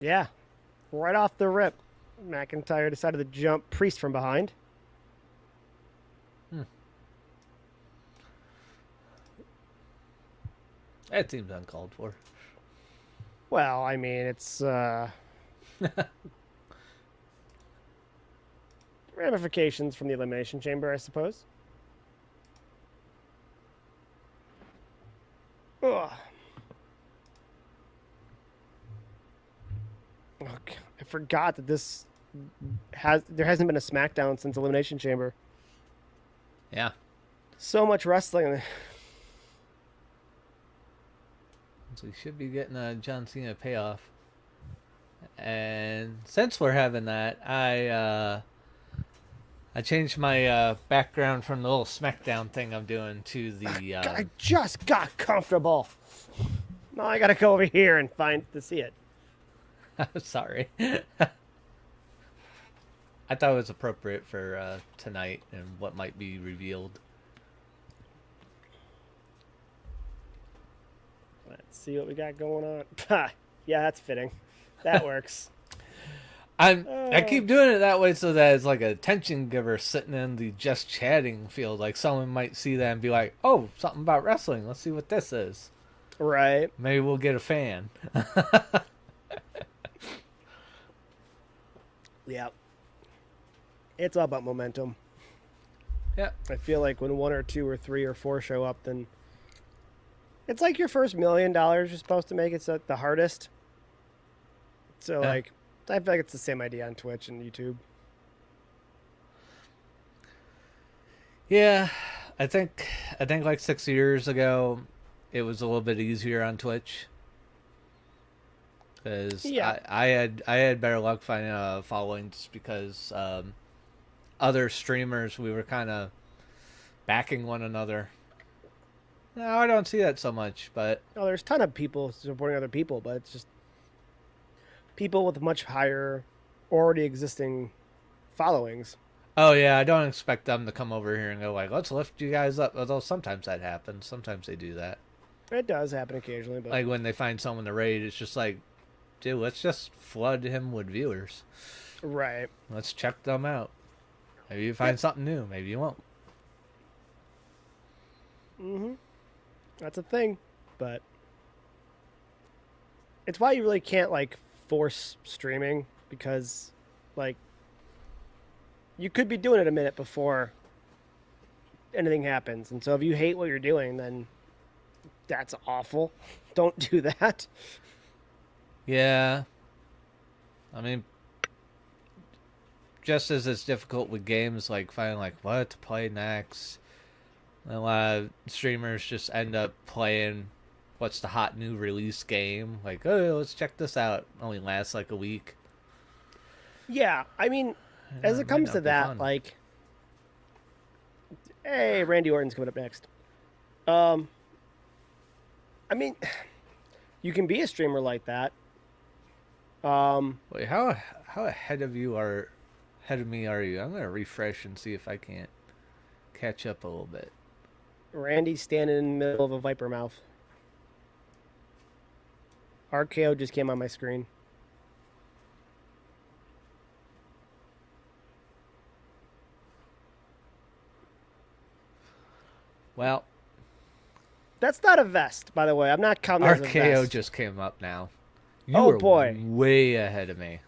Yeah, right off the rip, McIntyre decided to jump Priest from behind. Hmm. That seems uncalled for. Well, I mean, it's ramifications from the Elimination Chamber, I suppose. Ugh. Oh, I forgot that there hasn't been a SmackDown since Elimination Chamber. Yeah. So much wrestling. So we should be getting a John Cena payoff. And since we're having that, I changed my background from the little Smackdown thing I'm doing to the. I just got comfortable. Now I gotta go over here and find to see it. Sorry. I thought it was appropriate for tonight and what might be revealed. Let's see what we got going on. Yeah, that's fitting. That works. I keep doing it that way so that it's like a attention giver sitting in the just chatting field. Like someone might see that and be like, "Oh, something about wrestling. Let's see what this is." Right. Maybe we'll get a fan. Yeah. It's all about momentum. Yeah. I feel like when one or two or three or four show up, then it's like your first $1 million you're supposed to make. It's the hardest. So, Yeah. like, I feel like it's the same idea on Twitch and YouTube. Yeah, I think like 6 years ago, it was a little bit easier on Twitch because Yeah. I had better luck finding a following just because other streamers we were kind of backing one another. Now I don't see that so much, but Oh, there's a ton of people supporting other people, but it's just people with much higher, already existing followings. oh yeah, I don't expect them to come over here and go like, let's lift you guys up. Although sometimes that happens. Sometimes they do that. It does happen occasionally, but Like when they find someone to raid, it's just like, dude, let's just flood him with viewers. right. Let's check them out. Maybe you find something new. Maybe you won't. Mm-hmm. That's a thing, but it's why you really can't like force streaming because, like, you could be doing it a minute before anything happens, and so if you hate what you're doing, then that's awful. Don't do that. Yeah. I mean, just as it's difficult with games, like finding like what to play next, a lot of streamers just end up playing what's the hot new release game. Like, oh, let's check this out. Only lasts like a week. Yeah, I mean, as it comes to that, like, hey, Randy Orton's coming up next. I mean, you can be a streamer like that. Wait, how ahead of you are ahead of me are you? I'm gonna refresh and see if I can't catch up a little bit. Randy's standing in the middle of a viper mouth. RKO just came on my screen. Well, That's not a vest, by the way. I'm not counting as a RKO vest. just came up now. You Oh, were boy. way ahead of me.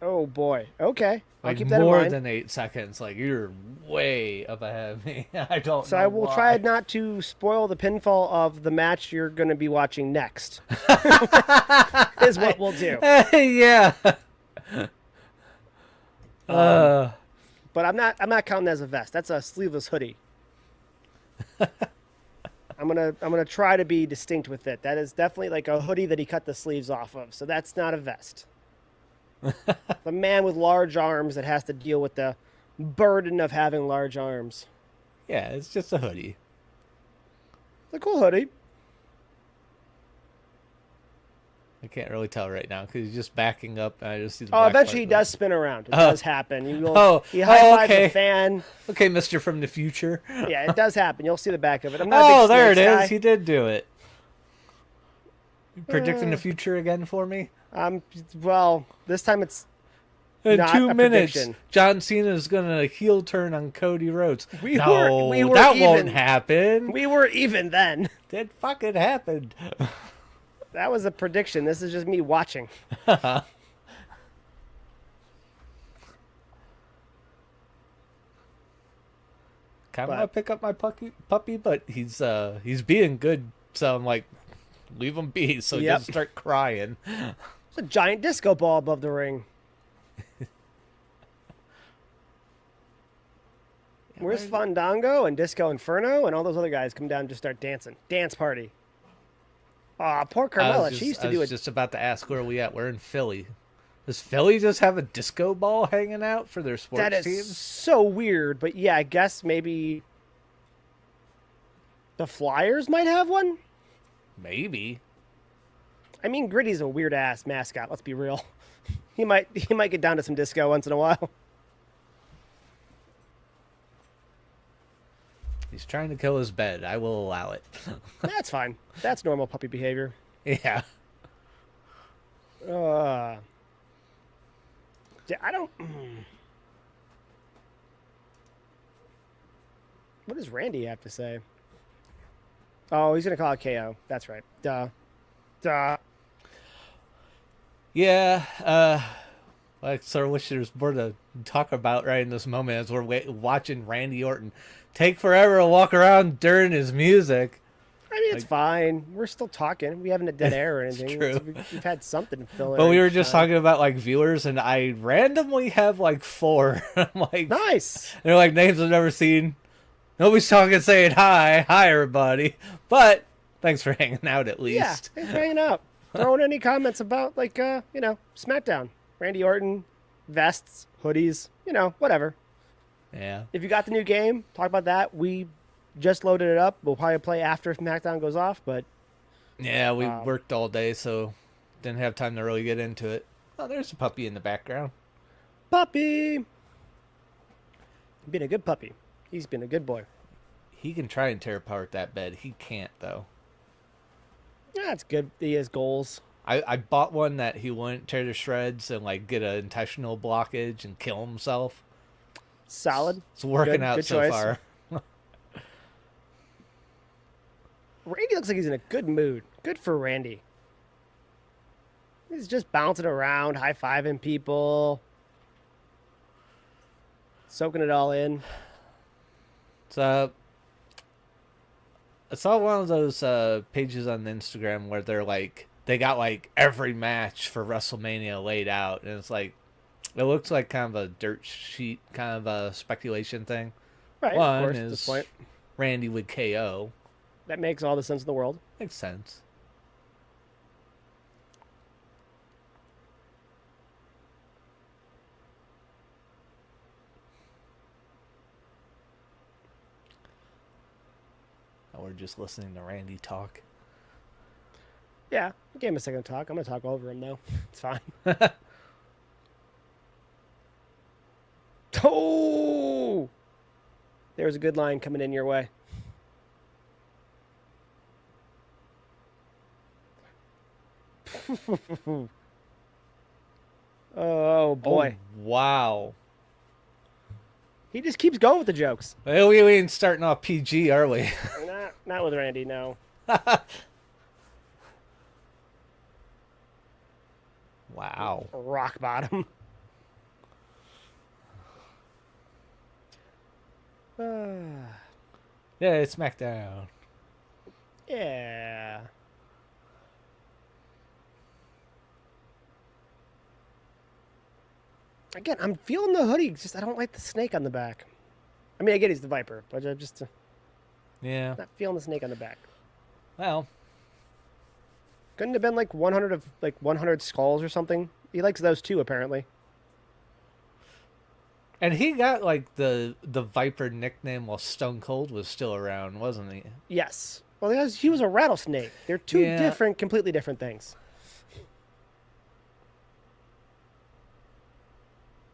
Oh boy. Okay, I'll Like keep that in more mind. than 8 seconds. Like you're way up ahead of me. I don't So know I will why. try not to spoil the pinfall of the match you're going to be watching next. Is what we'll do. Yeah. Uh, But I'm not counting that as a vest. That's a sleeveless hoodie. I'm gonna try to be distinct with it. That is definitely like a hoodie that he cut the sleeves off of. So that's not a vest. The man with large arms that has to deal with the burden of having large arms. yeah, it's just a hoodie. It's a cool hoodie. I can't really tell right now because he's just backing up, and I just see the. Oh, black eventually he part. does spin around. It Oh. does happen. He Oh, high fives okay. a fan. Okay, Mister from the future. Yeah, it does happen. You'll see the back of it. I'm not a Oh, big there it snakes is. guy. He did do it. You predicting the future again for me? Well, this time it's In not two a minutes, prediction. John Cena is gonna heel turn on Cody Rhodes. We No, were that won't even. happen. We were even then. That fucking happened. That was a prediction. This is just me watching. Kind of But want to pick up my puppy, but he's being good, so I'm like, leave him be, so he yep, doesn't start crying. it's a giant disco ball above the ring. Where's Fandango and Disco Inferno and all those other guys come down and just start dancing? Dance party. Aw, poor Carmella. She used to I do was it. just about to ask where we at. We're in Philly. Does Philly just have a disco ball hanging out for their That sports is teams? so weird. But yeah, I guess maybe the Flyers might have one. Maybe. I mean, Gritty's a weird ass mascot. Let's be real. He might get down to some disco once in a while. He's trying to kill his bed. I will allow it. That's fine. That's normal puppy behavior. Yeah. I don't. What does Randy have to say? Oh, he's gonna call it KO. That's right. Duh. Duh. Yeah. I sort of wish there was more to talk about right in this moment as we're watching Randy Orton take forever to walk around during his music. I mean, it's fine. We're still talking. We haven't a dead air or anything. True. We've had something to fill in. But we were just talking about like viewers, and I randomly have like 4. I'm like, Nice. they're like names I've never seen. Nobody's talking, saying hi, everybody. But thanks for hanging out at Yeah, least. thanks for hanging out. Throwing any comments about Smackdown, Randy Orton, vests, hoodies, whatever. Yeah. If you got the new game, talk about that. We just loaded it up. We'll probably play after Smackdown goes off, but Yeah, we worked all day, so didn't have time to really get into it. Oh, there's a puppy in the background. puppy. Been a good puppy. He's been a good boy. He can try and tear apart that bed. He can't, though. Yeah, that's good. He has goals. I bought one that he wouldn't tear to shreds and like get an intestinal blockage and kill himself. Solid. It's working out good so choice. far. Randy looks like he's in a good mood. Good for Randy. He's just bouncing around, high-fiving people, soaking it all in. So I saw one of those pages on Instagram where they got like every match for WrestleMania laid out, and it's like it looks like kind of a dirt sheet kind of a speculation thing. Right, One of course, is at this point. Randy with KO. That makes all the sense in the world. Makes sense. Now we're just listening to Randy talk. Yeah, I gave him a second to talk. I'm going to talk over him, though. It's fine. Oh! There's a good line coming in your way. Oh, boy. Oh, wow. He just keeps going with the jokes. Well, we ain't starting off PG, are we? Not with Randy, no. Wow. Rock bottom. Yeah, it's Smackdown. Yeah. Again, I'm feeling the hoodie. Just I don't like the snake on the back. I mean, I get he's the Viper, but I'm just Yeah. not feeling the snake on the back. Well, Couldn't have been like 100 skulls or something. He likes those too, apparently. and he got like the Viper nickname while Stone Cold was still around, wasn't he? Yes. Well, he was a rattlesnake. They're two Yeah. completely different things.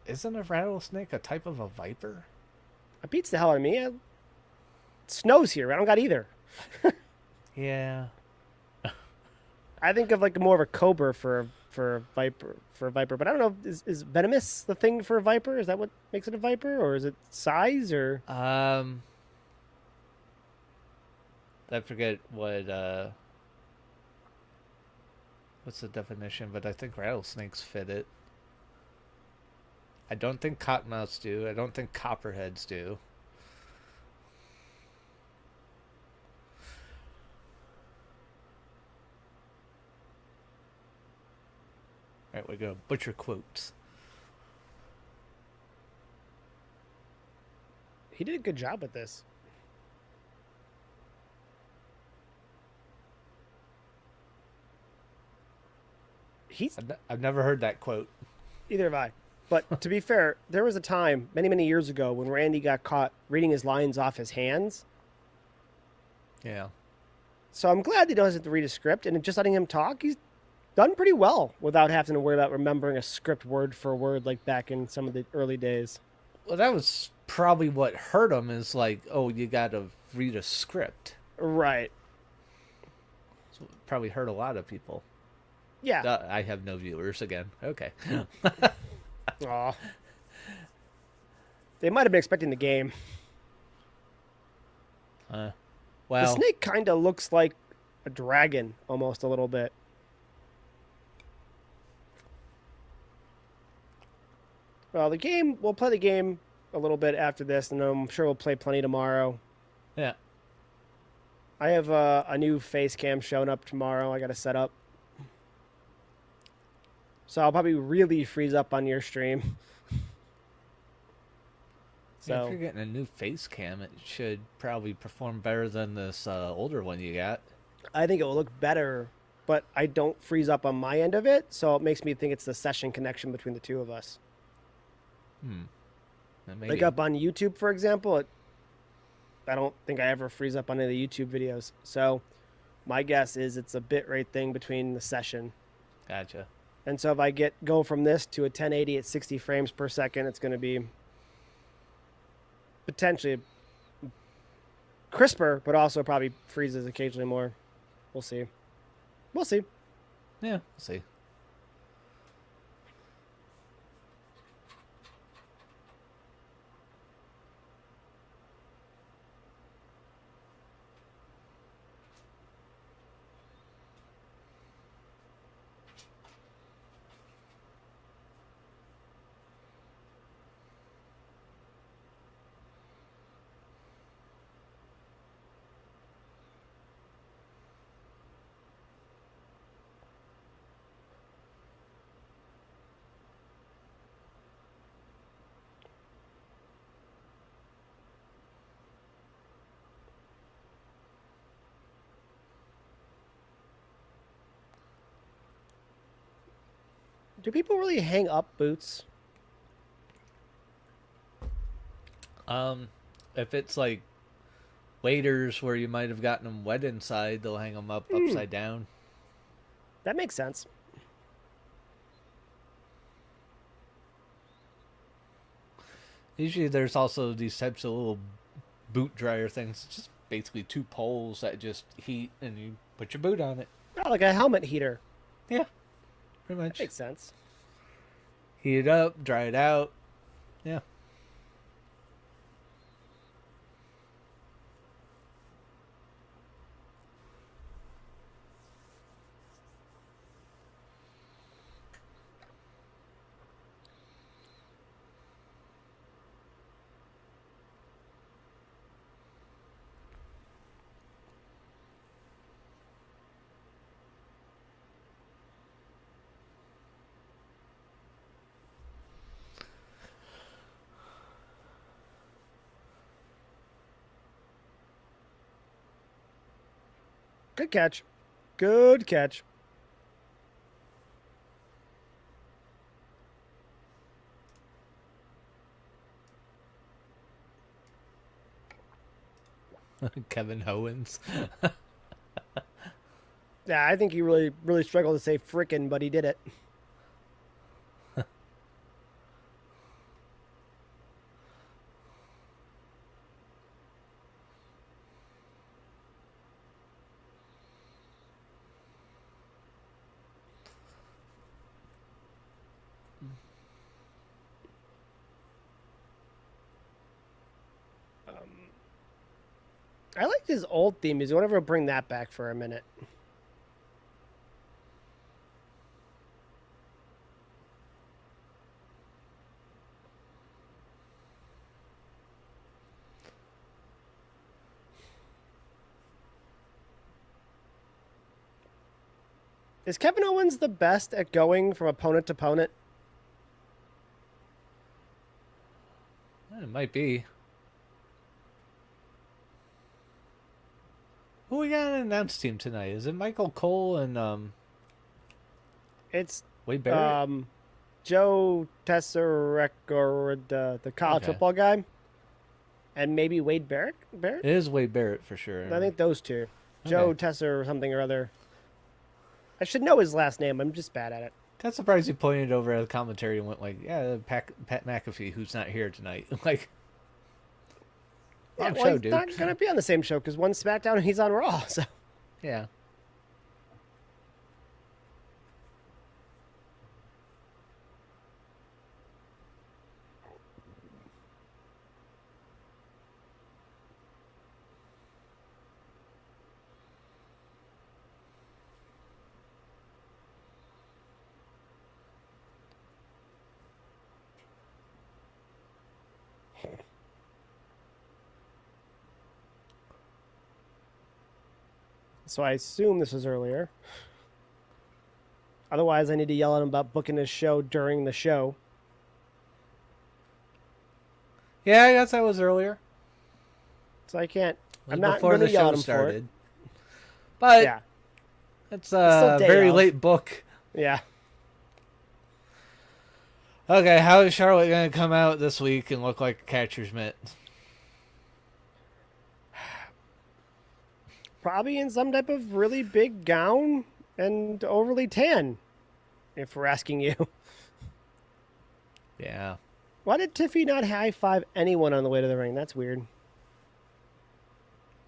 Isn't a rattlesnake a type of a viper? It beats the hell out of me. It snows here. I don't got either. Yeah. I think of like more of a cobra for for Viper. But I don't know, is venomous the thing for a Viper? Is that what makes it a Viper, or is it size or? Um, I forget what's the definition, but I think rattlesnakes fit it. I don't think cottonmouths do. I don't think copperheads do. All right, we're gonna butcher quotes. He did a good job with this. He's I've never heard that quote. Either have I. But to be fair, there was a time many, many years ago when Randy got caught reading his lines off his hands. Yeah. So I'm glad he doesn't have to read a script and just letting him talk. He's done pretty well without having to worry about remembering a script word for word like back in some of the early days. Well, that was probably what hurt him is like, oh, you got to read a script. Right. So it probably hurt a lot of people. Yeah. I have no viewers again. Okay. Aw. They might have been expecting the game. Well, the snake kind of looks like a dragon almost a little bit. Well, we'll play the game a little bit after this, and I'm sure we'll play plenty tomorrow. Yeah. I have a new face cam showing up tomorrow. I got to set up. So I'll probably really freeze up on your stream. So if you're getting a new face cam, it should probably perform better than this older one you got. I think it will look better, but I don't freeze up on my end of it, so it makes me think it's the session connection between the two of us. Like up on YouTube, for example, I don't think I ever freeze up on any of the YouTube videos. So my guess is it's a bitrate thing between the session. Gotcha. And so if I go from this to a 1080 at 60 frames per second, it's going to be potentially crisper, but also probably freezes occasionally more. We'll see. We'll see. Yeah, we'll see. Do people really hang up boots? If it's like waders where you might have gotten them wet inside, they'll hang them up upside down. That makes sense. Usually there's also these types of little boot dryer things. It's just basically two poles that just heat and you put your boot on it. Oh, like a helmet heater. Yeah, pretty much. That makes sense. Heat it up, dry it out. Yeah. Good catch. Good catch. Kevin Owens. Yeah, I think he really, really struggled to say frickin', but he did it. I liked his old theme music. I wonder if we'll bring that back for a minute. Is Kevin Owens the best at going from opponent to opponent? It might be. Who we got on an announce team tonight? Is it Michael Cole and It's Wade Barrett? Joe Tesserek or the college Okay. football guy, and maybe Wade Barrett. Barrett? It is Wade Barrett for sure. I think those two. Joe Okay. Tesser or something or other. I should know his last name. I'm just bad at it. That's surprised he pointed over at the commentary and went like, "Yeah, Pat McAfee, who's not here tonight." Like, Yeah, wrong well, show, he's dude. not gonna be on the same show because one's SmackDown and he's on Raw. So Yeah. I assume this was earlier. Otherwise, I need to yell at him about booking his show during the show. Yeah, I guess that was earlier. So I can't. It was I'm not before going the to yell show at him started. for it. But Yeah, it's still a day very of. late book. yeah. Okay, how is Charlotte going to come out this week and look like a catcher's mitt? Probably in some type of really big gown and overly tan, if we're asking you. Yeah. Why did Tiffy not high five anyone on the way to the ring? That's weird.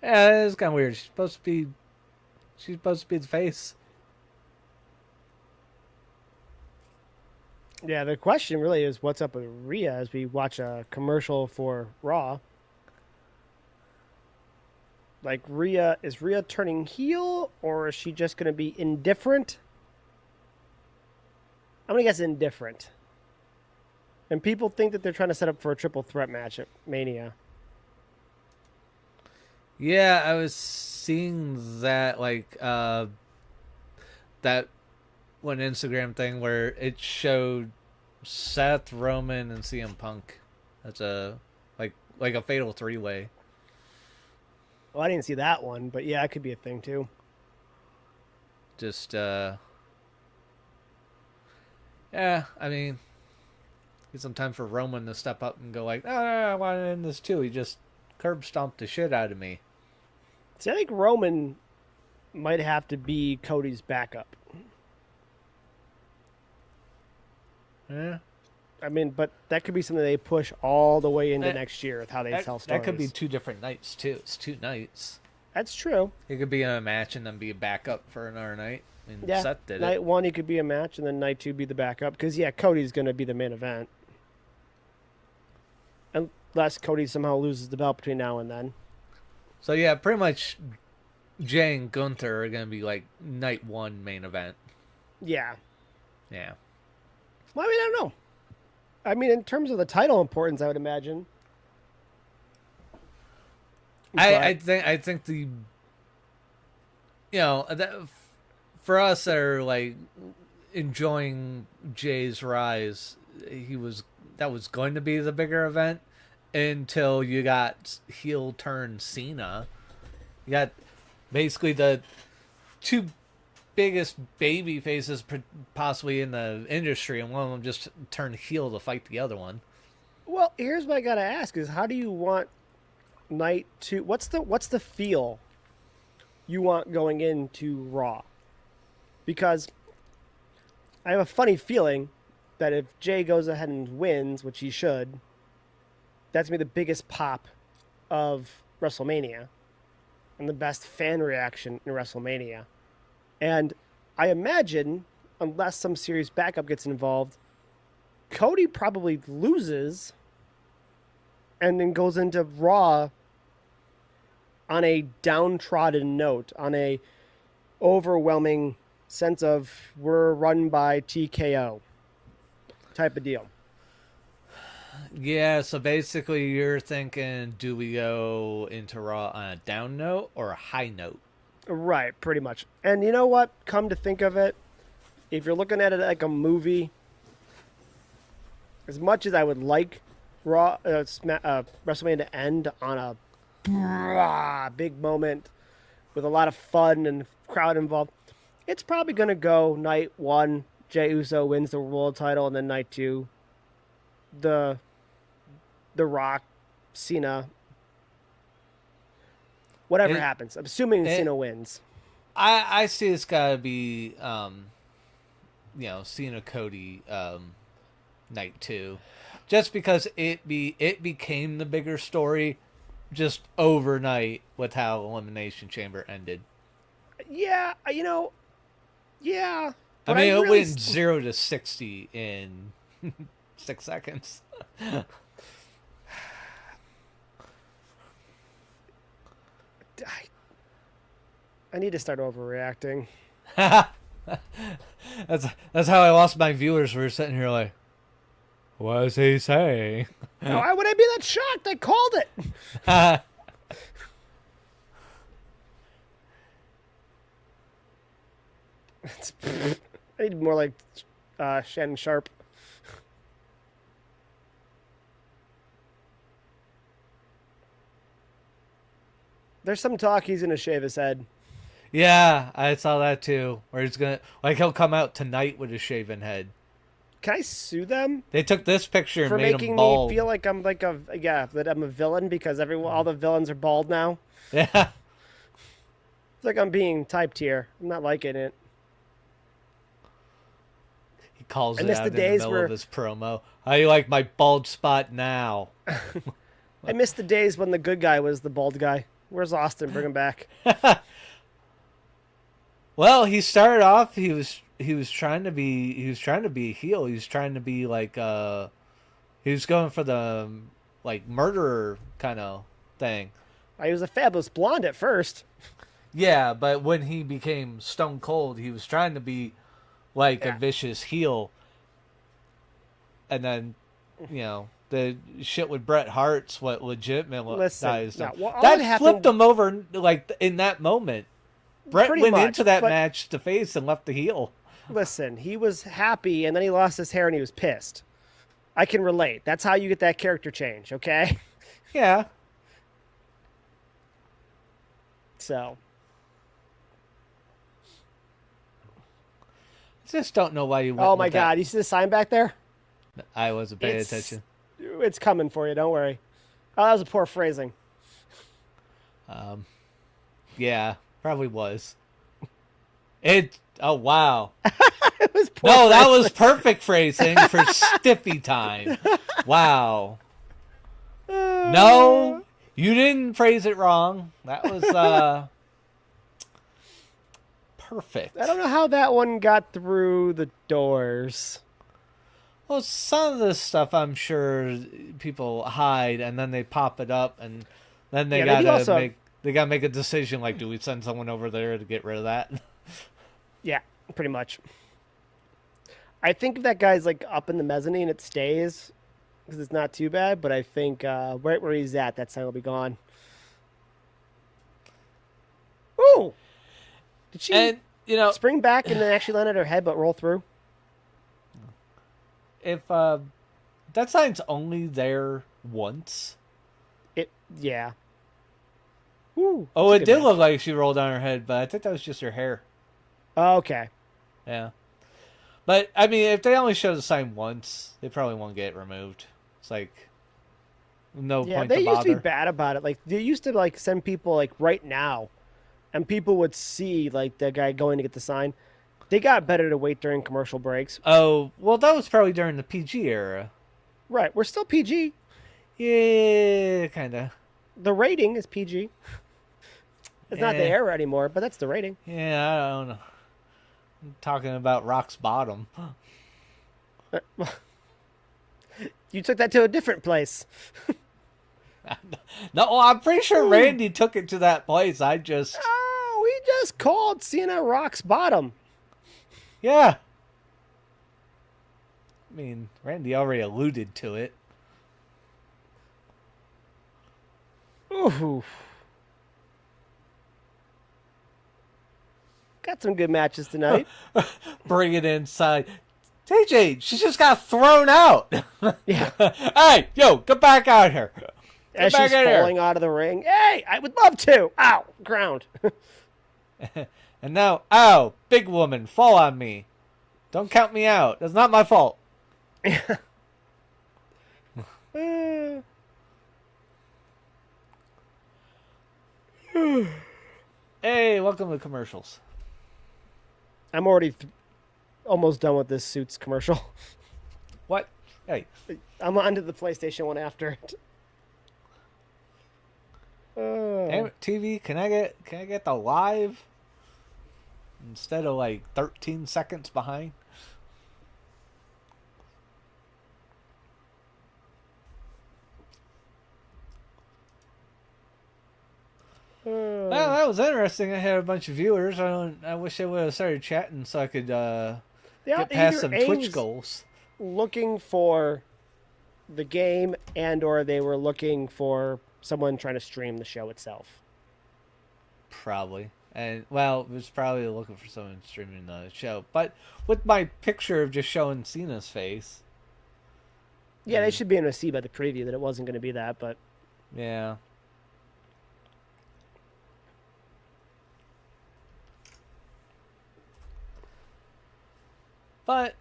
Yeah, it's kind of weird. She's supposed to be the face. Yeah, the question really is what's up with Rhea as we watch a commercial for Raw. Like, is Rhea turning heel or is she just going to be indifferent? I'm going to guess indifferent. And people think that they're trying to set up for a triple threat match at Mania. Yeah, I was seeing that that one Instagram thing where it showed Seth, Roman, and CM Punk. That's a like a fatal 3-way. Well, I didn't see that one, but yeah, it could be a thing too. Just yeah, I mean, it's some time for Roman to step up and go like, "Oh, I want to end this too." He just curb stomped the shit out of me. See, I think Roman might have to be Cody's backup. Yeah. I mean, but that could be something they push all the way into That- next year with how they tell That stories. could be 2 different nights too. It's 2 nights. That's true. It could be a match and then be a backup for another night. I mean, Yeah. Seth did Night it. one, he could be a match, and then night two be the backup. Because yeah, Cody's going to be the main event, unless Cody somehow loses the belt between now and then. So yeah, pretty much Jay and Gunther are gonna be like night one main event. Yeah. Yeah. Well, I mean, I don't know. I mean, in terms of the title importance, I would imagine. I think the for us that are like enjoying Jay's rise, that was going to be the bigger event until you got heel turn Cena. You got basically the two biggest baby faces possibly in the industry, and one of them just turned heel to fight the other one. Well, here's what I gotta ask: is how do you want night two? What's the feel you want going into Raw? Because I have a funny feeling that if Jay goes ahead and wins, which he should, that's gonna be the biggest pop of WrestleMania and the best fan reaction in WrestleMania. And I imagine, unless some serious backup gets involved, Cody probably loses and then goes into Raw on a downtrodden note, on a overwhelming sense of we're run by TKO type of deal. Yeah, so basically you're thinking, do we go into Raw on a down note or a high note? Right, pretty much. And you know what? Come to think of it, if you're looking at it like a movie, as much as I would like WrestleMania to end on a big moment with a lot of fun and crowd involved, it's probably going to go night one, Jey Uso wins the world title, and then night two, the Rock, Cena, whatever It, happens. I'm assuming it Cena wins. I see it's gotta be Cena Cody night two. Just because it became the bigger story just overnight with how Elimination Chamber ended. Yeah, yeah. I But mean, it really, went 0 to 60 in 6 seconds. I need to start overreacting. that's how I lost my viewers. We were sitting here like, what is he saying? Why would I be that shocked? I called it. I need more like Shannon Sharp. There's some talk he's gonna shave his head. Yeah, I saw that too. Where he'll come out tonight with a shaven head. Can I sue them They took this picture and for made making him me bald. feel like I'm like that I'm a villain because all the villains are bald now? Yeah. It's like I'm being typed here. I'm not liking it. He calls I it miss out the in the days middle where of his promo. How you like my bald spot now? I miss the days when the good guy was the bald guy. Where's Austin? Bring him back. Well, he started off. He was trying to be a heel. He was trying to be like he was going for the like murderer kind of thing. I was a fabulous blonde at first. Yeah, but when he became Stone Cold, he was trying to be like a vicious heel. And then, the shit with Bret Hart's what legitimately dies. That flipped him over like in that moment. Bret went into that match to face and left the heel. Listen, he was happy and then he lost his hair and he was pissed. I can relate. That's how you get that character change, okay? Yeah. So. I just don't know why you went Oh my God. You see the sign back there? I wasn't paying attention. It's coming for you. Don't worry. Oh, that was a poor phrasing. Yeah, probably was. Oh, wow. It was poor No, phrasing. that was perfect phrasing for Stiffy time. Wow. No, you didn't phrase it wrong. That was perfect. I don't know how that one got through the doors. Well, some of this stuff I'm sure people hide and then they pop it up and then they gotta make a decision like, do we send someone over there to get rid of that? Yeah, pretty much. I think if that guy's like up in the mezzanine, it stays because it's not too bad. But I think right where he's at, that sign will be gone. Ooh! Did she spring back and then actually land at her head but roll through? If that sign's only there once. Yeah. Ooh, oh, it did look like she rolled on her head, but I think that was just her hair. Oh, okay. Yeah. But, I mean, if they only show the sign once, they probably won't get it removed. It's like, no point to bother. Yeah, they used to be bad about it. Like, they used to, like, send people, like, right now, and people would see, like, the guy going to get the sign. They got better to wait during commercial breaks. Oh, well, that was probably during the PG era. Right. We're still PG. Yeah, kind of. The rating is PG. It's not the era anymore, but that's the rating. Yeah, I don't know. I'm talking about Rock's Bottom. You took that to a different place. No, I'm pretty sure Randy took it to that place. Oh, we just called Cena Rock's bottom. Yeah. I mean, Randy already alluded to it. Ooh. Got some good matches tonight. Bring it inside. TJ, she just got thrown out. Yeah. Hey, yo, get back out here. As she's falling out of the ring. Hey, I would love to. Ow, ground. And now, ow, big woman, fall on me. Don't count me out. That's not my fault. Hey, welcome to commercials. I'm already almost done with this Suits commercial. What? Hey. I'm on to the PlayStation one after it. Damn it, TV, can I get the live instead of like 13 seconds behind? Well, that was interesting. I had a bunch of viewers. I wish they would have started chatting so I could get past some Twitch goals. Looking for the game, and or they were looking for someone trying to stream the show itself. Probably. And, well, it was probably looking for someone streaming the show. But with my picture of just showing Cena's face. Yeah, they should be able to see by the preview that it wasn't going to be that, but... Yeah. But,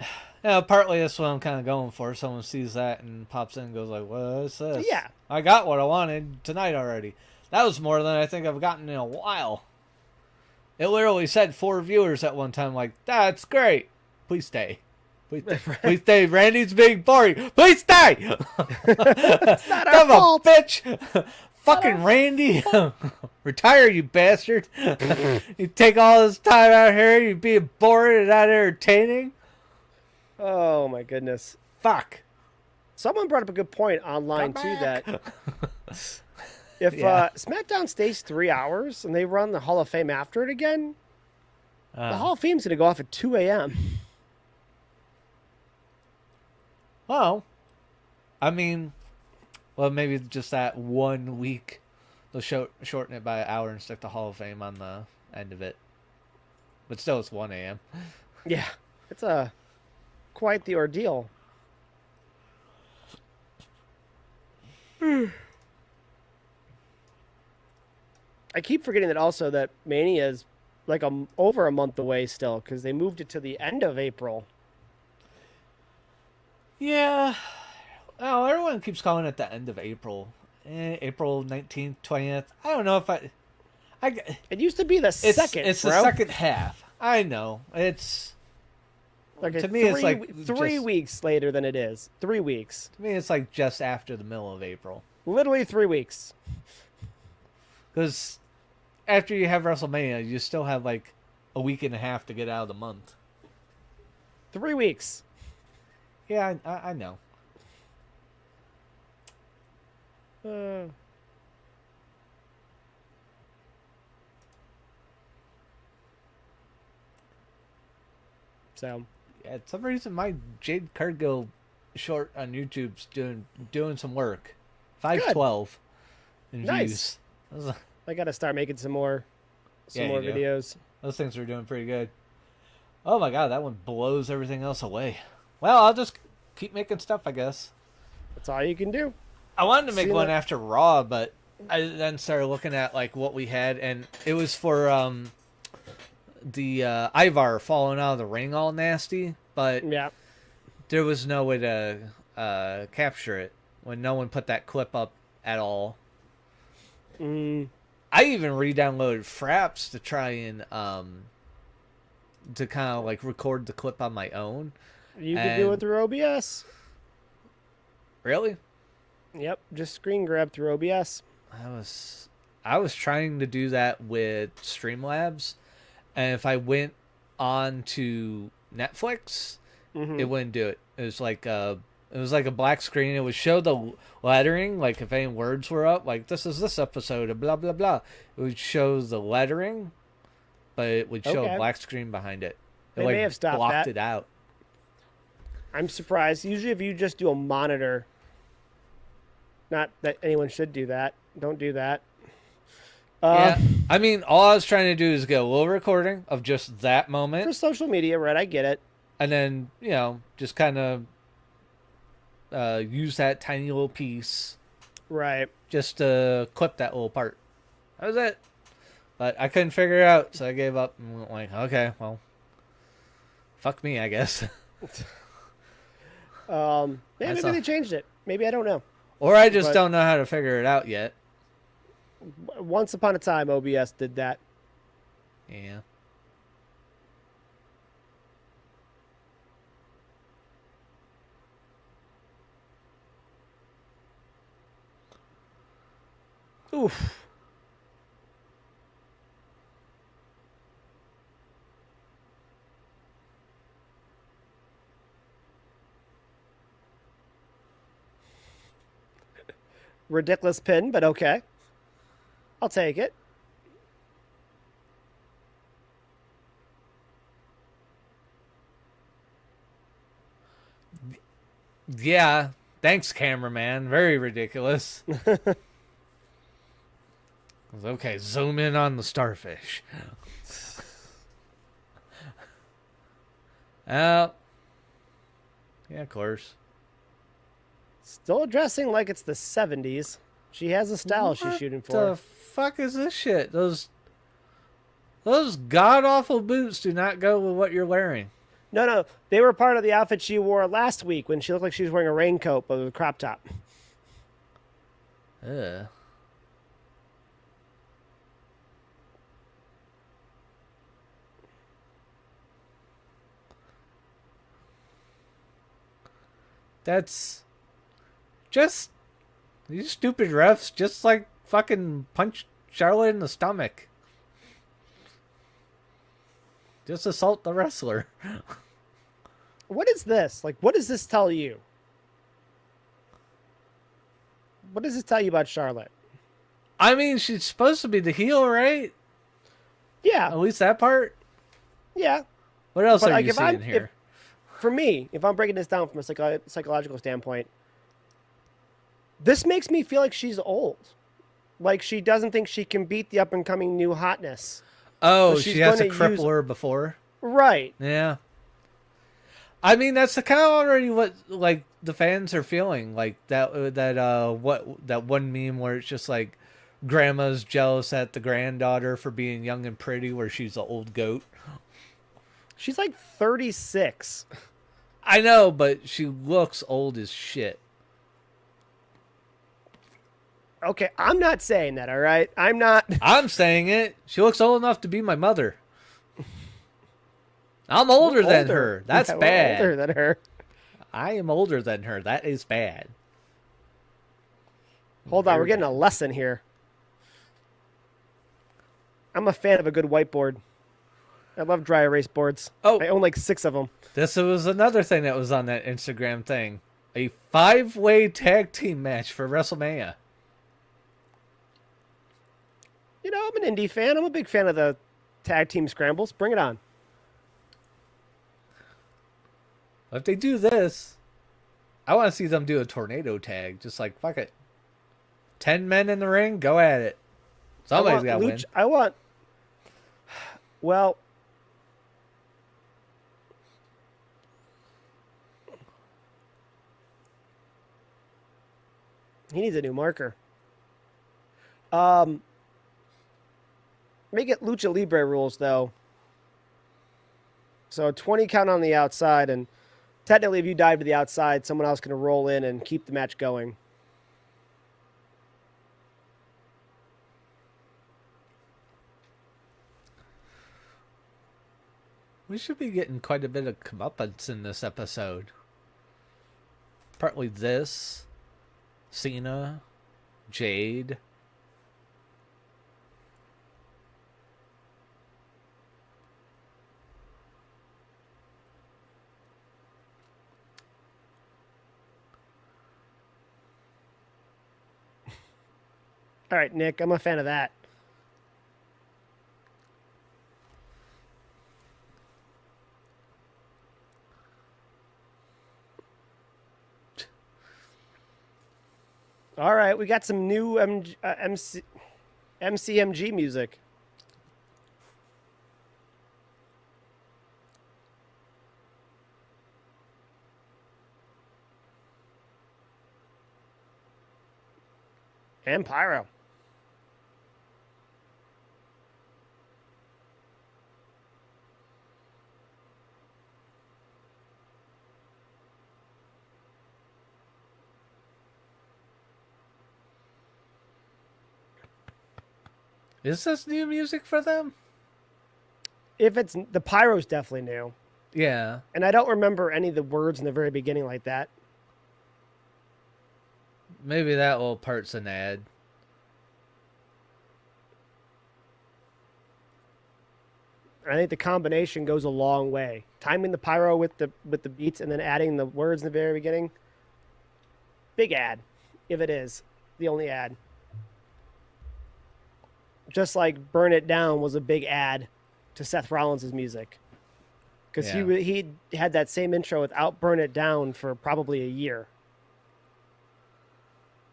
you know, partly that's what I'm kind of going for. Someone sees that and pops in and goes like, what's this? Yeah. I got what I wanted tonight already. That was more than I think I've gotten in a while. It literally said 4 viewers at one time, like, that's great. Please stay. Please stay. Randy's being boring. Please stay! It's not our fault. Bitch! Fucking Randy! Retire, you bastard! You take all this time out here, you being boring and not entertaining? Oh my goodness. Fuck. Someone brought up a good point online too that if SmackDown stays 3 hours and they run the Hall of Fame after it again, the Hall of Fame's going to go off at 2 a.m. Well, I mean, well, maybe just that 1 week they'll shorten it by an hour and stick the Hall of Fame on the end of it. But still, it's 1 a.m. Yeah, it's quite the ordeal. I keep forgetting that also that Mania is like over a month away still because they moved it to the end of April. Yeah. Oh, everyone keeps calling it the end of April. April 19th, 20th. I don't know if It used to be the second. It's bro. the second half. I know. It's like to me, it's like three weeks later than it is. 3 weeks. To me, it's like just after the middle of April. Literally 3 weeks. Because after you have WrestleMania, you still have like a week and a half to get out of the month. 3 weeks. Yeah, I know. So, yeah, for some reason, my Jade Cargill short on YouTube's doing some work. 512 in nice. Views. I gotta start making some more videos. Those things are doing pretty good. Oh my god, that one blows everything else away. Well, I'll just keep making stuff, I guess. That's all you can do. I wanted to make one after Raw, but I then started looking at like what we had, and it was for the Ivar falling out of the ring all nasty, but yeah, there was no way to capture it when no one put that clip up at all. I even re-downloaded Fraps to try and to kind of like record the clip on my own. You can do it through OBS. Really? Yep, just screen grab through OBS. I was trying to do that with Streamlabs, and if I went on to Netflix, it wouldn't do it. It was like It was like a black screen. It would show the lettering, like if any words were up, like this is this episode of blah blah blah. It would show the lettering, but it would show a Okay. black screen behind it. It They may like have stopped blocked that. it out. I'm surprised. Usually, if you just do a monitor, not that anyone should do that. Don't do that. Yeah, I mean, all I was trying to do is get a little recording of just that For moment, social media, right? I get it. and then just kind of use that tiny little piece Right. just to clip that little part. That was it. But I couldn't figure it out, so I gave up and went like, okay, well, fuck me, I guess. Maybe they changed it. Maybe I don't know. Or I just But- don't know how to figure it out yet. Once upon a time, OBS did that. Yeah. Oof. Ridiculous pin, but okay. I'll take it. Yeah. Thanks, cameraman. Very ridiculous. Okay, zoom in on the starfish. Yeah, of course. Still dressing like it's the 70s. She has a style she's What shooting the for. fuck is this shit? Those god awful boots do not go with what you're wearing. No. They were part of the outfit she wore last week when she looked like she was wearing a raincoat but with a crop top. Ugh. That's just these stupid refs just like fucking punch Charlotte in the stomach. Just assault the wrestler. What is this? Like, what does this tell you? What does this tell you about Charlotte? I mean, she's supposed to be the heel, right? Yeah, At least that part. yeah. What else But, are like, you if seeing I'm- here? For me, if I'm breaking this down from a psychological standpoint, this makes me feel like she's old. Like she doesn't think she can beat the up and coming new hotness. Oh, so she's she has to gonna cripple use- her before. Right. Yeah. I mean, that's the kind of already what like the fans are feeling like that one meme where it's just like grandma's jealous at the granddaughter for being young and pretty where she's an old goat. She's like 36. I know, but she looks old as shit. Okay, I'm not saying that, all right? I'm not. I'm saying it. She looks old enough to be my mother. I'm older than her. That's Yeah, we're bad. older than her. I am older than her. That is bad. Hold on, we're Very getting a lesson here. I'm a fan of a good whiteboard. I love dry erase boards. Oh. I own like 6 of them. This was another thing that was on that Instagram thing. A 5-way tag team match for WrestleMania. You know, I'm an indie fan. I'm a big fan of the tag team scrambles. Bring it on. If they do this, I want to see them do a tornado tag. Just like, fuck it. 10 men in the ring, go at it. Somebody's got to win. I want. Well. He needs a new marker. Make it Lucha Libre rules, though. So 20 count on the outside, and technically if you dive to the outside, someone else can roll in and keep the match going. We should be getting quite a bit of comeuppance in this episode. Partly this, Cena, Jade. All right, Nick, I'm a fan of that. All right, we got some new MCMG music. And Pyro. Is this new music for them? If it's the Pyro's definitely new. Yeah. And I don't remember any of the words in the very beginning like that. Maybe that little part's an ad. I think the combination goes a long way. Timing the Pyro with the beats and then adding the words in the very beginning. Big ad, if it is the only ad. Just like "Burn It Down" was a big ad to Seth Rollins' music, because Yeah. he had that same intro without "Burn It Down" for probably a year.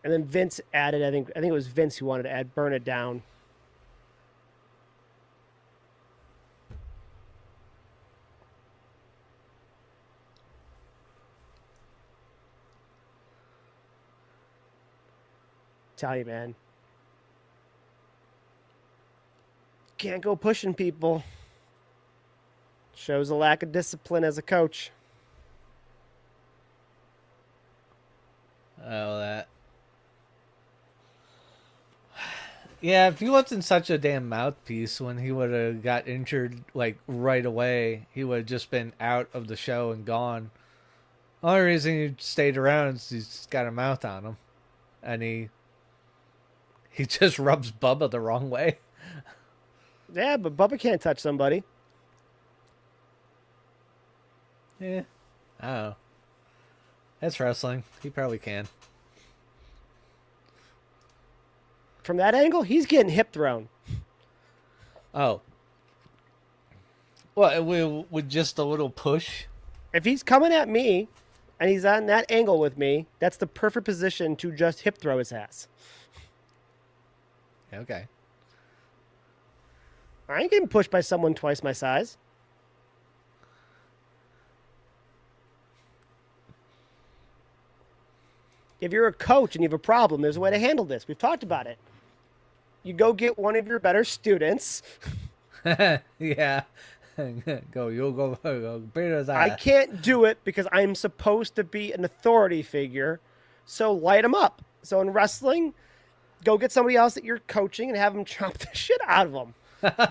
And then Vince added, I think it was Vince who wanted to add "Burn It Down." Tell you, man, can't go pushing people. Shows a lack of discipline as a coach. Oh, that. Yeah, if he wasn't such a damn mouthpiece when he would have got injured like right away, he would have just been out of the show and gone. The only reason he stayed around is he's got a mouth on him, and he just rubs Bubba the wrong way. Yeah, but Bubba can't touch somebody. Yeah, I don't know. That's wrestling. He probably can. From that angle, he's getting hip thrown. Oh, well, with just a little push. If he's coming at me and he's on that angle with me, that's the perfect position to just hip throw his ass. Okay. I ain't getting pushed by someone twice my size. If you're a coach and you have a problem, there's a way to handle this. We've talked about it. You go get one of your better students. Yeah. You'll go beat his I ass. can't do it because I'm supposed to be an authority figure. So light them up. So in wrestling, go get somebody else that you're coaching and have them chomp the shit out of them.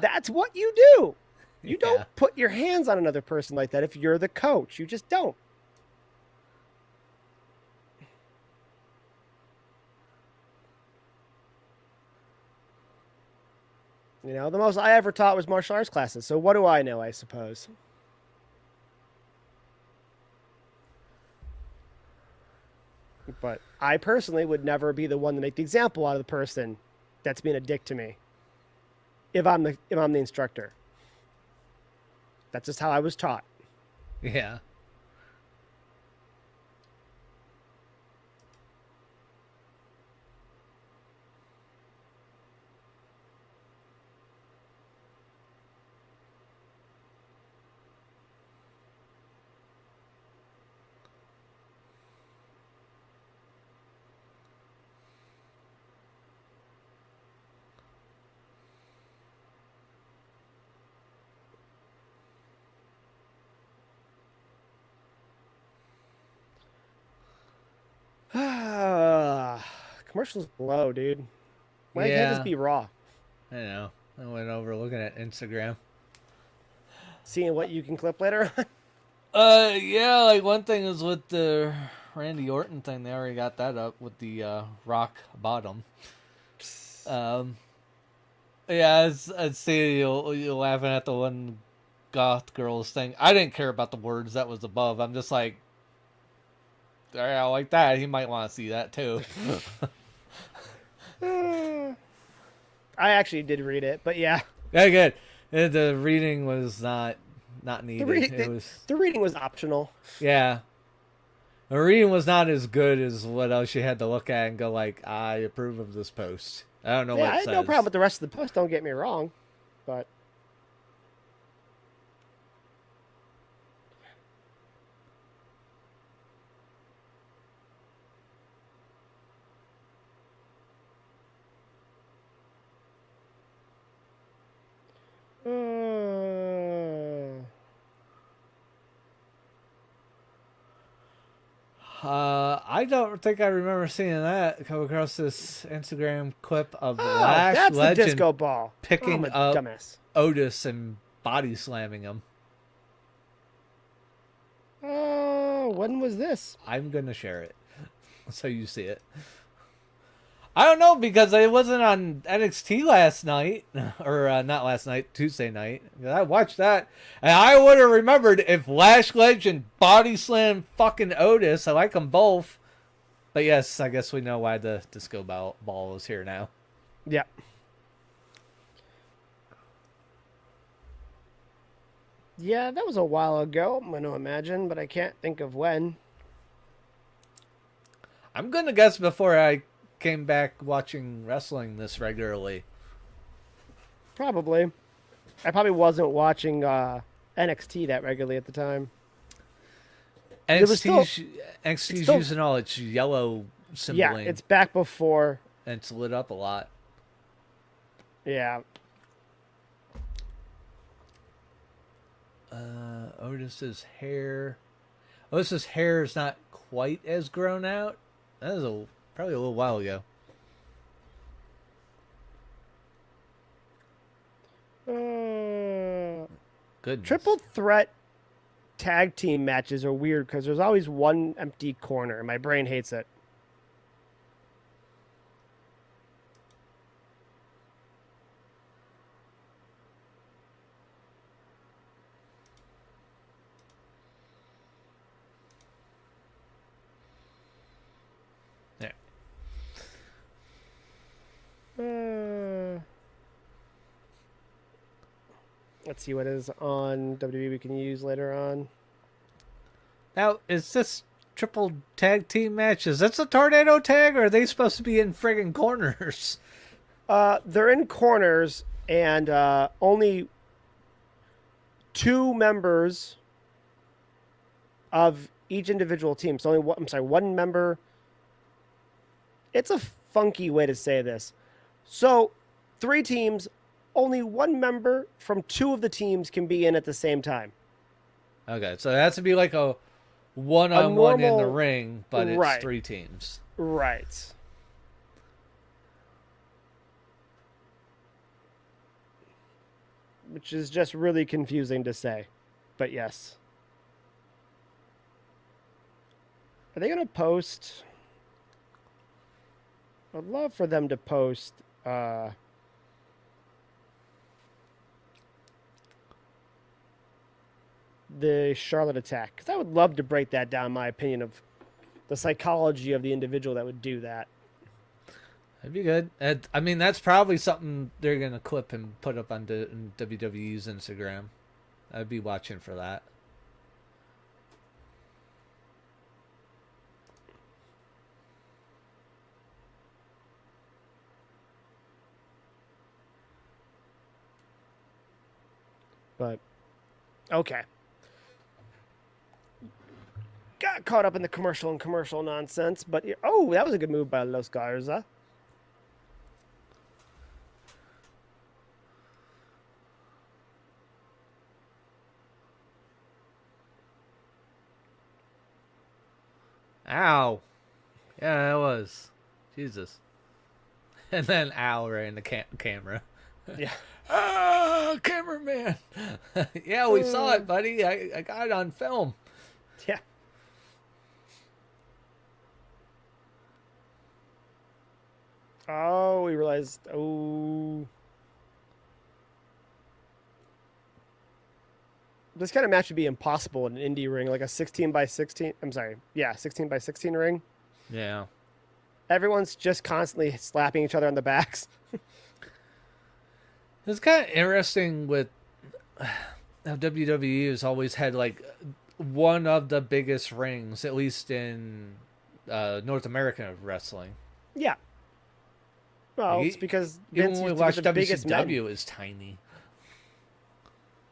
That's what you do. You Yeah. don't put your hands on another person like that if you're the coach. You just don't. You know, the most I ever taught was martial arts classes. So what do I know, I suppose? But I personally would never be the one to make the example out of the person that's being a dick to me. If I'm the instructor. That's just how I was taught. Yeah. Commercials below, dude. Why can't this Yeah. be raw? I know. I went over looking at Instagram. Seeing what you can clip later on. Yeah, like one thing is with the Randy Orton thing, they already got that up with the rock bottom. Yeah, I'd see you're laughing at the one goth girls thing. I didn't care about the words that was above. I'm just like, yeah, like that. He might want to see that too. I actually did read it, but yeah, Yeah, good. The reading was not the needed. reading It was the reading was optional. yeah. The reading was not as good as what else you had to look at and go like, I approve of this post. I don't know what Yeah, I it had no problem says. with the rest of the post. Don't get me wrong, but uh, I don't think I remember seeing that come across this Instagram clip of Lash that's the Legend disco ball. Oh, I'm picking a up dumbass. Otis and body slamming him. Oh, when was this? I'm gonna share it so you see it. I don't know because it wasn't on NXT last night, or not last night, Tuesday night. I watched that, and I would have remembered if Lash Legend body slammed fucking Otis. I like them both, but yes, I guess we know why the disco ball is here now. Yeah. Yeah, that was a while ago, I'm going to imagine, but I can't think of when. I'm gonna guess before I came back watching wrestling this regularly. Probably. I probably wasn't watching NXT that regularly at the time. It was still, NXT's it's still, using all its yellow yeah, symboling, it's back before, and it's lit up a lot. yeah. Otis's hair. Otis's hair is not quite as grown out. That was probably a little while ago. Goodness. Triple threat tag team matches are weird because there's always one empty corner, and my brain hates it. Yeah. Let's see what is on WWE we can use later on. Now, is this triple tag team matches? That's a tornado tag, or are they supposed to be in friggin' corners? They're in corners, and only two members of each individual team. So only one, I'm sorry, one member. It's a funky way to say this. So, three teams, only one member from two of the teams can be in at the same time. Okay, so it has to be like a A one-on-one in the normal, ring, but it's right, three teams. right. Which is just really confusing to say, but yes. Are they going to post? I'd love for them to post the Charlotte attack, because I would love to break that down. My opinion of the psychology of the individual that would do that. That'd be good. I mean, that's probably something they're gonna clip and put up on WWE's Instagram. I'd be watching for that. But okay, got caught up in the commercial nonsense. But oh, that was a good move by Los Garza. Ow. Yeah, it was. Jesus. And then ow right in the camera. Yeah. Ah, cameraman. Yeah, we saw it, buddy. I got it on film. Yeah. Oh, we realized. Oh. This kind of match would be impossible in an indie ring, like a 16 by 16. I'm sorry. Yeah, 16 by 16 ring. Yeah. Everyone's just constantly slapping each other on the backs. It's kind of interesting with how WWE has always had like one of the biggest rings, at least in North American wrestling. Yeah. Like, Well, it's because even Vince when we used to get watch the biggest men. WCW, is tiny.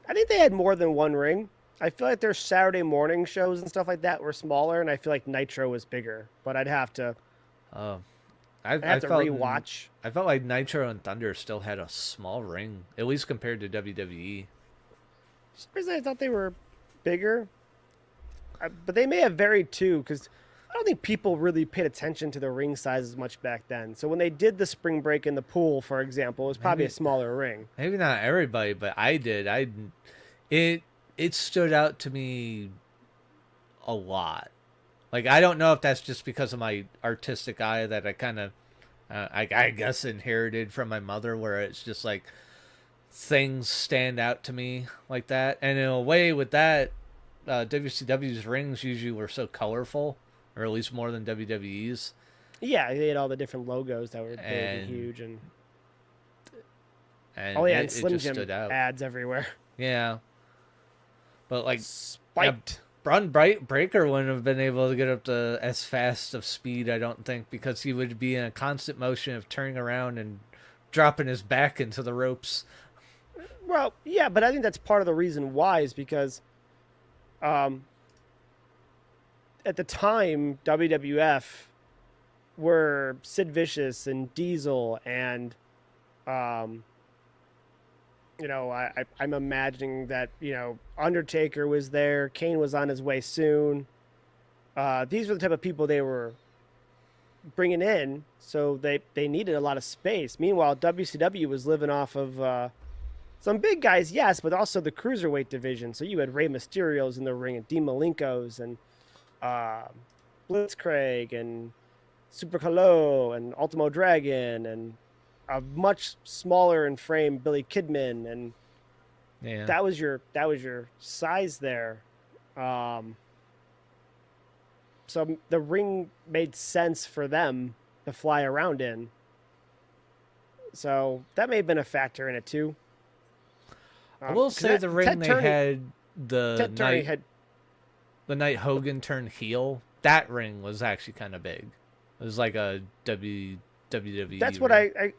I think they had more than one ring. I feel like their Saturday morning shows and stuff like that were smaller, and I feel like Nitro was bigger. But Um, I'd have to felt rewatch. I felt like Nitro and Thunder still had a small ring, at least compared to WWE. For some reason, I thought they were bigger, but they may have varied too, because I don't think people really paid attention to the ring size as much back then. So when they did the spring break in the pool, for example, it was probably a smaller ring. Maybe not everybody, but I did. It stood out to me a lot. Like, I don't know if that's just because of my artistic eye that I kind of, I guess, inherited from my mother, where it's just like things stand out to me like that. And in a way, with that, WCW's rings usually were so colorful, or at least more than WWE's. Yeah, they had all the different logos that were big and And huge, and and oh yeah, it, and it Slim just Jim stood out. ads everywhere. Yeah, but like Spiked. Braun Breaker wouldn't have been able to get up to as fast of speed, I don't think, because he would be in a constant motion of turning around and dropping his back into the ropes. Well, yeah, but I think that's part of the reason why is because, at the time, WWF were Sid Vicious and Diesel and, I'm imagining that, Undertaker was there, Kane was on his way soon. These were the type of people they were bringing in, so they needed a lot of space. Meanwhile, WCW was living off of some big guys, yes, but also the cruiserweight division. So you had Rey Mysterio's in the ring and Dean Malenko's and Blitzkrieg and Super Calo and Ultimo Dragon and a much smaller in frame Billy Kidman, and Yeah, that was your size there. So the ring made sense for them to fly around in. So that may have been a factor in it too. I will say the ring Ted they Turney, had Ted Turney had the night Hogan turned heel. That ring was actually kind of big. It was like a WWE. that's what ring. I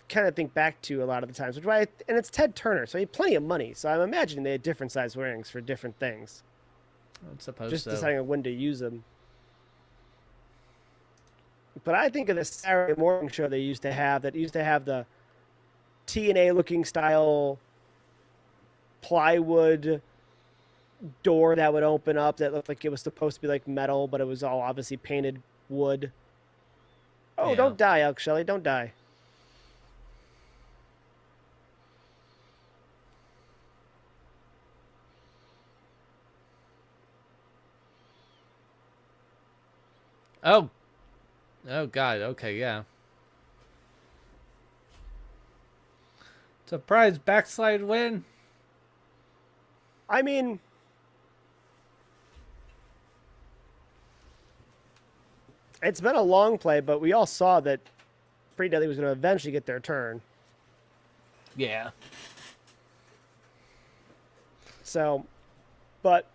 kind of think back to a lot of the times, and it's Ted Turner, so he had plenty of money. So I'm imagining they had different size rings for different things, I suppose just so. deciding on when to use them. But I think of the Saturday morning show they used to have that used to have the TNA looking style plywood door that would open up that looked like it was supposed to be like metal, but it was all obviously painted wood. Oh, Yeah. don't die, Elk Shelley, don't die. Oh, oh God. Okay, yeah. Surprise backslide win. I mean, it's been a long play, but we all saw that Pretty Deadly was going to eventually get their turn. Yeah. So, but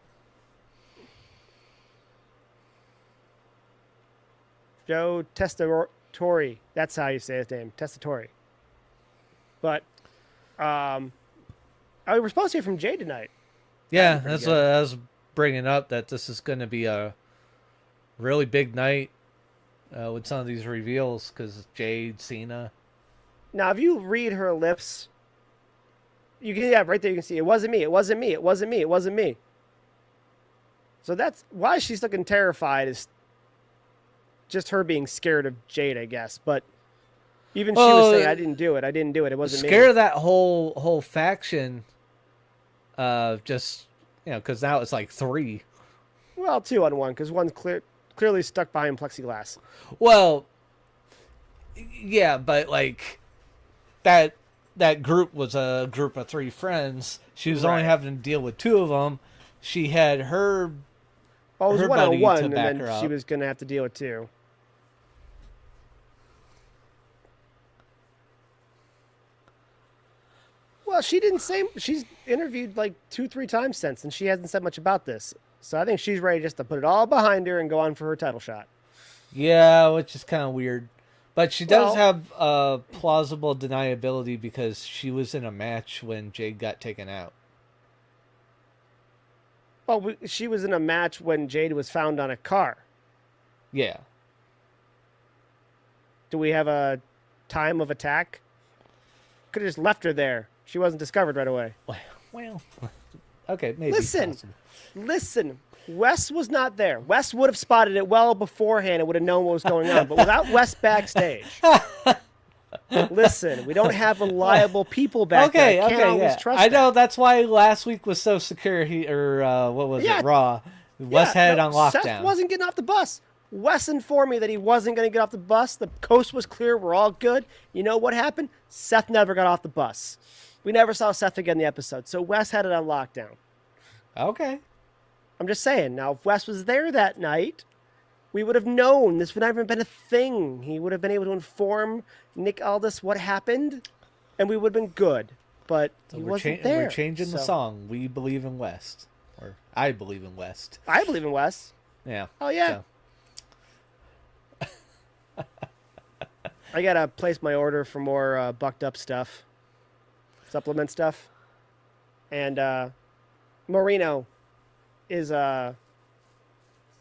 Joe Testatori, that's how you say his name, Testatori. But we were supposed to hear from Jay tonight. Yeah, pretty that's good. what I was bringing up, that this is going to be a really big night with some of these reveals, because Jade, Cena. Now, if you read her lips, you can, yeah, right there you can see, it wasn't me, it wasn't me, it wasn't me, it wasn't me. So that's why she's looking terrified, is just her being scared of Jade, I guess. But even she was saying, I didn't do it, it wasn't me. Scare that whole faction, just, because now it's like 3. Well, 2 on 1, because one's clearly stuck behind plexiglass. Well, yeah, but like that group was a group of 3 friends. She was only Right. having to deal with 2 of them. She had her Well, it was her one on buddy one, to and back then her she up. was going to have to deal with 2. Well, she didn't say. She's interviewed like 2, 3 times since, and she hasn't said much about this. So I think she's ready just to put it all behind her and go on for her title shot. Yeah, which is kind of weird. But she does Well, have plausible deniability because she was in a match when Jade got taken out. well, she was in a match when Jade was found on a car. Yeah. Do we have a time of attack? Could have just left her there. She wasn't discovered right away. Well, okay, maybe. Listen. Wes was not there. Wes would have spotted it well beforehand and would have known what was going on. But without Wes backstage, listen, we don't have reliable people back there. Can't always trust I know that. that's why last week was so secure. What was it? Raw. Wes had it on lockdown. Seth wasn't getting off the bus. Wes informed me that he wasn't going to get off the bus. The coast was clear. We're all good. You know what happened? Seth never got off the bus. We never saw Seth again in the episode. So Wes had it on lockdown. Okay. I'm just saying. Now, if Wes was there that night, we would have known. This would not have been a thing. He would have been able to inform Nick Aldis what happened, and we would have been good. But So he we're wasn't there. We're changing the So- song. We believe in West. Or I believe in West. I believe in Wes. Yeah. Oh, yeah. So. I got to place my order for more bucked up stuff, supplement stuff. And Marino is like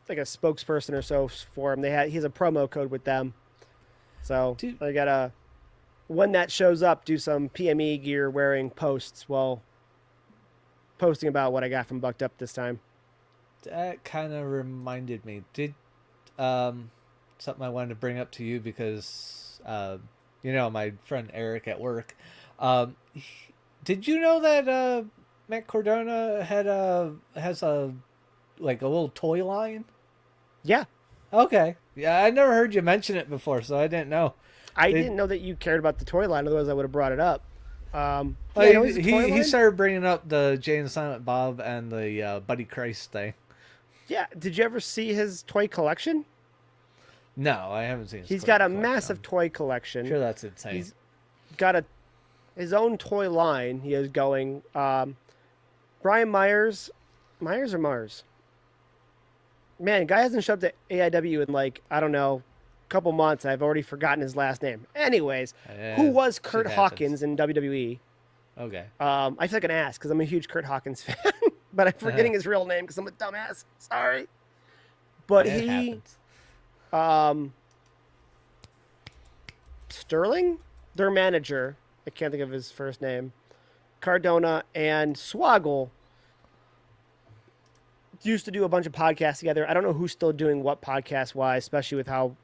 a spokesperson or so for him. He has a promo code with them. So Dude. I got to, when that shows up, do some PME gear wearing posts while posting about what I got from Bucked Up this time. That kind of reminded me. Did something I wanted to bring up to you because my friend Eric at work. Did you know that Matt Cardona has a little toy line? Yeah. Okay. Yeah, I never heard you mention it before, so I didn't know. I didn't know that you cared about the toy line, otherwise I would have brought it up. He started bringing up the Jay and Silent Bob and the Buddy Christ thing. Yeah. Did you ever see his toy collection? No, I haven't seen. He's got a massive toy collection. I'm sure that's insane. He's got his own toy line. He is going. Brian Myers or Mars? Man, guy hasn't showed up to AIW in I don't know, a couple months. I've already forgotten his last name. Anyways, who was Kurt Hawkins in WWE? Okay. I feel like an ass because I'm a huge Kurt Hawkins fan, but I'm forgetting his real name because I'm a dumbass. Sorry. But it he, happens. Sterling, their manager, I can't think of his first name, Cardona and Swoggle used to do a bunch of podcasts together. I don't know who's still doing what podcast wise, especially with how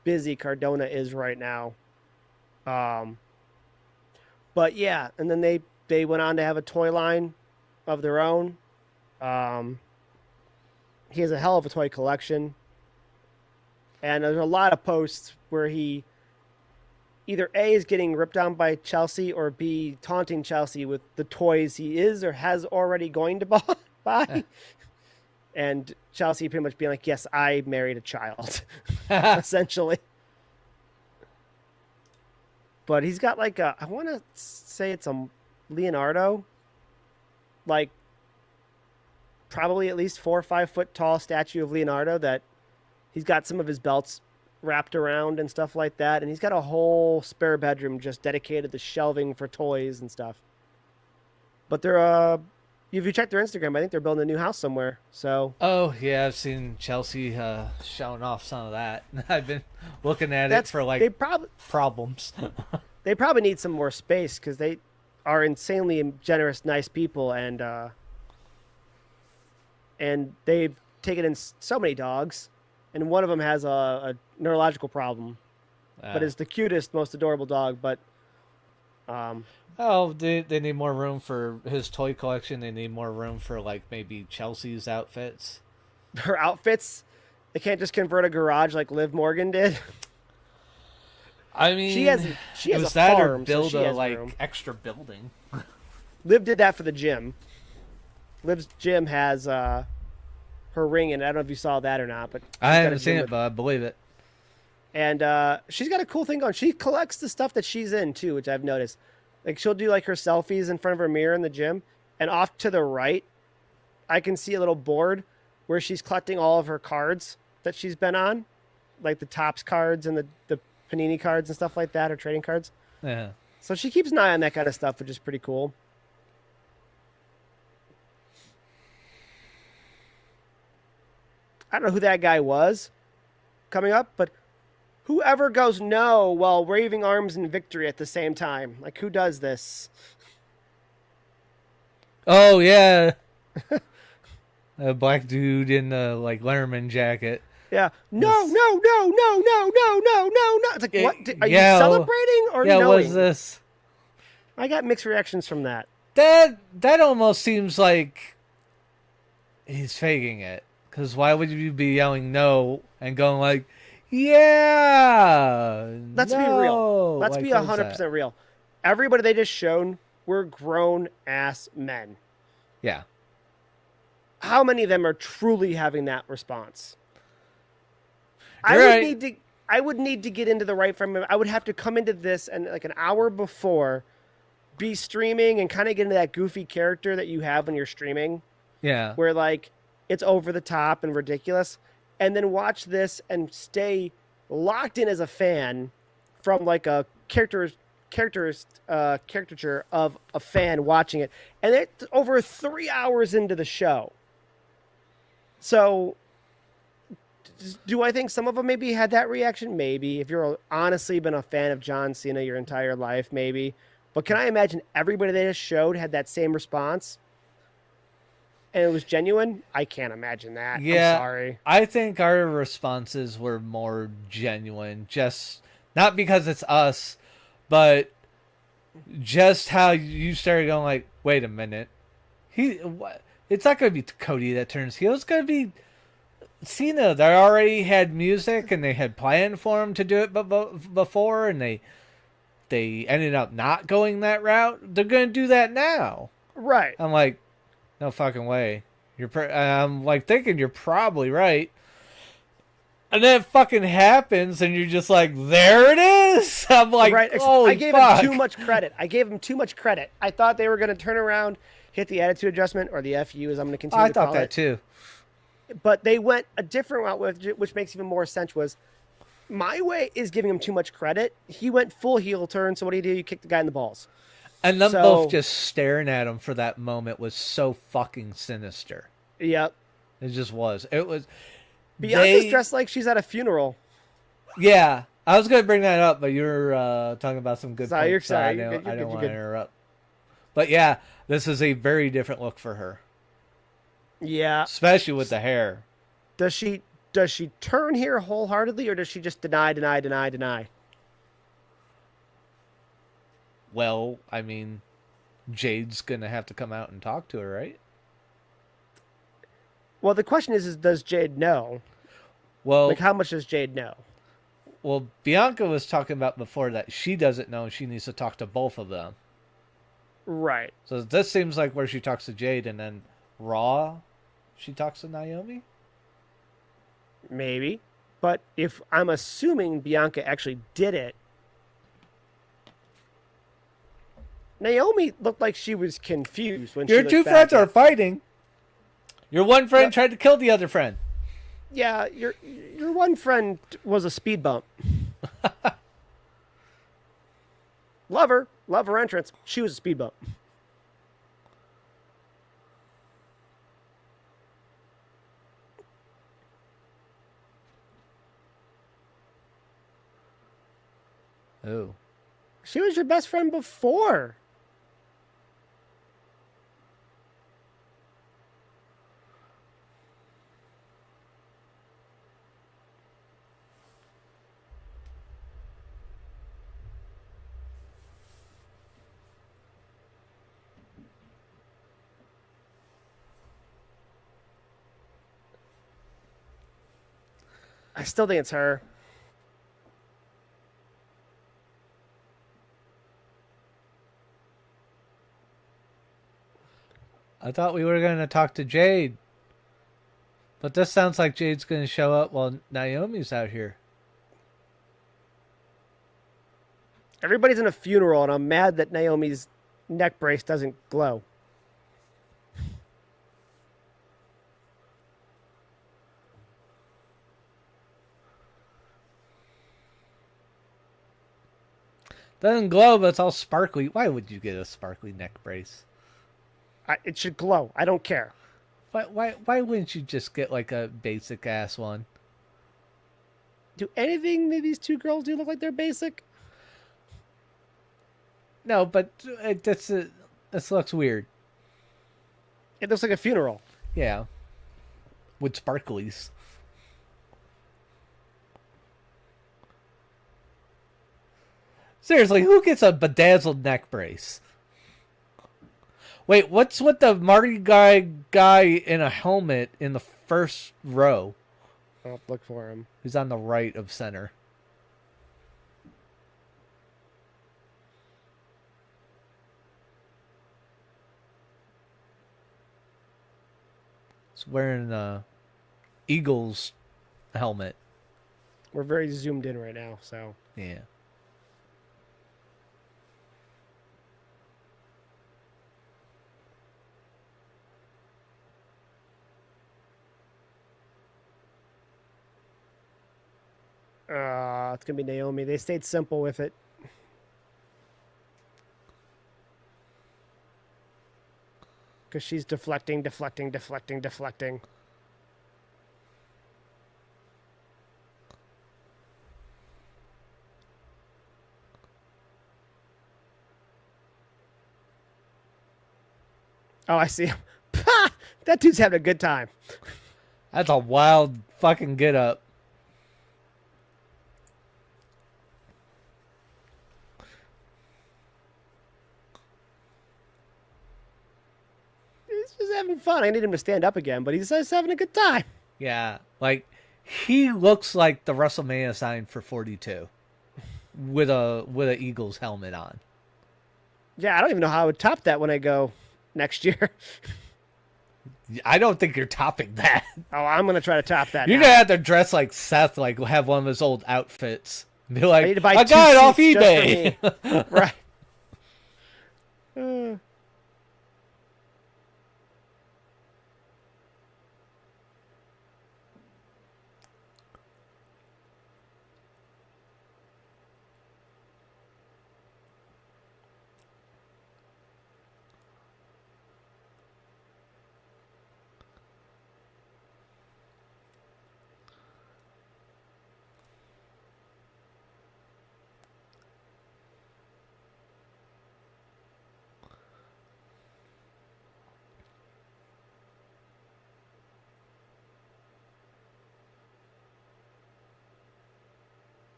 busy Cardona is right now. But yeah, and then they went on to have a toy line of their own. He has a hell of a toy collection. And there's a lot of posts where he either A is getting ripped on by Chelsea or B taunting Chelsea with the toys he is or has already going to buy. And Chelsea pretty much being like, yes, I married a child, essentially. But he's got I want to say it's a Leonardo, probably at least 4 or 5 foot tall statue of Leonardo that he's got some of his belts wrapped around and stuff like that. And he's got a whole spare bedroom just dedicated to shelving for toys and stuff. But they're, if you check their Instagram, I think they're building a new house somewhere. So. Oh yeah, I've seen Chelsea showing off some of that. I've been looking at it for problems. They probably need some more space because they are insanely generous, nice people, and they've taken in so many dogs, and one of them has a neurological problem, but is the cutest, most adorable dog. But they need more room for his toy collection. They need more room for maybe Chelsea's outfits. Her outfits, they can't just convert a garage like Liv Morgan did. I mean, she has a that farm, or build so a extra building. Liv did that for the gym. Liv's gym has her ring in it. I don't know if you saw that or not, but I haven't seen it, but I believe it. And she's got a cool thing going. She collects the stuff that she's in too, which I've noticed. Like she'll do like her selfies in front of her mirror in the gym, and off to the right, I can see a little board where she's collecting all of her cards that she's been on, like the Topps cards and the Panini cards and stuff like that, or trading cards. Yeah. So she keeps an eye on that kind of stuff, which is pretty cool. I don't know who that guy was coming up, but whoever goes no while waving arms in victory at the same time, like who does this? Oh yeah. A black dude in the like Letterman jacket. Yeah, no, This- no, no, no, no, no, no, no, no. It's like, Yeah, what? Are you yeah, celebrating or Yeah, knowing? what's this? I got mixed reactions from that. That almost seems like he's faking it. Because why would you be yelling no and going like, yeah, Let's be no? real. Let's Like, be what is 100% that? real. Everybody they just shown were grown ass men. Yeah. How many of them are truly having that response? You're right. I would need to get into the right frame. I would have to come into this and like an hour before be streaming and kind of get into that goofy character that you have when you're streaming, Yeah. where like it's over the top and ridiculous, and then watch this and stay locked in as a fan from like a caricature of a fan watching it, and it's over 3 hours into the show. So do I think some of them maybe had that reaction? Maybe. If you're honestly been a fan of John Cena your entire life, maybe. But can I imagine everybody they just showed had that same response? And it was genuine? I can't imagine that. Yeah. I'm sorry. I think our responses were more genuine. Just not because it's us, but just how you started going like, wait a minute. What? It's not going to be Cody that turns heel. It's going to be Cena. They already had music and they had planned for him to do it before, and they ended up not going that route. They're going to do that now. Right. I'm like, no fucking way. I'm like thinking you're probably right. And then it fucking happens, and you're just like, there it is. I'm like, right. holy I gave fuck. him too much credit. I thought they were going to turn around, hit the attitude adjustment, or the FU, as I'm going to continue to call I thought that it. too. But they went a different route, which makes even more sense. Was my way is giving him too much credit. He went full heel turn. So what do? You kick the guy in the balls. And them So- both just staring at him for that moment was so fucking sinister. Yep. It just was. It was. Bianca's dressed like she's at a funeral. Yeah, I was going to bring that up, but you were talking about some good Sorry, points. you're I sorry. didn't, You're good, want you're to good. interrupt. But yeah, this is a very different look for her, Yeah. especially with the hair. Does she turn here wholeheartedly, or does she just deny? Well, I mean, Jade's going to have to come out and talk to her, right? Well, the question is does Jade know? Well, Like, how much does Jade know? well, Bianca was talking about before that she doesn't know and she needs to talk to both of them. Right. So this seems like where she talks to Jade, and then Raw, she talks to Naomi. Maybe. But if I'm assuming Bianca actually did it, Naomi looked like she was confused when Your she looked two back friends at- are fighting. Your one friend Yep. tried to kill the other friend. Yeah, your one friend was a speed bump. Love her entrance. She was a speed bump. Oh. She was your best friend before. I still think it's her. I thought we were going to talk to Jade. But this sounds like Jade's going to show up while Naomi's out here. Everybody's in a funeral, and I'm mad that Naomi's neck brace doesn't glow. Doesn't glow, but it's all sparkly. Why would you get a sparkly neck brace? It should glow. I don't care. Why wouldn't you just get like a basic ass one? Do anything that these two girls do look like they're basic? No, but this looks weird. It looks like a funeral. Yeah, with sparklies. Seriously, who gets a bedazzled neck brace? Wait, what's with the Marty guy in a helmet in the first row? I'll look for him. Who's on the right of center? He's wearing a Eagles helmet. We're very zoomed in right now, so. Yeah. It's going to be Naomi. They stayed simple with it. Because she's deflecting. Oh, I see him. That dude's having a good time. That's a wild fucking get up. He's just having fun. I need him to stand up again, but he's just having a good time. Yeah, like he looks like the WrestleMania sign for 42 with a Eagles helmet on. Yeah, I don't even know how I would top that when I go next year. I don't think you're topping that. Oh, I'm going to try to top that. You're now. gonna have to dress like Seth, like have one of his old outfits. Be I like, need to buy I two got it off seats just for eBay. me. Right. Uh,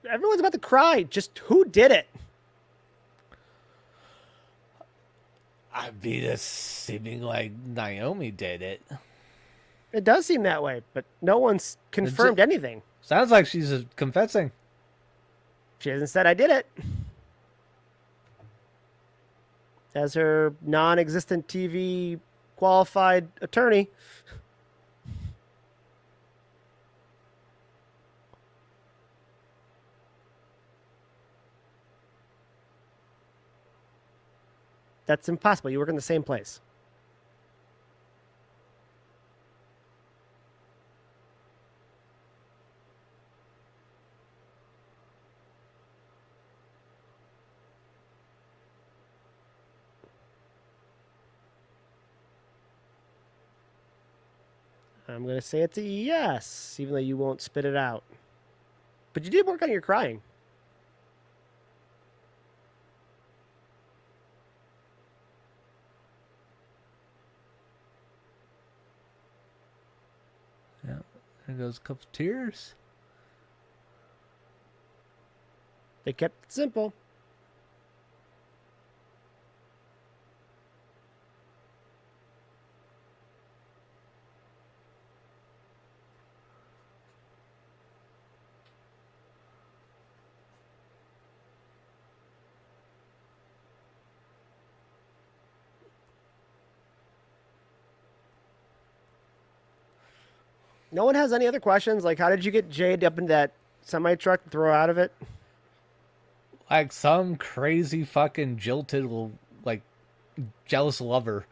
everyone's about to cry. Just who did it? I mean, it's seeming like Naomi did it. It does seem that way, but no one's confirmed anything. Sounds like she's confessing. She hasn't said I did it. As her non-existent TV qualified attorney. That's impossible. You work in the same place. I'm going to say it's a yes, even though you won't spit it out. But you did work on your crying. Yeah, there goes a couple tears. They kept it simple. No one has any other questions? Like, how did you get Jade up in that semi truck and throw out of it? Like some crazy fucking jilted, like, jealous lover.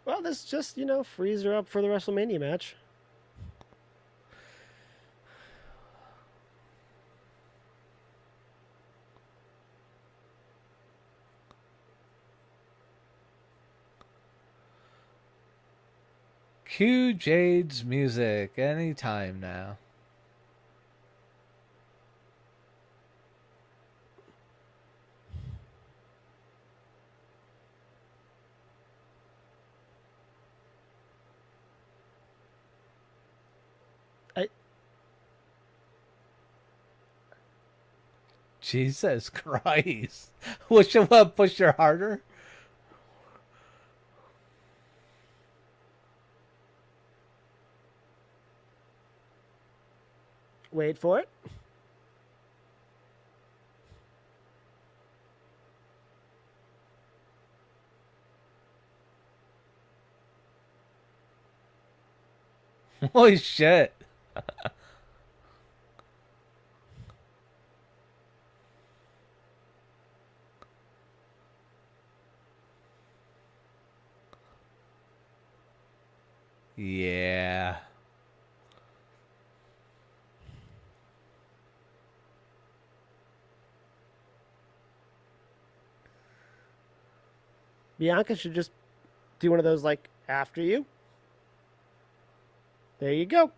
Well, this just, frees her up for the WrestleMania match. Cue Jade's music anytime now. I Jesus Christ. Wish you would push her harder. Wait for it. Holy shit. Yeah. Bianca should just do one of those, like, after you. There you go.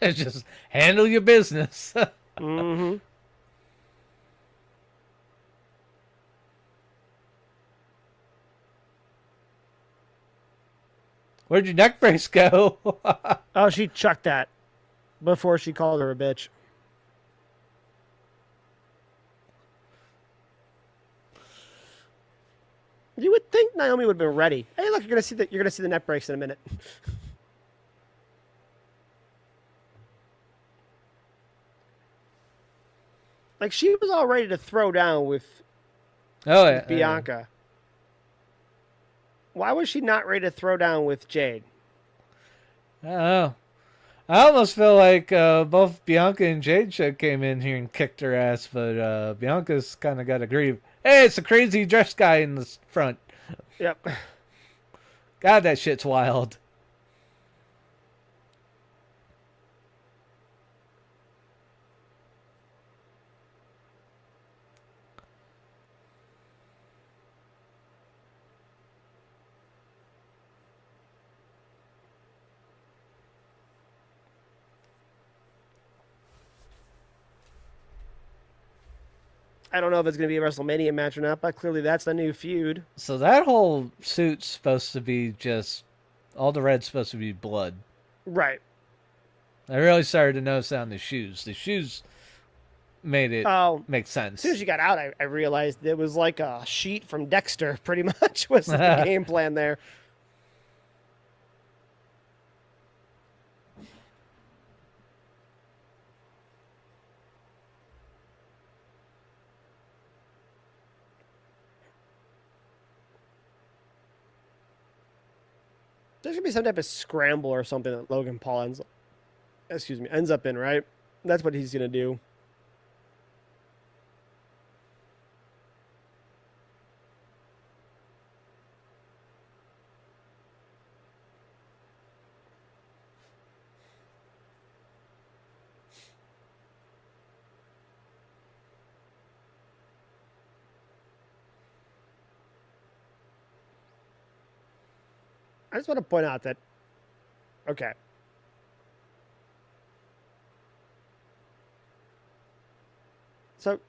Just handle your business. Mm-hmm. Where'd your neck brace go? Oh, she chucked that before she called her a bitch. You would think Naomi would have been ready. Hey, look, you're gonna see the net breaks in a minute. Like, she was all ready to throw down Oh, with Bianca. Why was she not ready to throw down with Jade? I don't know. I almost feel like both Bianca and Jade should came in here and kicked her ass, but Bianca's kind of got to grieve. Hey, it's a crazy dress guy in the front. Yep. God, that shit's wild. I don't know if it's going to be a WrestleMania match or not, but clearly that's the new feud. So that whole suit's supposed to be just all the red's supposed to be blood. Right. I really started to notice that on the shoes. The shoes made it Oh, make as sense. soon as she got out, I realized it was like a sheet from Dexter, pretty much, was the game plan there. There should be some type of scramble or something that Logan Paul ends up in, right? That's what he's going to do. I just want to point out that, okay, So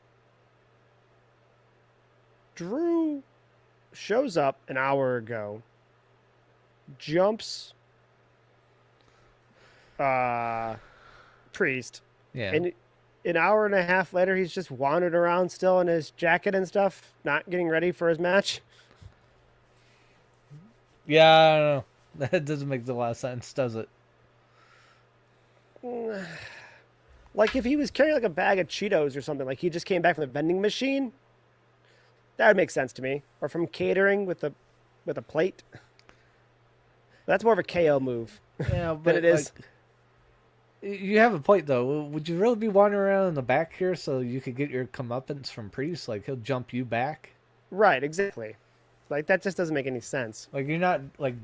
Drew shows up an hour ago, jumps Priest, Yeah. and an hour and a half later he's just wandering around still in his jacket and stuff, not getting ready for his match. Yeah, I don't know. That doesn't make a lot of sense, does it? Like if he was carrying like a bag of Cheetos or something, like he just came back from the vending machine, that would make sense to me. Or from catering with a plate. That's more of a KO move Yeah, than it but like is. you have a point though. Would you really be wandering around in the back here so you could get your comeuppance from Priest? Like he'll jump you back. Right, exactly. Like that just doesn't make any sense. Like you're not like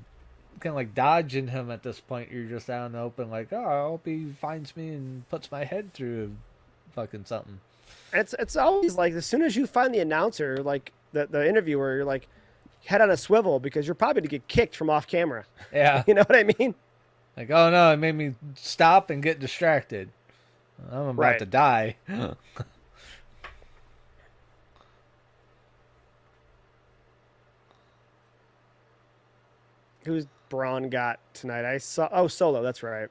kind of like dodging him at this point. You're just out in the open, like, oh, I hope he finds me and puts my head through fucking something. And it's always like as soon as you find the announcer, like the interviewer, you're like head on a swivel because you're probably to get kicked from off camera. Yeah. You know what I mean? Like, oh no, it made me stop and get distracted. I'm about Right. to die. Who's Braun got tonight? I saw Solo, that's right.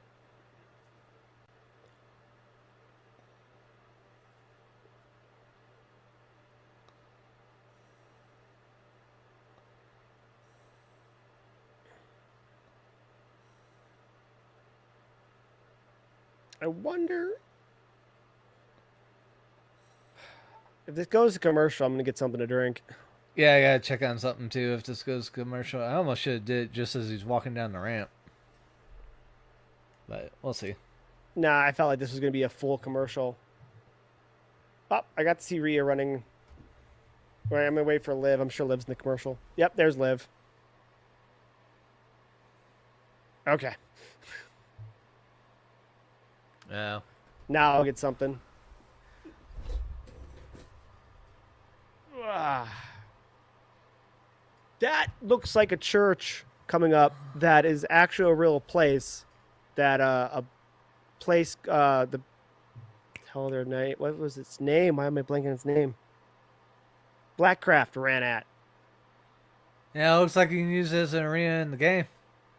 I wonder if this goes to commercial, I'm gonna get something to drink. Yeah, I gotta check on something too if this goes commercial. I almost should have did it just as he's walking down the ramp. But we'll see. Nah, I felt like this was gonna be a full commercial. Oh, I got to see Rhea running. Right, I'm gonna wait for Liv. I'm sure Liv's in the commercial. Yep, there's Liv. Okay, Yeah. now I'll get something. Ah. That looks like a church coming up that is actually a real place. That a place the hell their name, what was its name? Why am I blanking its name? Blackcraft ran at. Yeah, it looks like you can use it as an arena in the game.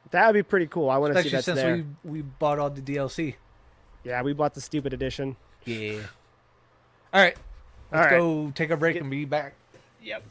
That would be pretty cool. I want to see Especially that's since there. we bought all the DLC. Yeah, we bought the stupid edition. Yeah. Alright. Let's All right. go take a break Get- and be back. Yep.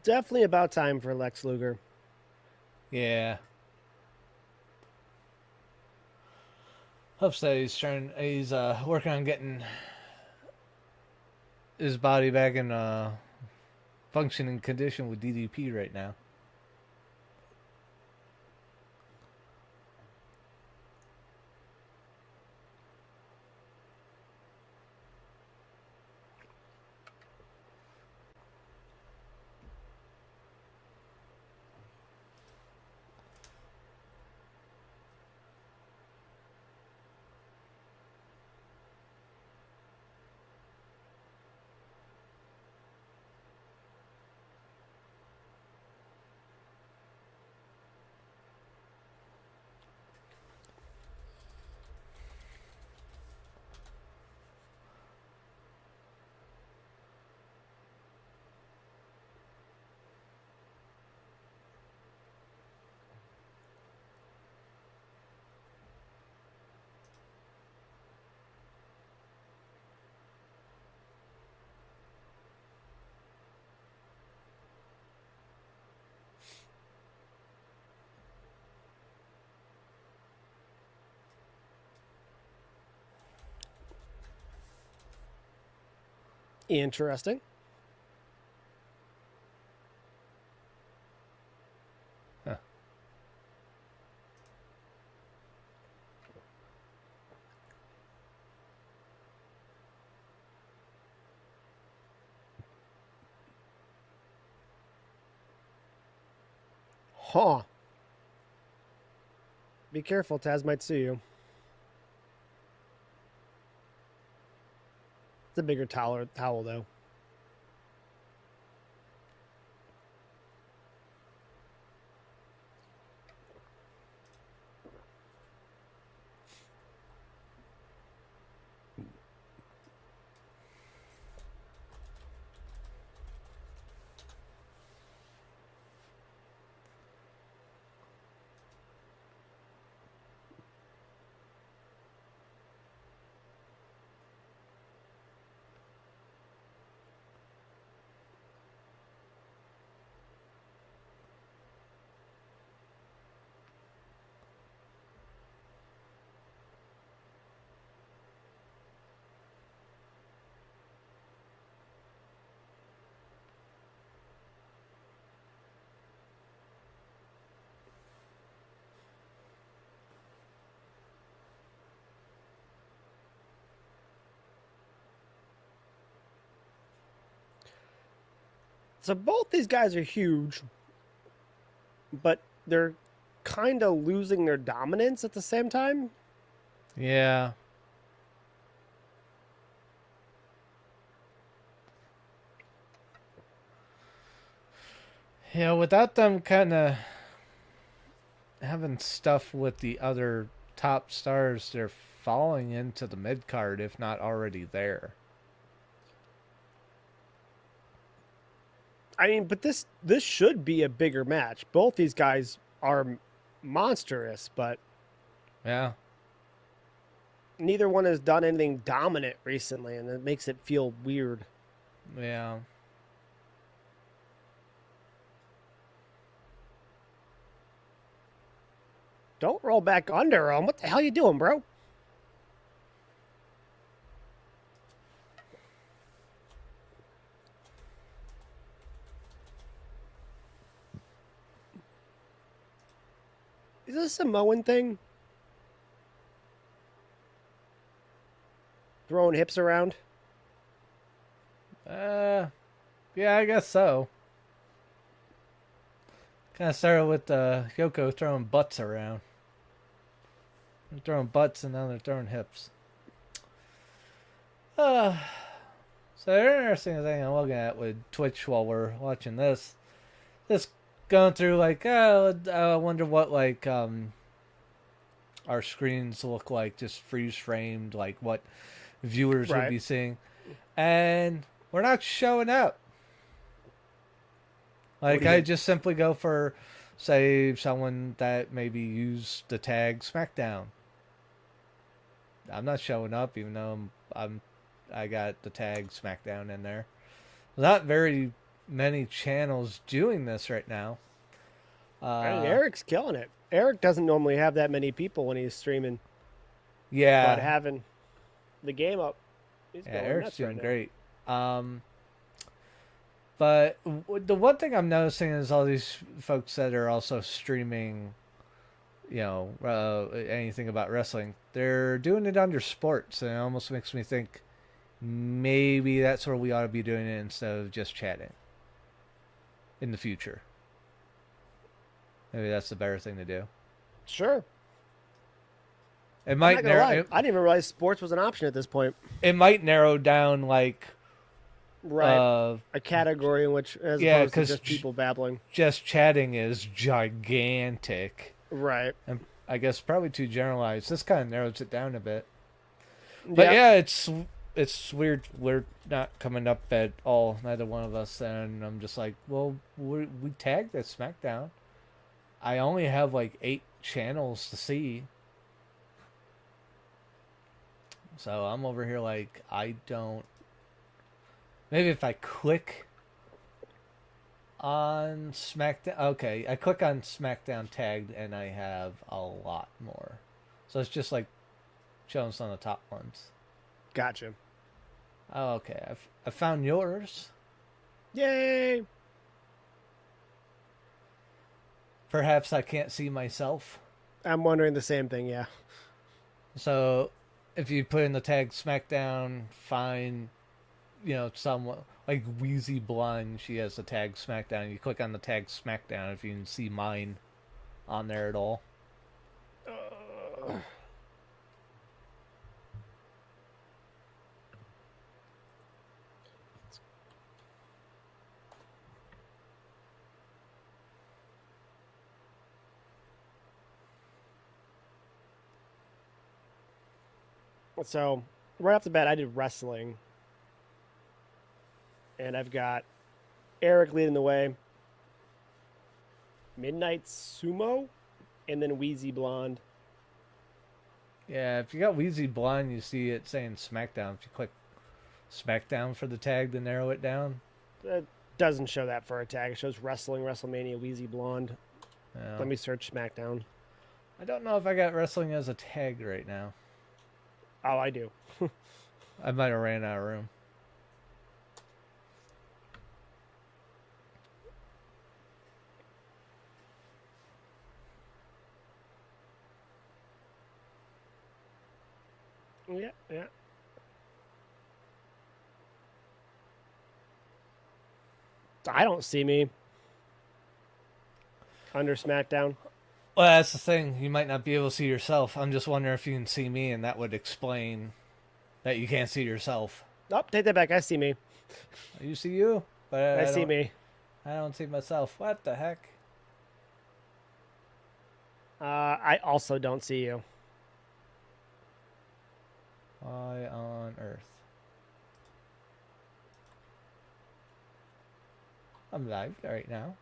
Definitely about time for Lex Luger. Yeah. Hope so. He's working on getting his body back in functioning condition with DDP right now. Interesting. Huh. Huh. Be careful, Taz might sue you. It's a bigger towel though. So both these guys are huge, but they're kind of losing their dominance at the same time. Yeah. Yeah, without them kind of having stuff with the other top stars, they're falling into the mid card, if not already there. I mean, but this should be a bigger match. Both these guys are monstrous, but Yeah. neither one has done anything dominant recently, and it makes it feel weird. Yeah. Don't roll back under him. What the hell you doing, bro? Is this a Samoan thing? Throwing hips around? Uh, yeah, I guess so. Kind of started with Yoko throwing butts around. They're throwing butts and now they're throwing hips. So the interesting thing I'm looking at with Twitch while we're watching this, just going through like, I wonder what like our screens look like, just freeze framed, like what viewers would Right. be seeing, and we're not showing up. Like I mean? just simply go for, say, someone that maybe used the tag Smackdown. I'm not showing up, even though I got the tag Smackdown in there. Not very many channels doing this right now. I mean, Uh, Eric's killing it. Eric doesn't normally have that many people when he's streaming, but yeah, having the game up, he's yeah, going Eric's nuts right doing now. great. But the one thing I'm noticing is all these folks that are also streaming, anything about wrestling, they're doing it under sports, and it almost makes me think maybe that's where we ought to be doing it instead of just chatting in the future. Maybe that's the better thing to do. Sure. It I'm might not gonna narrow lie. I didn't even realize sports was an option at this point. it might narrow down like Right. uh A category in which, as yeah, opposed to because just people babbling. just chatting is gigantic, Right. and I guess probably too generalized. This kind of narrows it down a bit. But Yeah. yeah, it's weird. We're not coming up at all, neither one of us, and I'm just like, well, we tagged at Smackdown. I only have like 8 channels to see, so I'm over here like I don't. Maybe if I click on Smackdown, okay, I click on Smackdown tagged, and I have a lot more. So it's just like showing some of the top ones. Gotcha. Oh, okay. I found yours. Yay! Perhaps I can't see myself. I'm wondering the same thing. Yeah. So if you put in the tag SmackDown, find, someone like Wheezy Blonde, she has the tag SmackDown. You click on the tag SmackDown if you can see mine on there at all. So right off the bat, I did wrestling, and I've got Eric leading the way, Midnight Sumo, and then Wheezy Blonde. Yeah, if you got Wheezy Blonde, you see it saying SmackDown. If you click SmackDown for the tag to narrow it down. It doesn't show that for a tag. It shows wrestling, WrestleMania, Wheezy Blonde. Let me search SmackDown. I don't know if I got wrestling as a tag right now. Oh, I do. I might have ran out of room. Yeah, yeah. I don't see me under SmackDown. Well, that's the thing. You might not be able to see yourself. I'm just wondering if you can see me, and that would explain that you can't see yourself. Oh, take that back. I see me. You see you, but I see me. I don't see myself. What the heck? I also don't see you. Why on earth? I'm live right now.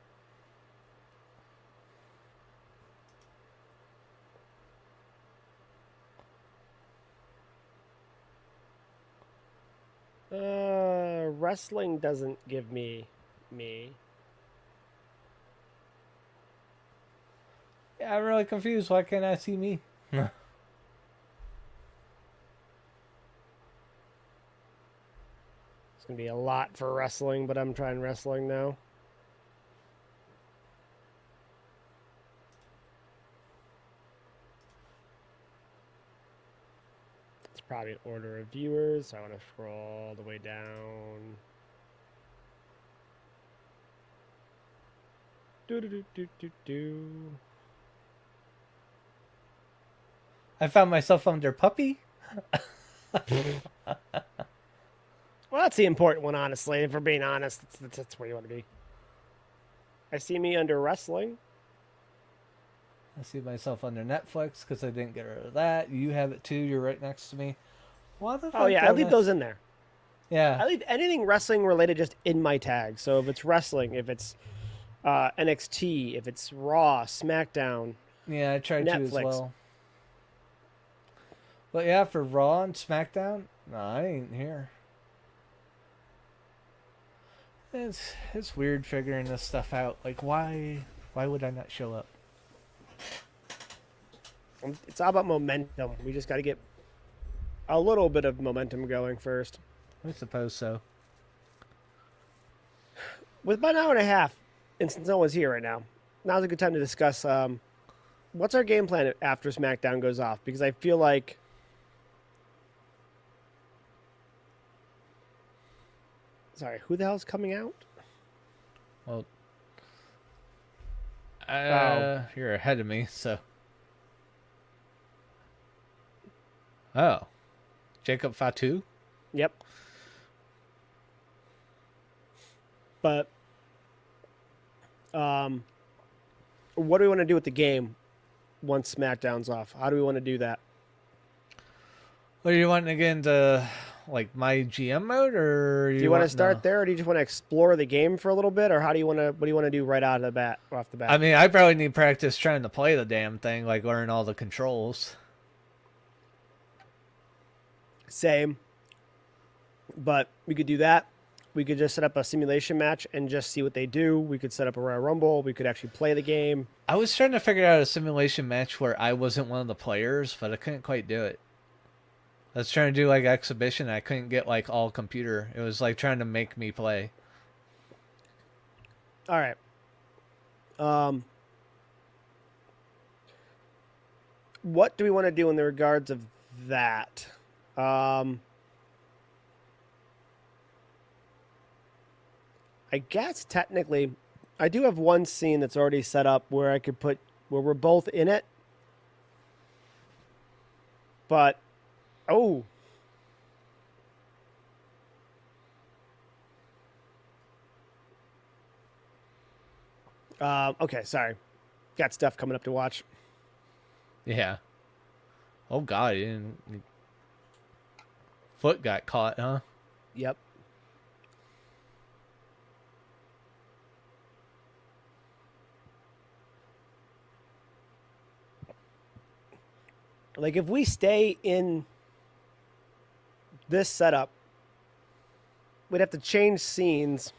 Wrestling doesn't give me me. Yeah, I'm really confused. Why can't I see me? It's gonna be a lot for wrestling, but I'm trying wrestling now. It's probably an order of viewers, so I want to scroll all the way down. Do do do do do do. I found myself under puppy. Well, that's the important one, honestly. If we're being honest, that's where you want to be. I see me under wrestling. I see myself under Netflix because I didn't get rid of that. You have it too. You're right next to me. Why the fuck? Oh yeah, I leave those in there. Yeah. I leave anything wrestling related just in my tag. So if it's wrestling, if it's NXT, if it's Raw, SmackDown, Yeah, I tried to as Netflix. well. But yeah, for Raw and SmackDown, no, I ain't here. It's weird figuring this stuff out. Like, why would I not show up? It's all about momentum. We just got to get a little bit of momentum going first. I suppose so. With about an hour and a half, and since no one's here right now, now's a good time to discuss what's our game plan after SmackDown goes off, because I feel like sorry, who the hell's coming out? Well, Oh, you're ahead of me, so. Oh, Jacob Fatu. yep. But what do we want to do with the game once SmackDown's off? How do we want to do that? What, are you wanting to get into, like, my GM mode, or Do you want to start no? there, or do you just want to explore the game for a little bit, or how do you want to? What do you want to do right out of the bat, off the bat? I mean, I probably need practice trying to play the damn thing, like learn all the controls. Same, but we could do that. We could just set up a simulation match and just see what they do. We could set up a Royal Rumble. We could actually play the game. I was trying to figure out a simulation match where I wasn't one of the players, but I couldn't quite do it. I was trying to do like exhibition. I couldn't get like all computer. It was like trying to make me play. All right. What do we want to do in the regards of that? I guess technically, I do have one scene that's already set up where I could put where we're both in it. But oh, okay, sorry, got stuff coming up to watch. Yeah. Oh God, foot got caught, huh? Yep. Like if we stay in this setup, we'd have to change scenes.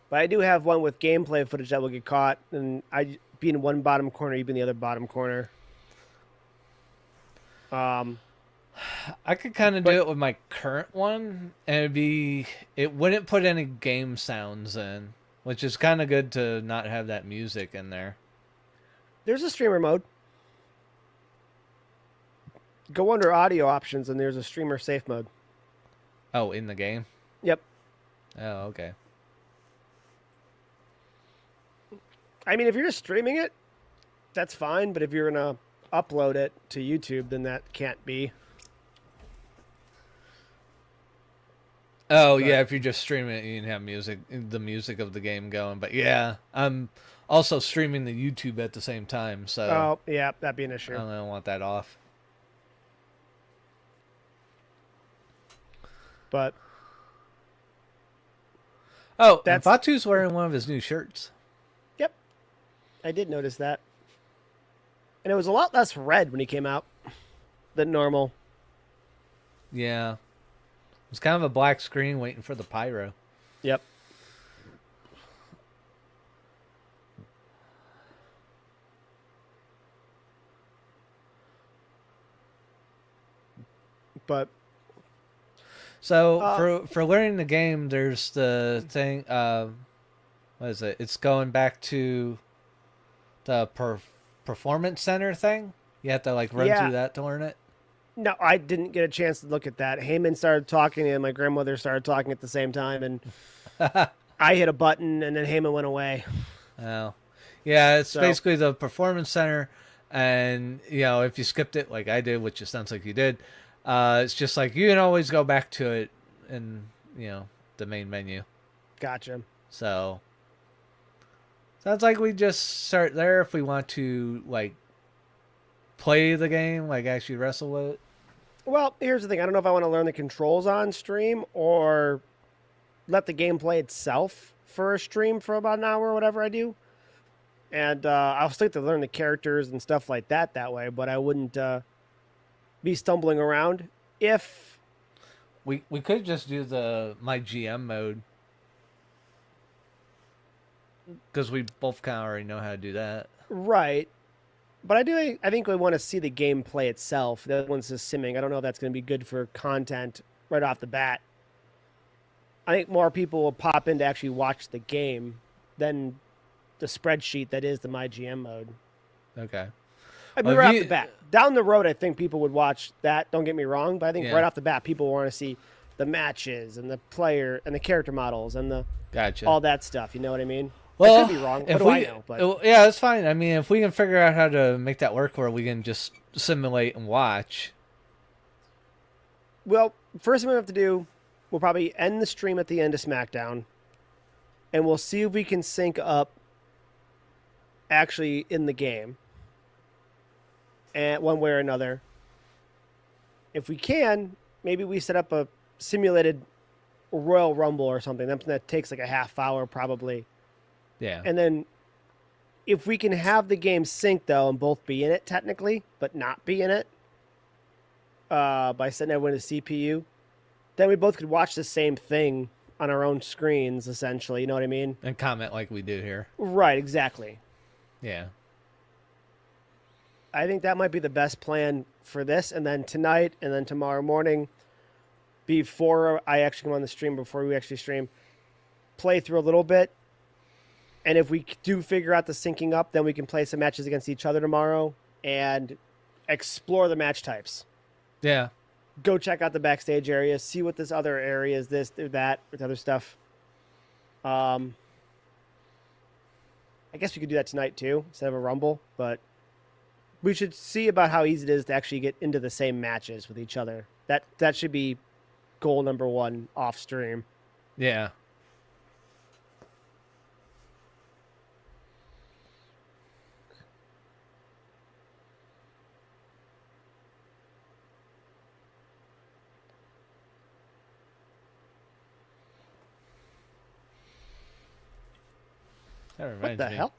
But I do have one with gameplay footage that will get caught, and I be in one bottom corner, you be in the other bottom corner. I could kind of do it with my current one, and it wouldn't put any game sounds in, which is kind of good to not have that music in there. There's a streamer mode. Go under audio options, and there's a streamer safe mode. Oh, in the game? Yep. Oh, okay. I mean, if you're just streaming it, that's fine. But if you're gonna upload it to YouTube, then that can't be. Oh, But yeah, if you're just streaming it, you can have the music of the game going. But yeah, I'm also streaming the YouTube at the same time, so oh, yeah, that'd be an I issue. don't want that off. But Oh, and that's Fatu's wearing one of his new shirts. yep. I did notice that, and it was a lot less red when he came out than normal. Yeah. It's kind of a black screen waiting for the pyro. Yep. But So uh, for learning the game, there's the thing. What is it? It's going back to the performance center thing. You have to like run yeah, through that to learn it. no, I didn't get a chance to look at that. Heyman started talking, and my grandmother started talking at the same time, and I hit a button, and then Heyman went away. Oh, yeah. It's So basically the performance center, and if you skipped it like I did, which it sounds like you did, it's just like you can always go back to it in the main menu. gotcha. So sounds like we just start there if we want to like play the game, like actually wrestle with it. Well, here's the thing. I don't know if I want to learn the controls on stream or let the game play itself for a stream for about an hour or whatever I do. And I'll still have to learn the characters and stuff like that way, but I wouldn't be stumbling around. If We could just do the my GM mode. because we both kind of already know how to do that. Right. But I think we want to see the gameplay itself. The other one's just simming. I don't know if that's going to be good for content right off the bat. I think more people will pop in to actually watch the game than the spreadsheet that is the MyGM mode. Okay. I mean, Well, right if off you, the bat. Down the road, I think people would watch that. Don't get me wrong, but I think yeah, right off the bat, people want to see the matches and the player and the character models and the gotcha. all that stuff. You know what I mean? I could Well, be wrong. What if do I we, know? But yeah, that's fine. I mean, if we can figure out how to make that work where we can just simulate and watch. well, first thing we have to do, we'll probably end the stream at the end of Smackdown, and we'll see if we can sync up actually in the game, and one way or another. If we can, maybe we set up a simulated Royal Rumble or something. Something that takes like a half hour probably. Yeah. And then if we can have the game sync though and both be in it technically, but not be in it by setting everyone to CPU, then we both could watch the same thing on our own screens essentially. You know what I mean? And comment like we do here. Right, exactly. Yeah. I think that might be the best plan for this. And then tonight and then tomorrow morning, before I actually come on the stream, before we actually stream, play through a little bit. And if we do figure out the syncing up, then we can play some matches against each other tomorrow and explore the match types. Yeah. Go check out the backstage area, see what this other area is, this or that, with other stuff. I guess we could do that tonight too, instead of a Rumble, but we should see about how easy it is to actually get into the same matches with each other. That should be goal number one off stream. Yeah. That What reminds the me. hell?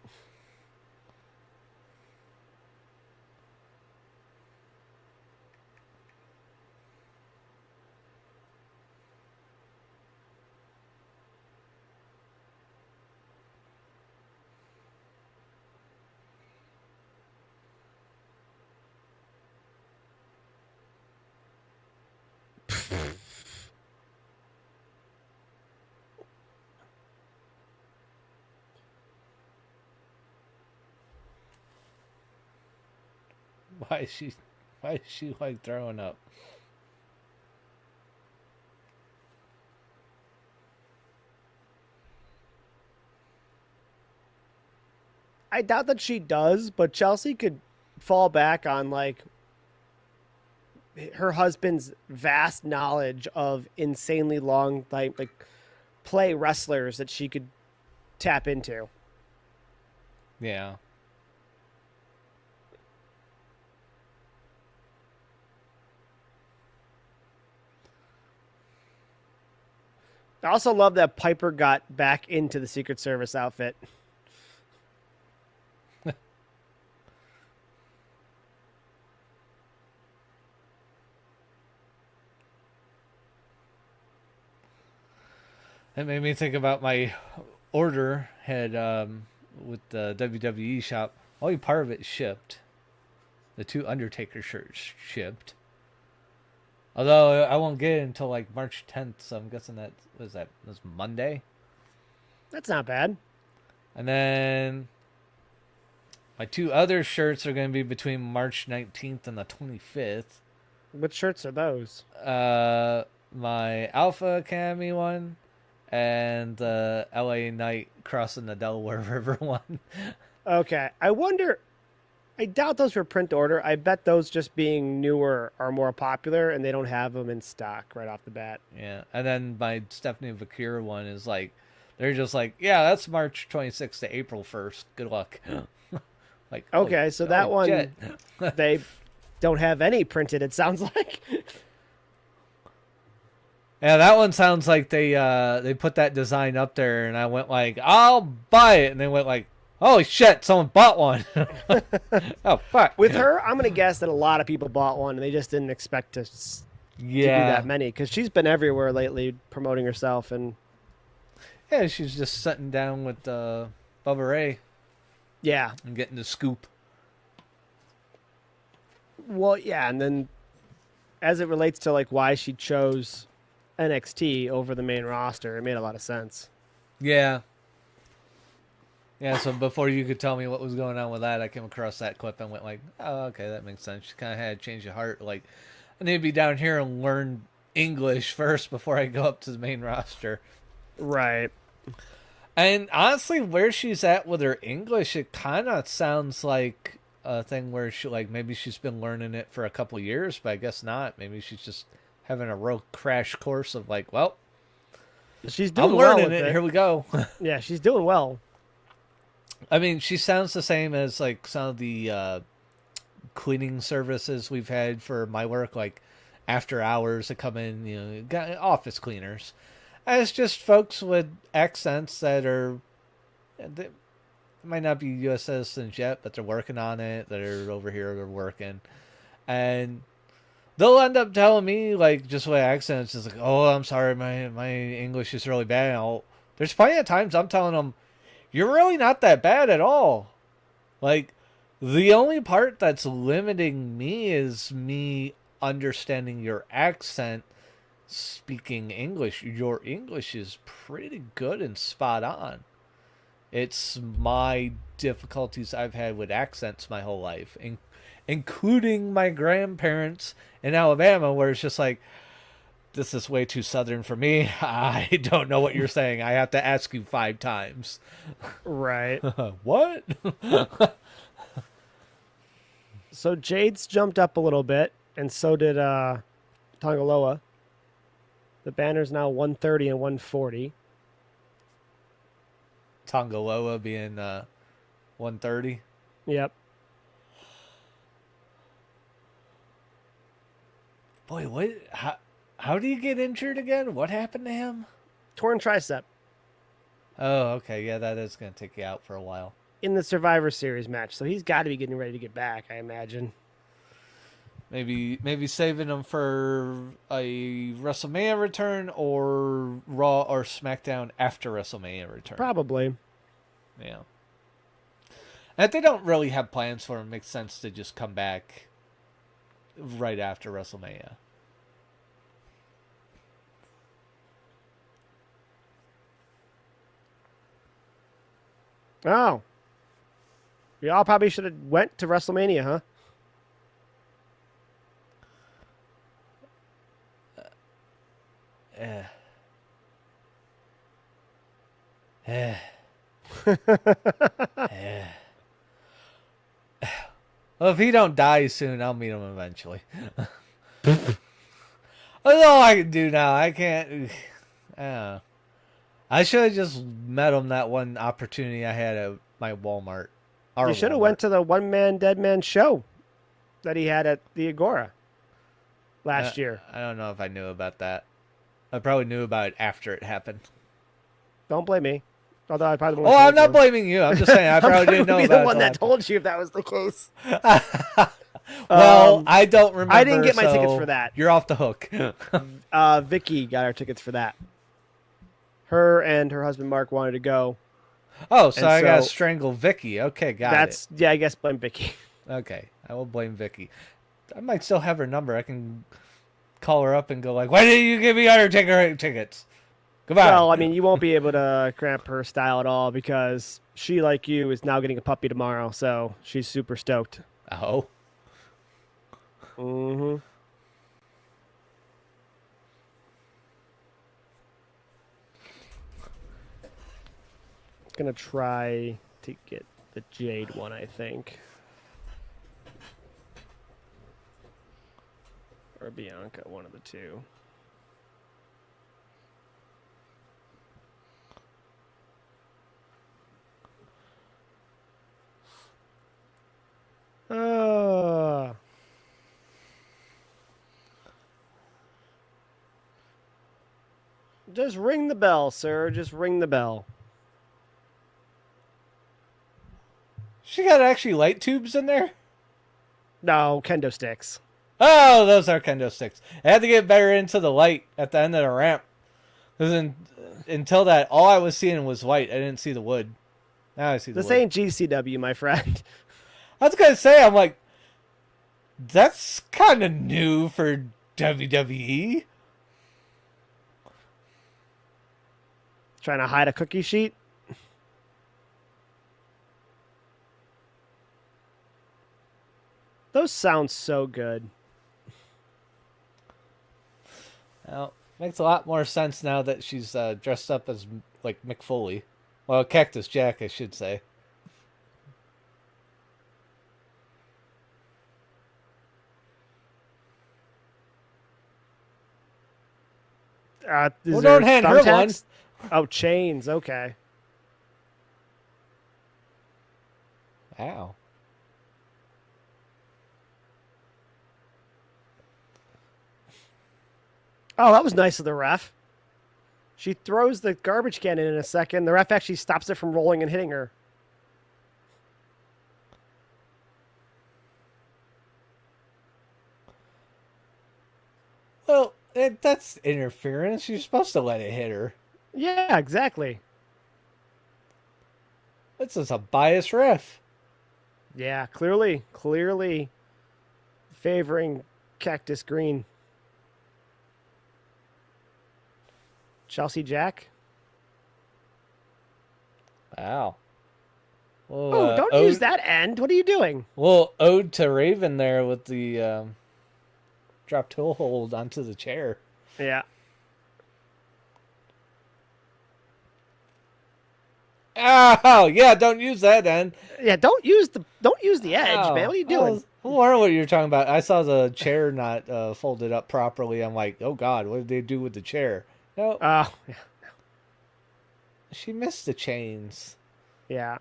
Why is she like throwing up? I doubt that she does, but Chelsea could fall back on like her husband's vast knowledge of insanely long like play wrestlers that she could tap into. Yeah. I also love that Piper got back into the Secret Service outfit. That made me think about my order had with the WWE shop. Only part of it shipped. The 2 Undertaker shirts shipped. Although I won't get it until like March 10th, so I'm guessing that was Monday. That's not bad. And then my 2 other shirts are going to be between March 19th and the 25th. What shirts are those? My Alpha Academy one and the LA Knight crossing the Delaware River one. Okay. I doubt those were print order. I bet those just being newer are more popular and they don't have them in stock right off the bat. Yeah. And then my Stephanie Vakir one is like, they're just like, yeah, that's March 26th to April 1st. Good luck. Like, Okay, so that one they don't have any printed, it sounds like. Yeah, that one sounds like they put that design up there, and I went like, I'll buy it, and they went like, holy shit, someone bought one. Oh fuck. With her, I'm gonna guess that a lot of people bought one and they just didn't expect to do that many because she's been everywhere lately promoting herself and yeah, she's just sitting down with Bubba Ray Yeah. and getting the scoop. Well, yeah, and then as it relates to like why she chose NXT over the main roster, it made a lot of sense. Yeah. Yeah, so before you could tell me what was going on with that, I came across that clip and went like, oh, okay, that makes sense. She kind of had a change of heart. Like, I need to be down here and learn English first before I go up to the main roster. Right. And honestly, where she's at with her English, it kind of sounds like a thing where she, like, maybe she's been learning it for a couple years, but I guess not. Maybe she's just having a real crash course of like, well, She's doing I'm well learning with it. it. Here we go. Yeah, she's doing well. I mean, she sounds the same as like some of the cleaning services we've had for my work, like after hours to come in, office cleaners. And it's just folks with accents that are, they might not be U.S. citizens yet, but they're working on it. They're over here, they're working. And they'll end up telling me, like, just with accents, is like, oh, I'm sorry, my English is really bad. There's plenty of times I'm telling them, you're really not that bad at all. Like, the only part that's limiting me is me understanding your accent, speaking English. Your English is pretty good and spot on. It's my difficulties I've had with accents my whole life, including my grandparents in Alabama, where it's just like, this is way too southern for me. I don't know what you're saying. I have to ask you 5 times. Right. What? So Jade's jumped up a little bit, and so did Tongaloa. The banner's now 130 and 140. Tongaloa being 130. Yep. Boy, what? How do you get injured again? What happened to him? Torn tricep Oh, okay. Yeah, that is going to take you out for a while. in the Survivor Series match, so he's got to be getting ready to get back, I imagine. Maybe saving him for a WrestleMania return or Raw or SmackDown after WrestleMania return. Probably. Yeah. And if they don't really have plans for him, it makes sense to just come back right after WrestleMania. Oh. We all probably should have went to WrestleMania, huh? Eh. Eh. Eh. Well, if he don't die soon, I'll meet him eventually. That's all I can do now. I can't. I should have just met him that one opportunity I had at my Walmart. You should have went to the One Man Dead Man show that he had at the Agora last year. I don't know if I knew about that. I probably knew about it after it happened. Don't blame me. Although I probably Oh, I'm not blaming you. I'm just saying I probably didn't know be about the one it that told you if that was the case. Well, I don't remember. I didn't get my so tickets for that. You're off the hook. Vicky got our tickets for that. Her and her husband Mark wanted to go. Oh, so And I gotta so- strangle Vicky. Okay, got That's yeah, I guess blame Vicky. it. Okay, I will blame Vicky. I might still have her number. I can call her up and go like, "Why didn't you give me Undertaker tickets?" Goodbye. Well, I mean, you won't be able to cramp her style at all because she, like you, is now getting a puppy tomorrow, so she's super stoked. Oh. Mm-hmm. Gonna try to get the Jade one, I think. Or Bianca, one of the two. Uh, just ring the bell, sir. Just ring the bell. She got actually light tubes in there? No, kendo sticks. Oh, those are kendo sticks. I had to get better into the light at the end of the ramp. Because until that, all I was seeing was white. I didn't see the wood. Now I see the This word. ain't GCW, my friend. I was gonna say, I'm like, that's kind of new for WWE. Trying to hide a cookie sheet. Those sound so good. Well, makes a lot more sense now that she's dressed up as like Mick Foley. Well, Cactus Jack, I should say. Is Well, there don't hand her one. thumbtacks? Oh, chains. Okay. Ow. Oh, that was nice of the ref. She throws the garbage can in a second. The ref actually stops it from rolling and hitting her. Well, that's interference. You're supposed to let it hit her. Yeah, exactly. This is a biased ref. Yeah, clearly favoring Cactus Green. Chelsea Jack. Wow. Well, Oh, don't use that end. What are you doing? Well, ode to Raven there with the drop toe hold onto the chair. Yeah. Oh, yeah, don't use that end. Yeah, don't use the edge, man. What are you doing? I was wondering what you're talking about. I saw the chair not folded up properly. I'm like, oh God, what did they do with the chair? No, Yeah. she missed the chains. Yeah.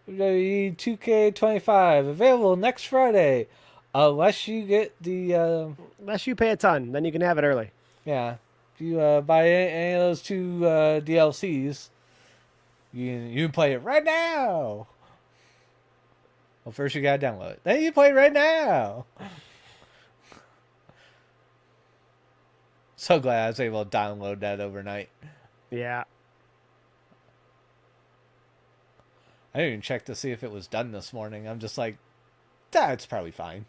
WWE 2K25 available next Friday, unless you get the Unless you pay a ton, then you can have it early. yeah. If you buy any of those two DLCs, you can play it right now. Well, first you gotta download it. Then you play it right now. So glad I was able to download that overnight. Yeah. I didn't even check to see if it was done this morning. I'm just like, that's probably fine.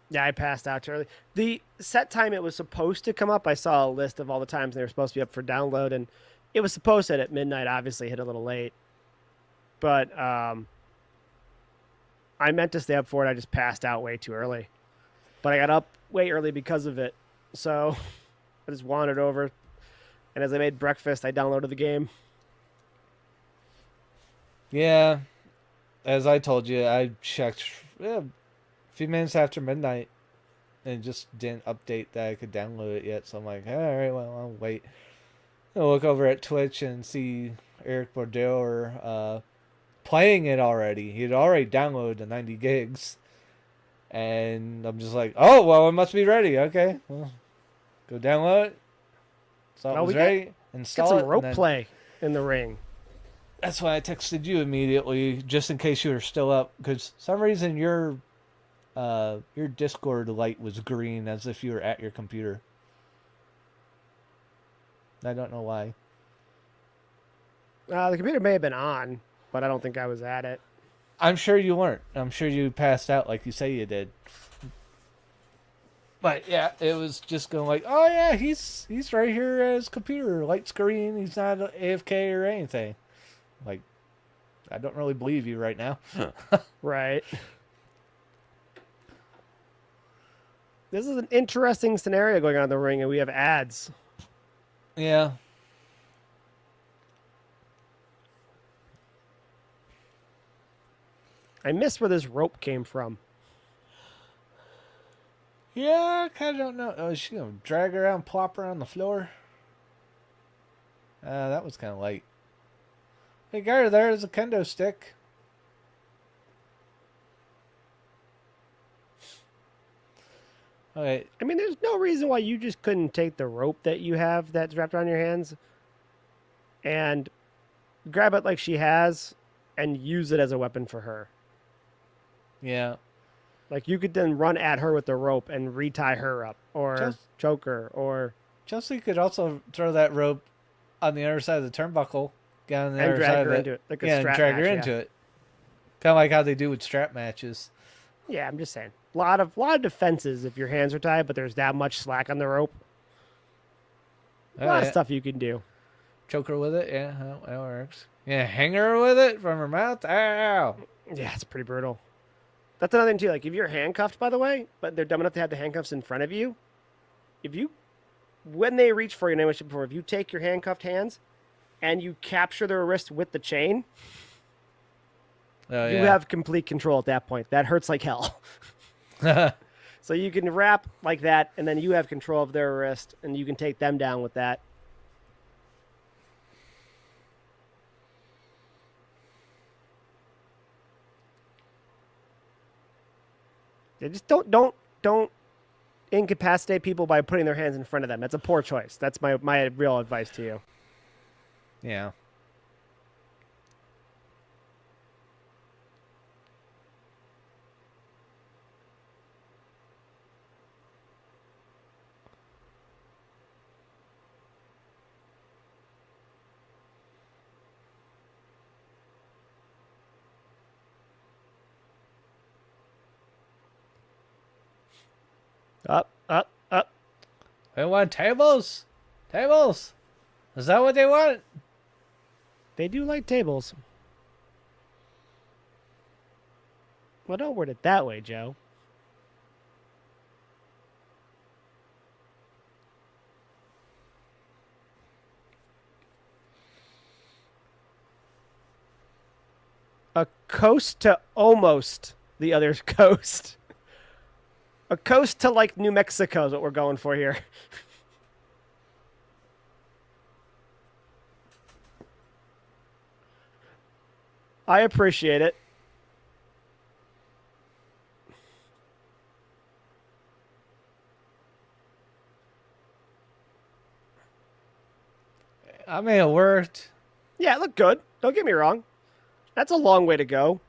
Yeah, I passed out too early. The set time it was supposed to come up, I saw a list of all the times they were supposed to be up for download, and it was supposed to hit at midnight. Obviously, hit a little late, but I meant to stay up for it. I just passed out way too early, but I got up way early because of it. So I just wandered over, and as I made breakfast, I downloaded the game. Yeah, as I told you, I checked a few minutes after midnight and just didn't update that I could download it yet. So I'm like, all right, well, I'll wait. I'll look over at Twitch and see Eric Bordeaux playing it already. He'd already downloaded the 90 gigs. And I'm just like, oh, well, it must be ready. Okay, well, go download it. So it was ready. Install Get it. some rope play in the ring. That's why I texted you immediately, just in case you were still up. Because some reason your Discord light was green, as if you were at your computer. I don't know why. The computer may have been on, but I don't think I was at it. I'm sure you weren't. I'm sure you passed out like you say you did. But yeah, it was just going like, oh yeah, he's right here at his computer, light screen. He's not AFK or anything. Like, I don't really believe you right now. Right. This is an interesting scenario going on in the ring, and we have ads. Yeah. I miss where this rope came from. Yeah, I kind of don't know. Oh, is she going to drag her around, plop her on the floor? That was kind of light. Hey, got her there. There's a kendo stick. Okay. I mean, there's no reason why you just couldn't take the rope that you have that's wrapped around your hands and grab it like she has and use it as a weapon for her. Yeah. Like you could then run at her with the rope and retie her up, or Just choke her, or Chelsea could also throw that rope on the other side of the turnbuckle, get on the and other drag side her of it, into it like a yeah, and strap drag her match. Yeah, into it. Kind of like how they do with strap matches. yeah. I'm just saying, a lot of defenses if your hands are tied, but there's that much slack on the rope. A Oh lot of yeah, stuff you can do. choke her with it. Yeah, that works. Yeah, hang her with it from her mouth. Ow. Yeah, it's pretty brutal. That's another thing too. Like if you're handcuffed, by the way, but they're dumb enough to have the handcuffs in front of you, if you when they reach for you, and I mentioned before, if you take your handcuffed hands and you capture their wrist with the chain, Oh you yeah. have complete control at that point. That hurts like hell. So you can wrap like that, and then you have control of their wrist, and you can take them down with that. They just don't incapacitate people by putting their hands in front of them. That's a poor choice. That's my real advice to you. Yeah. Up, up, up. They want tables? Tables? Is that what they want? They do like tables. Well, don't word it that way, Joe. A coast to almost the other coast. A coast to like New Mexico is what we're going for here. I appreciate it. I mean, it worked. Yeah, it looked good. Don't get me wrong. That's a long way to go.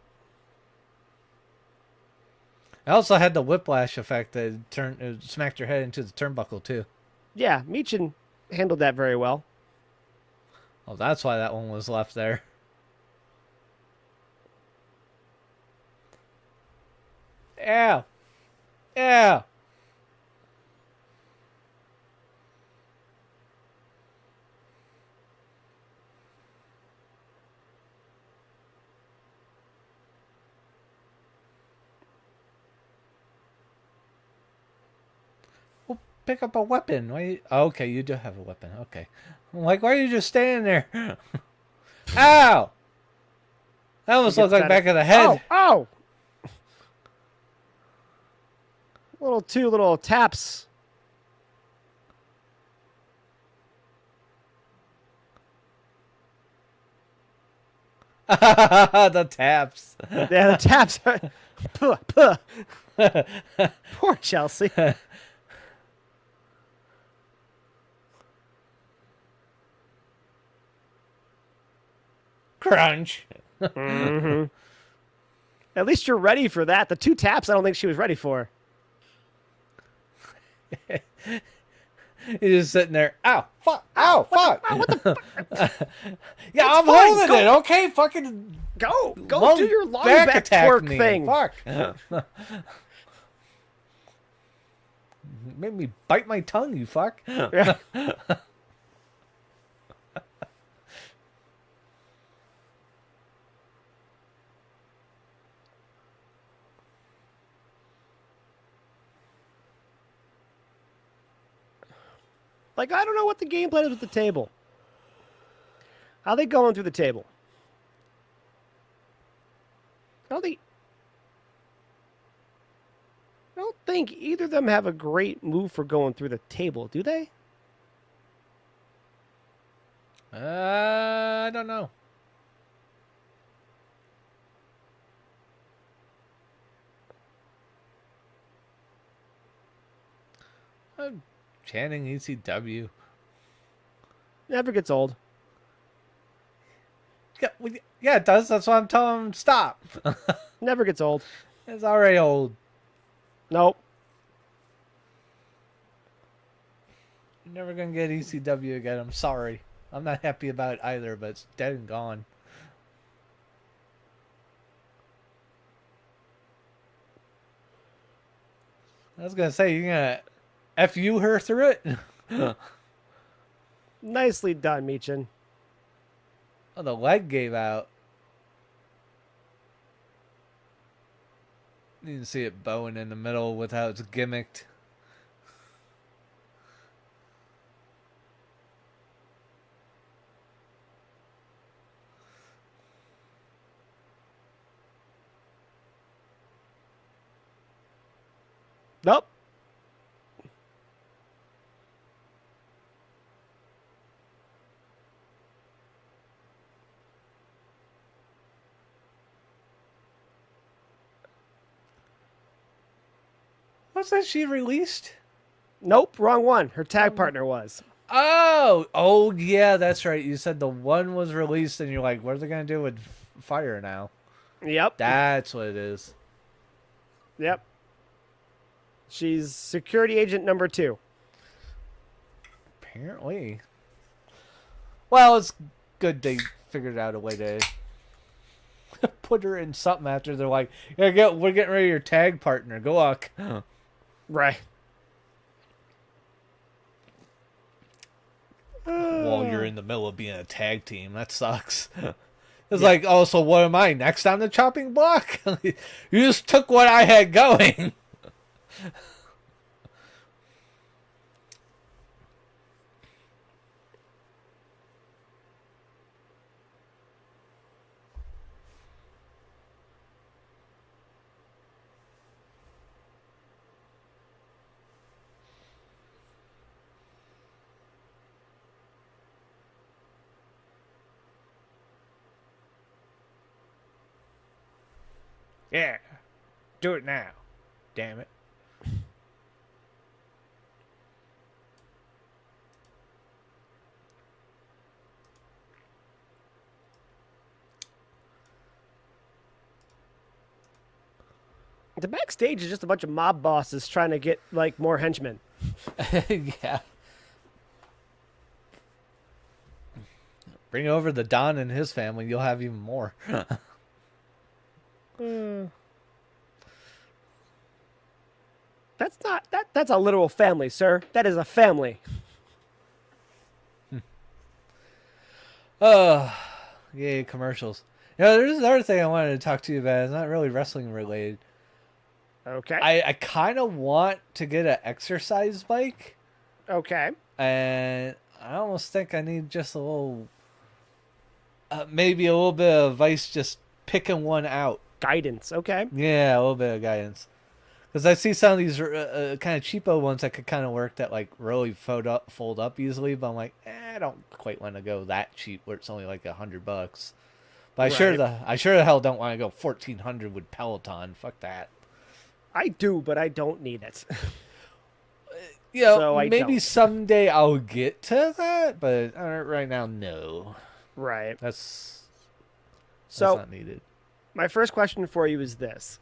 I also had the whiplash effect that smacked your head into the turnbuckle too. Yeah, Meechin handled that very well. Oh, that's why that one was left there. Yeah. Yeah. Well, pick up a weapon. Okay, you do have a weapon. Okay. I'm like, why are you just standing there? Ow! That almost looked like back of the head. Oh, oh! Two little taps. The taps. Yeah, the taps. Puh, puh. Poor Chelsea. Crunch. Mm-hmm. At least you're ready for that. The two taps, I don't think she was ready for. He's just sitting there. Ow! Fuck! Ow! Fuck! What the fuck? Yeah, That's I'm fine. holding Go. it. Okay, fucking Go long do your long back back attack twerk me. thing. Fuck! Made me bite my tongue. You fuck! Yeah. Like, I don't know what the game plan is with the table. How they going through the table? I don't think either of them have a great move for going through the table, do they? I don't know. I'm chanting ECW. Never gets old. Yeah, it does. That's why I'm telling him stop. Never gets old. It's already old. Nope. You're never gonna get ECW again. I'm sorry. I'm not happy about it either, but it's dead and gone. I was gonna say, you're gonna FU her through it? Nicely done, Meechin. Oh, the leg gave out. You can see it bowing in the middle with how it's gimmicked. Nope. Wasn't she released? Nope. Wrong one. Her tag partner was. Oh, yeah, that's right. You said the one was released, and you're like, what are they gonna do with Fire now? Yep. That's what it is. Yep. She's security agent number 2. Apparently. Well, it's good they figured out a way to put her in something after they're like, yeah, we're getting rid of your tag partner. Good luck. Right. While you're in the middle of being a tag team, that sucks. It's like, oh, so what am I? Next on the chopping block? You just took what I had going. Yeah. Do it now. Damn it. The backstage is just a bunch of mob bosses trying to get like more henchmen. Yeah. Bring over the Don and his family, you'll have even more. That's not that's a literal family, sir. That is a family. Yay, commercials. You know, there's another thing I wanted to talk to you about. It's not really wrestling related. Okay. I kind of want to get an exercise bike, Okay. and I almost think I need just a little, maybe a little bit of advice, just picking one out. Guidance. Okay. Yeah, a little bit of guidance. Because I see some of these kind of cheapo ones that could kind of work that like really fold up easily, but I'm like, I don't quite want to go that cheap where it's only like $100. But I sure the hell don't want to go 1,400 with Peloton. Fuck that. I do, but I don't need it. You know, So I maybe don't. someday I'll get to that, but right now, no. Right. That's So not needed. my first question for you is this: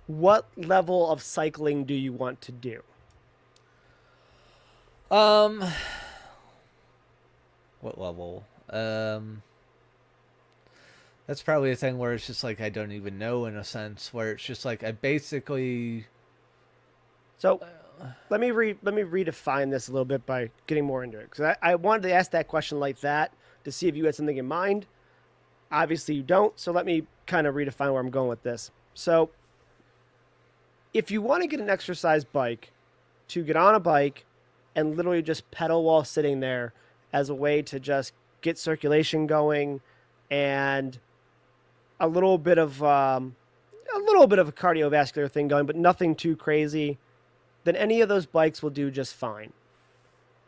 what level of cycling do you want to do? What level? That's probably a thing where it's just like I don't even know in a sense where it's just like I basically. So let me redefine this a little bit by getting more into it, because I wanted to ask that question like that to see if you had something in mind. Obviously you don't, so let me kind of redefine where I'm going with this. So if you want to get an exercise bike, to get on a bike and literally just pedal while sitting there as a way to just get circulation going and a little bit of a cardiovascular thing going, but nothing too crazy, then any of those bikes will do just fine.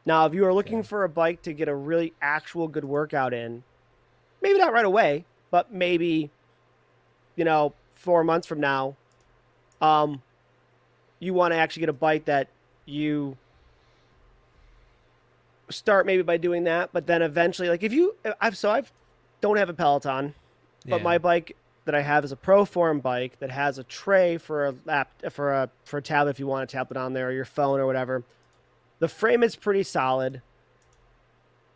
Now, if you are looking for a bike to get a really actual good workout in, maybe not right away, but maybe, 4 months from now, you want to actually get a bike that you start maybe by doing that, but then eventually, like I don't have a Peloton, but Yeah. my bike that I have is a Proform bike that has a tray for a for a tablet if you want a tablet on there or your phone or whatever. The frame is pretty solid.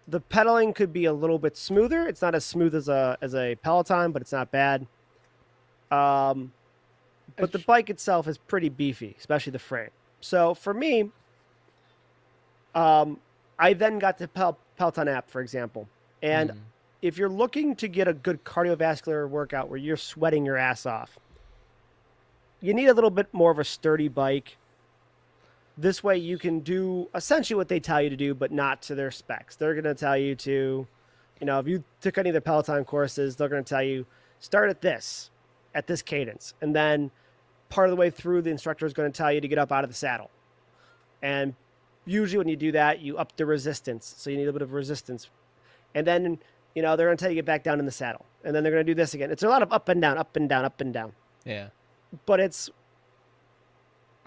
The pedaling could be a little bit smoother. It's not as smooth as a Peloton, but it's not bad. But the bike itself is pretty beefy, especially the frame. So for me, I then got the Peloton app, for example. And if you're looking to get a good cardiovascular workout where you're sweating your ass off, you need a little bit more of a sturdy bike. This way you can do essentially what they tell you to do, but not to their specs. They're going to tell you to, if you took any of the Peloton courses, they're going to tell you, start at this cadence. And then part of the way through, the instructor is going to tell you to get up out of the saddle. And usually when you do that, you up the resistance. So you need a bit of resistance. And then, they're going to tell you to get back down in the saddle. And then they're going to do this again. It's a lot of up and down, up and down, up and down. Yeah. But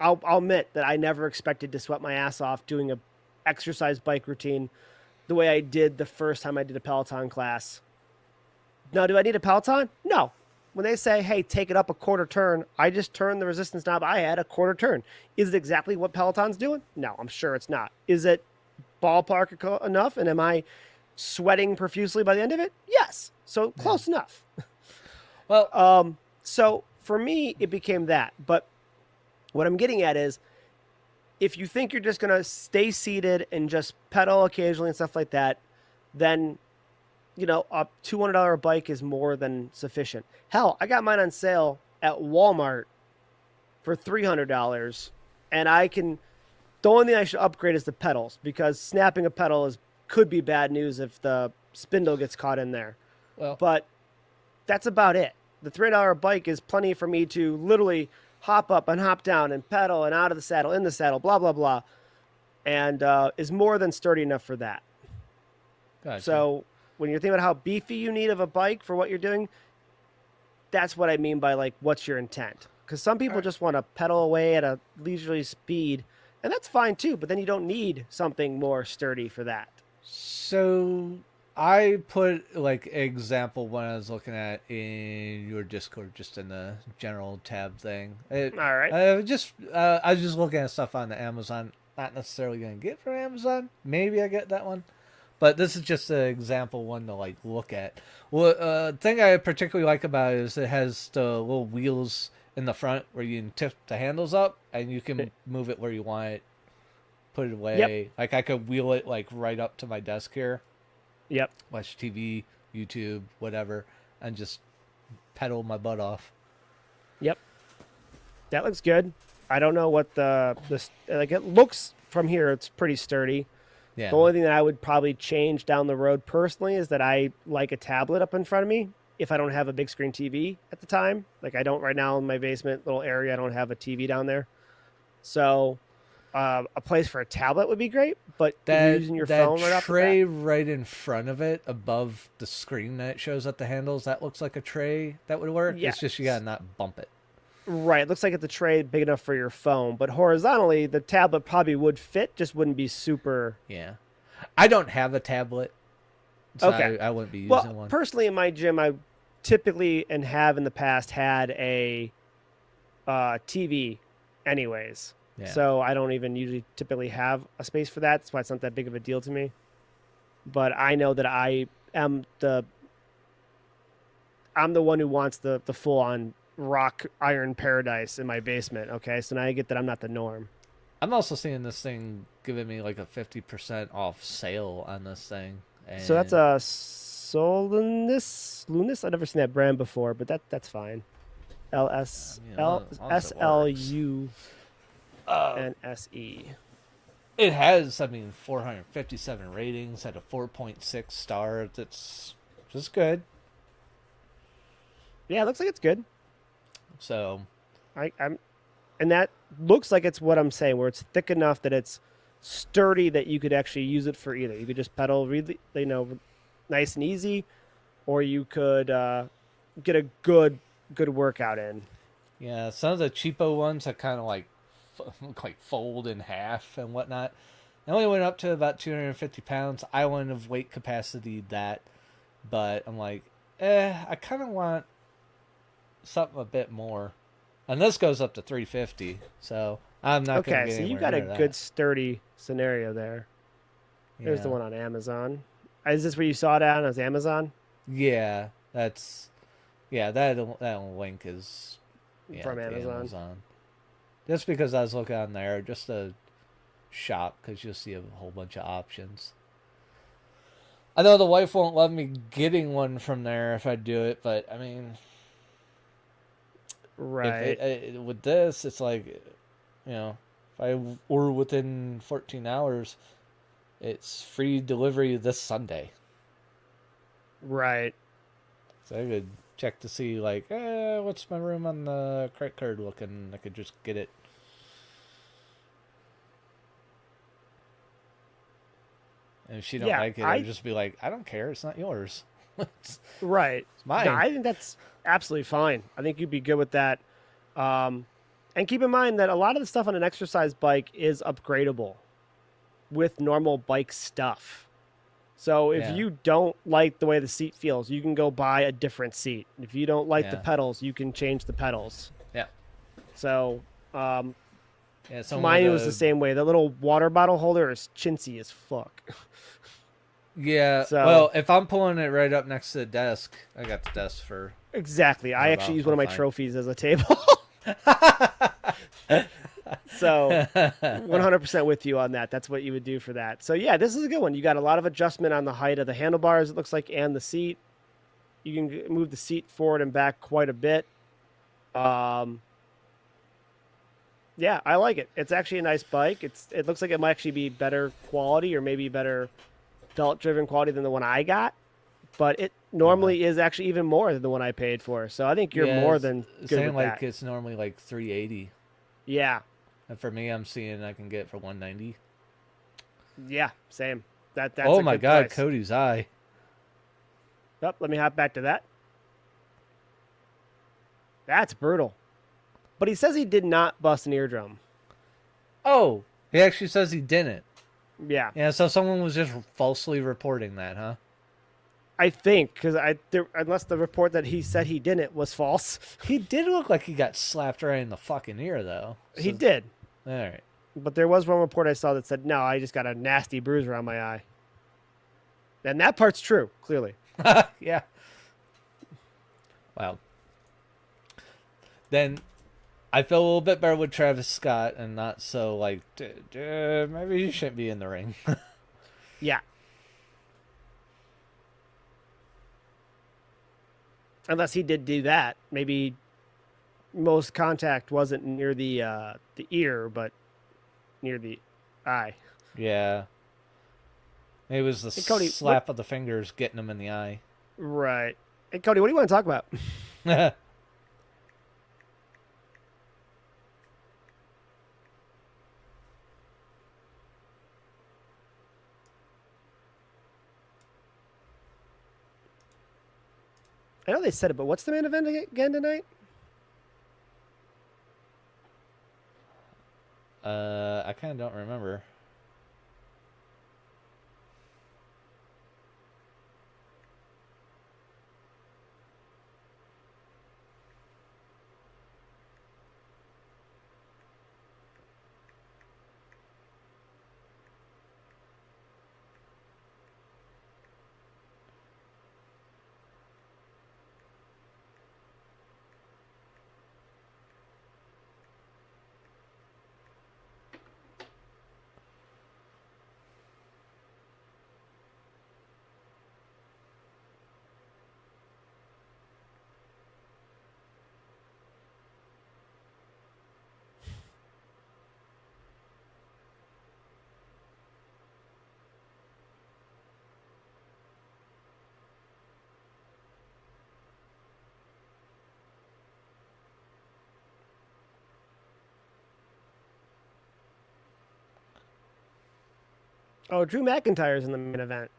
I'll admit that I never expected to sweat my ass off doing a exercise bike routine the way I did the first time I did a Peloton class. Now, do I need a Peloton? No. When they say, hey, take it up a quarter turn, I just turned the resistance knob I had a quarter turn. Is it exactly what Peloton's doing? No, I'm sure it's not. Is it ballpark enough? And am I sweating profusely by the end of it? Yes. So close enough. Well, so for me, it became that. But what I'm getting at is if you think you're just going to stay seated and just pedal occasionally and stuff like that, then a $200 bike is more than sufficient. Hell, I got mine on sale at Walmart for $300, and the only thing I should upgrade is the pedals, because snapping a pedal could be bad news if the spindle gets caught in there. Well, but that's about it. The $300 bike is plenty for me to literally hop up and hop down and pedal and out of the saddle, in the saddle, blah, blah, blah, and is more than sturdy enough for that. Gotcha. So when you're thinking about how beefy you need of a bike for what you're doing, that's what I mean by, what's your intent? Because some people just want to pedal away at a leisurely speed, and that's fine too, but then you don't need something more sturdy for that. So I put example when I was looking at in your Discord, just in the general tab thing. All right. I was just looking at stuff on the Amazon. Not necessarily going to get from Amazon. Maybe I get that one, but this is just an example one to look at. Well, thing I particularly like about it is it has the little wheels in the front where you can tip the handles up and you can move it where you want it. Put it away. Yep. I could wheel it right up to my desk here. Yep. Watch TV, YouTube, whatever, and just pedal my butt off. Yep. That looks good. I don't know what it looks from here. It's pretty sturdy. Yeah. The only thing that I would probably change down the road personally is that I like a tablet up in front of me if I don't have a big screen TV at the time. I don't right now in my basement little area. I don't have a TV down there. So a place for a tablet would be great, but using your phone right off the bat. Tray right in front of it, above the screen that shows at the handles, that looks like a tray that would work. Yes. It's just you gotta not bump it. Right, it looks like it's a tray big enough for your phone, but horizontally, the tablet probably would fit, just wouldn't be super. Yeah, I don't have a tablet, so okay. I wouldn't be using one. Personally, in my gym, I typically and have in the past had a TV, anyways. Yeah. So I don't even usually typically have a space for that. That's why it's not that big of a deal to me. But I know that I'm the one who wants the full on rock iron paradise in my basement. Okay, so now I get that I'm not the norm. I'm also seeing this thing giving me a 50% off sale on this thing. And so that's a Lunis. I've never seen that brand before, but that's fine. SLU. NSE. It has, 457 ratings at a 4.6 star. That's just good. Yeah, it looks like it's good. So, and that looks like it's what I'm saying, where it's thick enough that it's sturdy that you could actually use it for either. You could just pedal really, nice and easy, or you could get a good workout in. Yeah, some of the cheapo ones are kind of fold in half and whatnot. I only went up to about 250 pounds. I wouldn't have weight capacity that, but I'm I kind of want something a bit more. And this goes up to 350, so I'm not going to Okay, get so you anywhere got a near good that. sturdy scenario there. There's the Yeah. one on Amazon. Is this where you saw it at? On Amazon Yeah, that's that link is from the Amazon. Amazon. Just because I was looking on there, just to shop, because you'll see a whole bunch of options. I know the wife won't love me getting one from there if I do it, but I mean, if Right. with this, it's like, if I order within 14 hours, it's free delivery this Sunday. Right. So I could check to see like, what's my room on the credit card looking? I could just get it. And if she don't Yeah, like it, I'd I just be like, I don't care. It's not yours. it's right. No, mine. I think that's absolutely fine. I think you'd be good with that. Um, and keep in mind that a lot of the stuff on an exercise bike is upgradable with normal bike stuff. So if Yeah, you don't like the way the seat feels, you can go buy a different seat. If you don't like the yeah, pedals, you can change the pedals. yeah, So yeah. Someone with mine was the a same way. The little water bottle holder is chintzy as fuck. yeah. So Well, if I'm pulling it right up next to the desk, I got the desk for exactly. I actually use one I'm of my fine. trophies as a table. So 100% with you on that. That's what you would do for that. So yeah, this is a good one. You got a lot of adjustment on the height of the handlebars, it looks like, and the seat. You can move the seat forward and back quite a bit. Um, yeah, I like it. It's actually a nice bike. It looks like it might actually be better quality or maybe better belt-driven quality than the one I got, but it Uh-huh. normally is actually even more than the one I paid for. So I think you're Yeah, more it's than good saying with like that. it's normally like 380, Yeah, and for me, I'm seeing I can get it for 190. yeah, same. That's Oh a my good God, price. Cody's eye. Yep, let me hop back to that. That's brutal. But he says he did not bust an eardrum. Oh, he actually says he didn't. Yeah, Yeah, so someone was just falsely reporting that, huh? I think because unless the report that he said he didn't was false, He did look like he got slapped right in the fucking ear, though. he So, did. all right. But there was one report I saw that said no, I just got a nasty bruise around my eye, and that part's true, clearly. Yeah. Well, then I feel a little bit better with Travis Scott and not so like, maybe you shouldn't be in the ring. Yeah, unless he did do that, maybe most contact wasn't near the ear, but near the eye. Yeah. It was the Hey Cody, what? slap of the fingers getting him in the eye. Right. Hey Cody, what do you want to talk about? I know they said it, but what's the main event again tonight? I kind of don't remember. Oh, Drew McIntyre's in the main event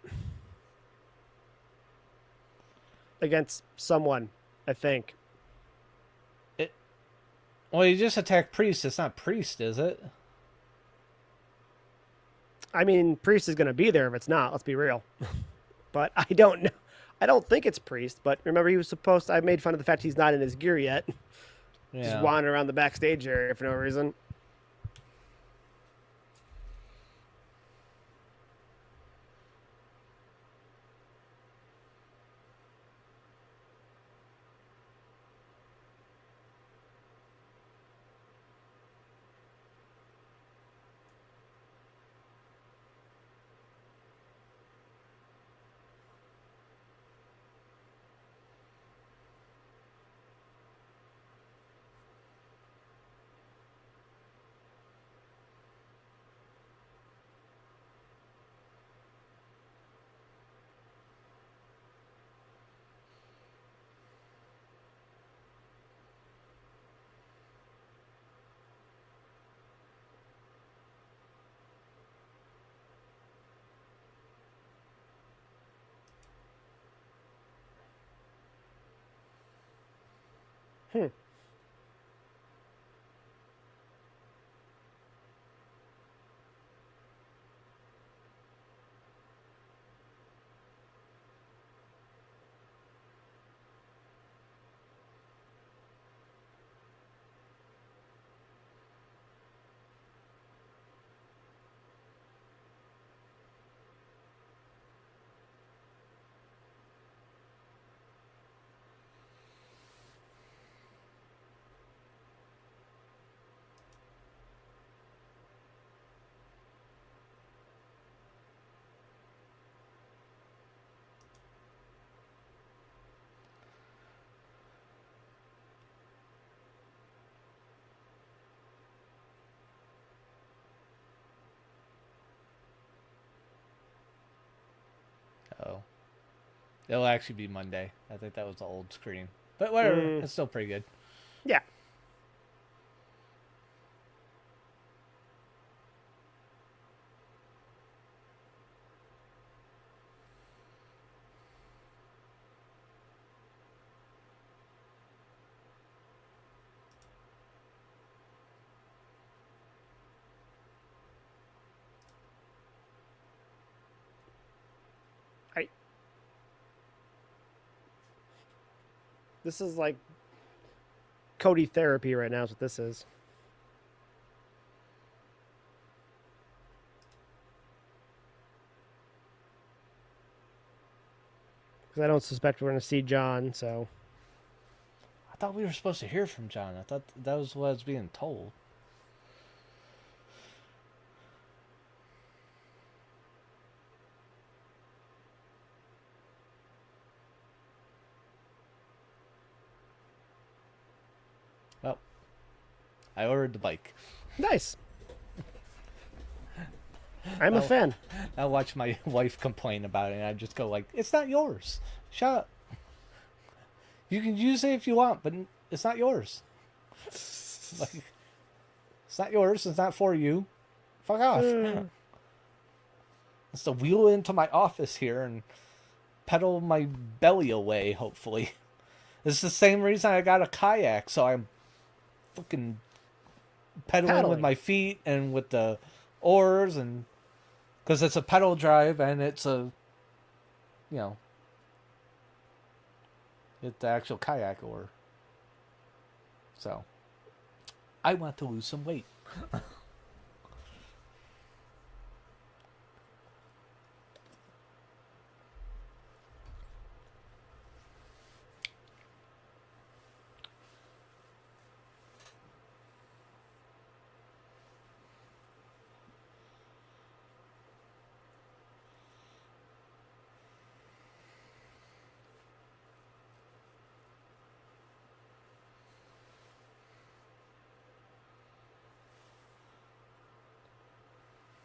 against someone, I think. It. Well, you just attacked Priest. It's not Priest, is it? I mean, Priest is going to be there if it's not. Let's be real. But I don't know. I don't think it's Priest, but remember he was supposed to, I made fun of the fact he's not in his gear yet. Just Yeah. wandering around the backstage area for no reason. Hmm. Oh. It'll actually be Monday. I think that was the old screen. But whatever. Mm, It's still pretty good. yeah. I. This is like Cody therapy right now. Is what this is. Because I don't suspect we're going to see John. So I thought we were supposed to hear from John. I thought that was what I was being told. Well, I ordered the bike. nice. I'm a I'll, fan. I'll watch my wife complain about it, and I just go like, "It's not yours. Shut up. You can use it if you want, but it's not yours. Like, it's not yours. It's not for you. Fuck off." It's to wheel into my office here and pedal my belly away. Hopefully, it's the same reason I got a kayak, so I'm fucking pedaling with Paddling. my feet and with the oars, and because it's a pedal drive and it's a, you know, it's the actual kayak oar. So I want to lose some weight.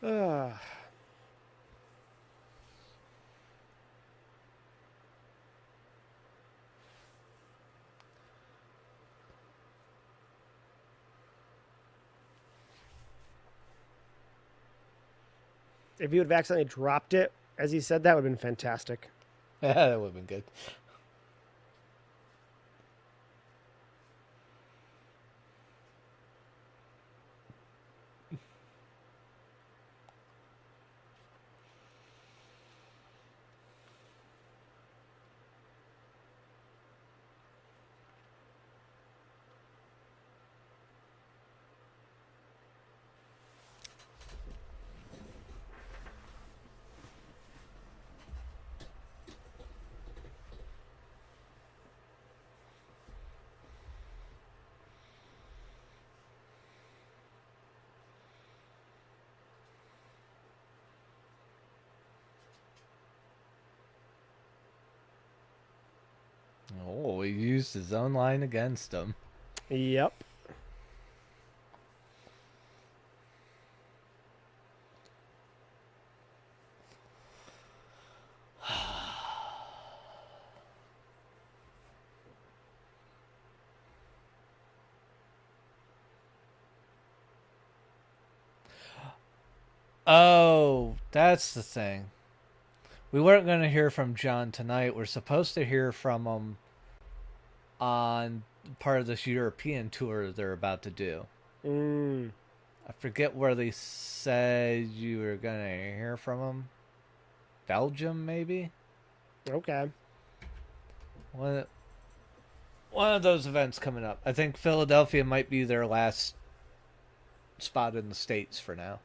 Uh, if you would have accidentally dropped it as he said that, would have been fantastic. Yeah, that would have been good. Oh, he used his own line against him. Yep. Oh, that's the thing. We weren't going to hear from John tonight. We're supposed to hear from him on part of this European tour they're about to do. Mm, I forget where they said you were going to hear from him. Belgium, maybe? okay. One, one of those events coming up. I think Philadelphia might be their last spot in the States for now.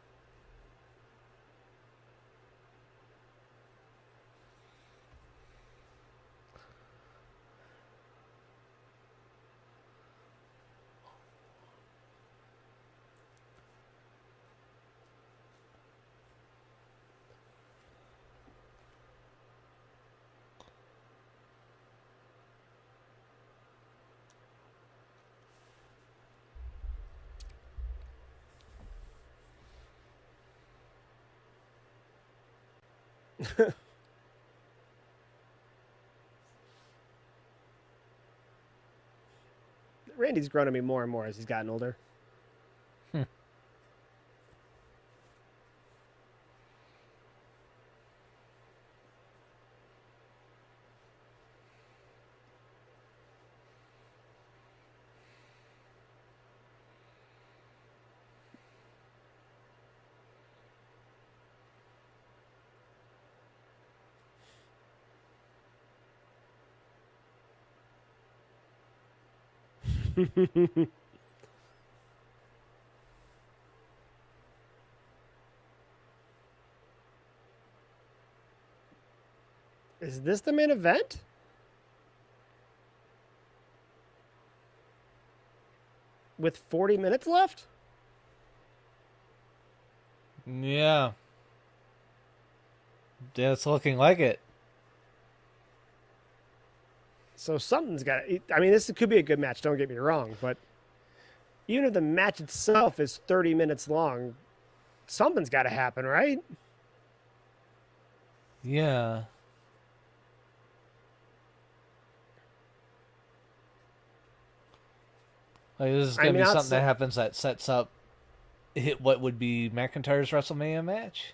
Randy's grown on me more and more as he's gotten older. Is this the main event? With 40 minutes left? Yeah. Yeah, it's looking like it. So something's got to. I mean, this could be a good match, don't get me wrong, but even if the match itself is 30 minutes long, something's got to happen, right? Yeah. Like, this is going to be something that happens that sets up what would be McIntyre's WrestleMania match.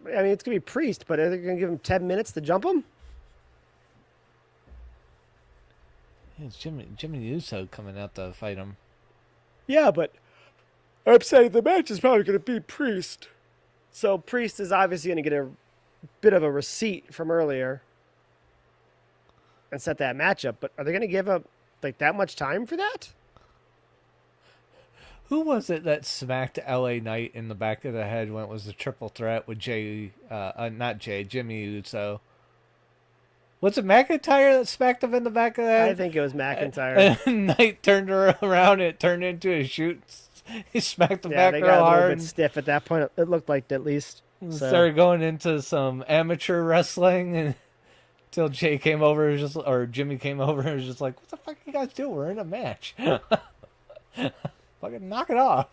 I mean, it's going to be Priest, but are they going to give him 10 minutes to jump him? Yeah, it's Jimmy Uso coming out to fight him. Yeah, but I'm saying the match is probably going to be Priest. So Priest is obviously going to get a bit of a receipt from earlier and set that matchup. But are they going to give up like that much time for that? Who was it that smacked LA Knight in the back of the head when it was a triple threat with Jimmy Uso? Was it McIntyre that smacked him in the back of the head? I think it was McIntyre. And Knight turned around, it turned into a shoot. He smacked him back they real got a hard. little bit stiff at that point. It looked like, at least. So. Started going into some amateur wrestling and until Jimmy came over and was just like, what the fuck you guys do? We're in a match. Fucking knock it off.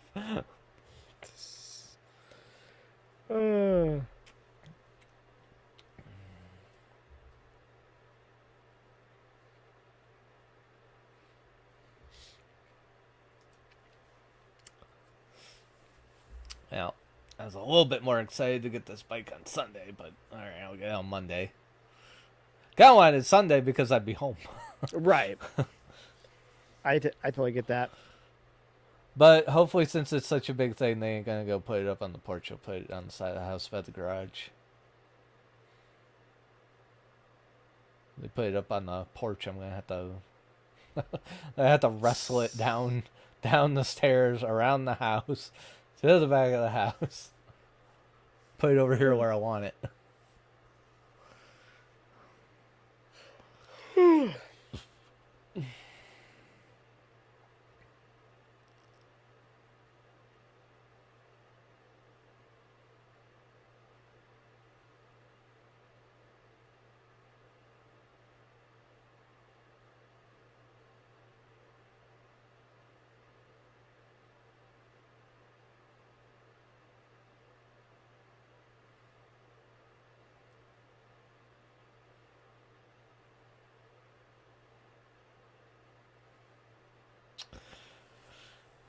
Well, I was a little bit more excited to get this bike on Sunday, but alright, I'll get it on Monday. Got one on Sunday because I'd be home. Right. I totally get that. But hopefully, since it's such a big thing, they ain't gonna go put it up on the porch. They'll put it on the side of the house by the garage. They put it up on the porch. I'm gonna have to wrestle it down the stairs, around the house, to the back of the house. Put it over here where I want it.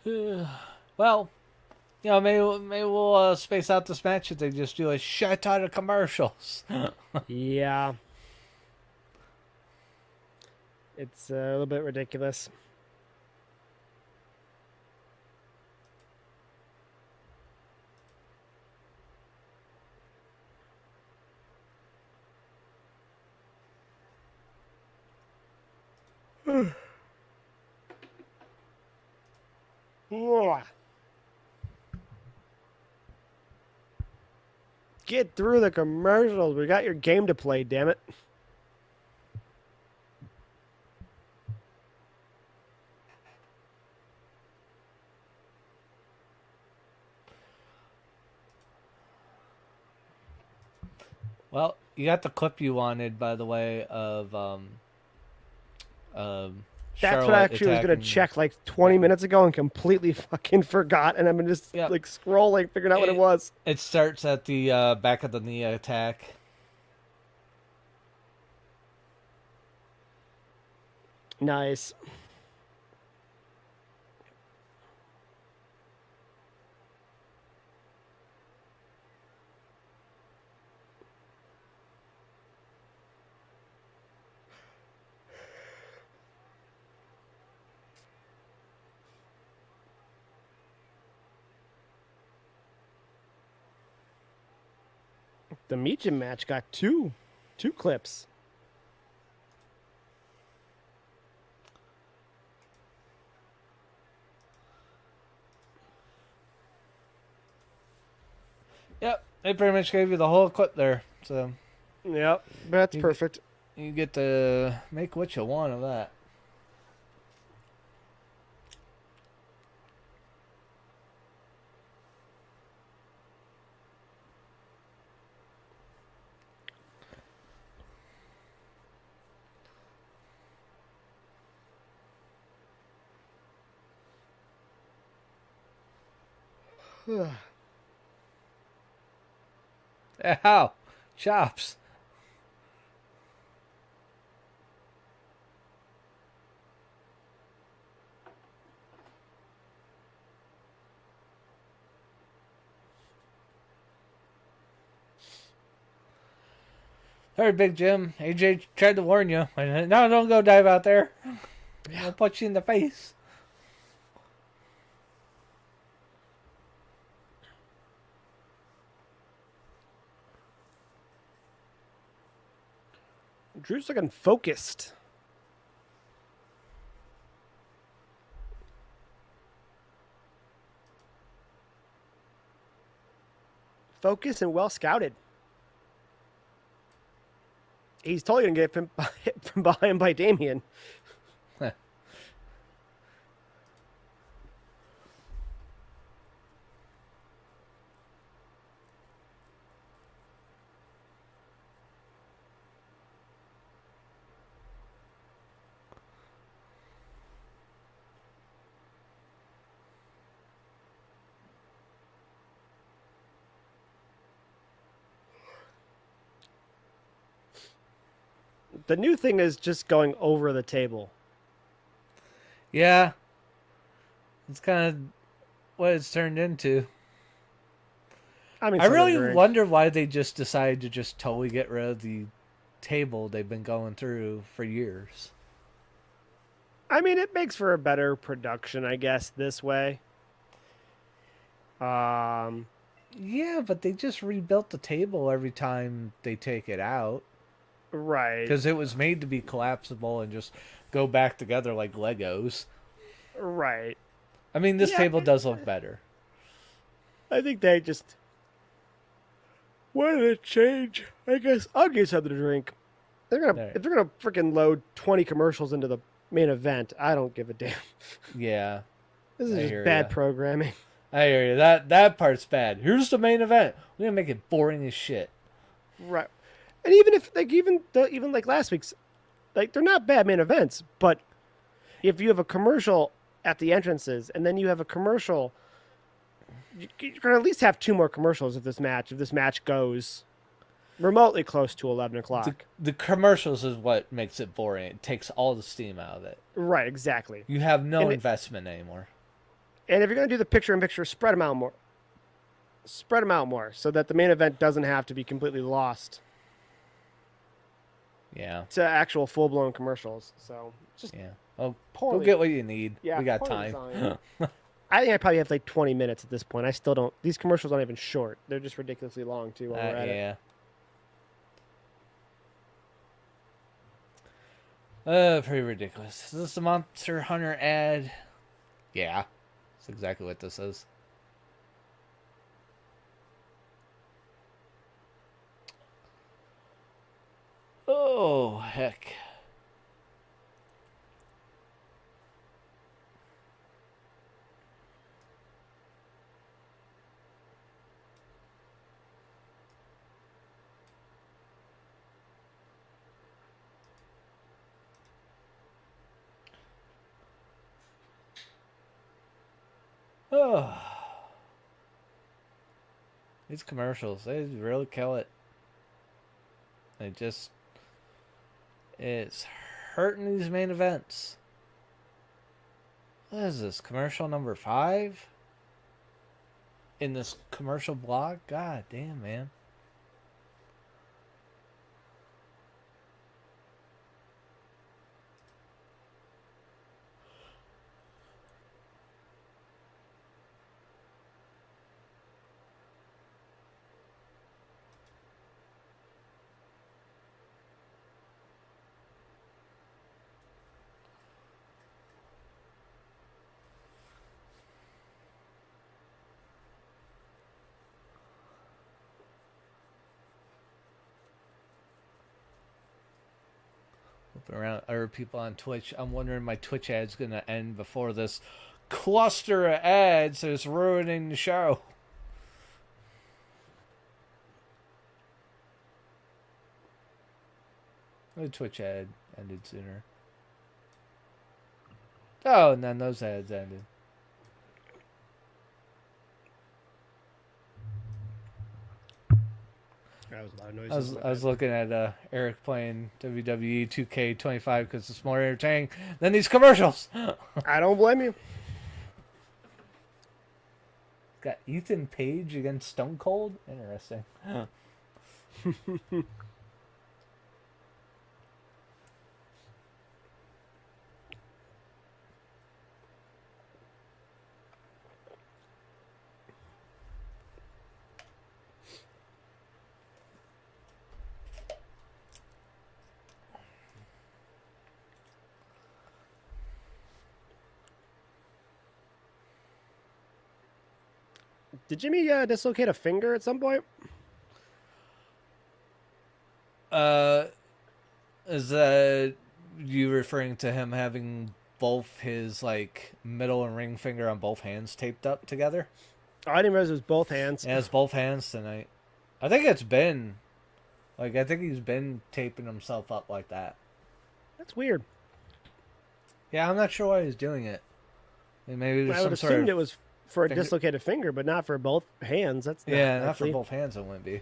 Well, maybe we'll space out this match if they just do a shit ton of commercials. Yeah. It's a little bit ridiculous. Get through the commercials. We got your game to play, damn it. Well, you got the clip you wanted, by the way, of That's what I Charlotte actually was going attacking. to check like 20 minutes ago and completely fucking forgot. And I'm just Yep. like scrolling, figuring out what it was. It starts at the back of the knee attack. Nice. The Meacham match got two clips. Yep, they pretty much gave you the whole clip there, so Yep, that's You- perfect. you get to make what you want of that. Ow, chops. Sorry, Big Jim. AJ tried to warn you. No, don't go dive out there. I'll punch you in the face. Drew's looking focused. Focused and well scouted. He's totally going to get hit from behind by Damien. The new thing is just going over the table. Yeah. It's kind of what it's turned into. I mean, I so really does Ring. wonder why they just decided to just totally get rid of the table they've been going through for years. I mean, it makes for a better production, I guess, this way. Yeah, but they just rebuilt the table every time they take it out. Right. Because it was made to be collapsible and just go back together like Legos. Right. I mean, this Yeah. table does look better. I think they just wanted to change. I guess I'll get something to drink. Right. If they're gonna freaking load 20 commercials into the main event, I don't give a damn. Yeah, This is I just hear bad ya. programming. I hear you. That part's bad. Here's the main event. We're gonna make it boring as shit. Right. And even if even like last week's, like they're not bad main events, but if you have a commercial at the entrances and then you have a commercial, you're gonna at least have two more commercials if this match goes remotely close to 11 o'clock. The commercials is what makes it boring. It takes all the steam out of it. Right. Exactly. You have no And investment anymore. And if you're going to do the picture-in-picture, spread them out more. Spread them out more so that the main event doesn't have to be completely lost Yeah. to actual full-blown commercials. So just Yeah. Oh, go poorly. get what you need. Yeah, We got poorly time. designed. I think I probably have like 20 minutes at this point. I still don't. These commercials aren't even short. They're just ridiculously long too. While we're at it. Yeah. Pretty ridiculous. Is this a Monster Hunter ad? Yeah. That's exactly what this is. Oh, heck. Oh. These commercials, they really kill it. They just... It's hurting these main events. What is this? Commercial number 5? In this commercial block? God damn, man. Around other people on Twitch. I'm wondering my Twitch ad's gonna end before this cluster of ads is ruining the show. The Twitch ad ended sooner. Oh, and then those ads ended. That was a lot of noise. I was looking at Eric playing WWE 2K25 because it's more entertaining than these commercials. I don't blame you. Got Ethan Page against Stone Cold. Interesting. Did Jimmy dislocate a finger at some point? Is you referring to him having both his like middle and ring finger on both hands taped up together? Oh, I didn't realize it was both hands. Yeah, it's both hands tonight. I think it's been like I think he's been taping himself up like that. That's weird. Yeah, I'm not sure why he's doing it. And maybe there's I would some sort assumed of it was for a finger- dislocated finger, but not for both hands. That's not not for likely. both hands. It wouldn't be.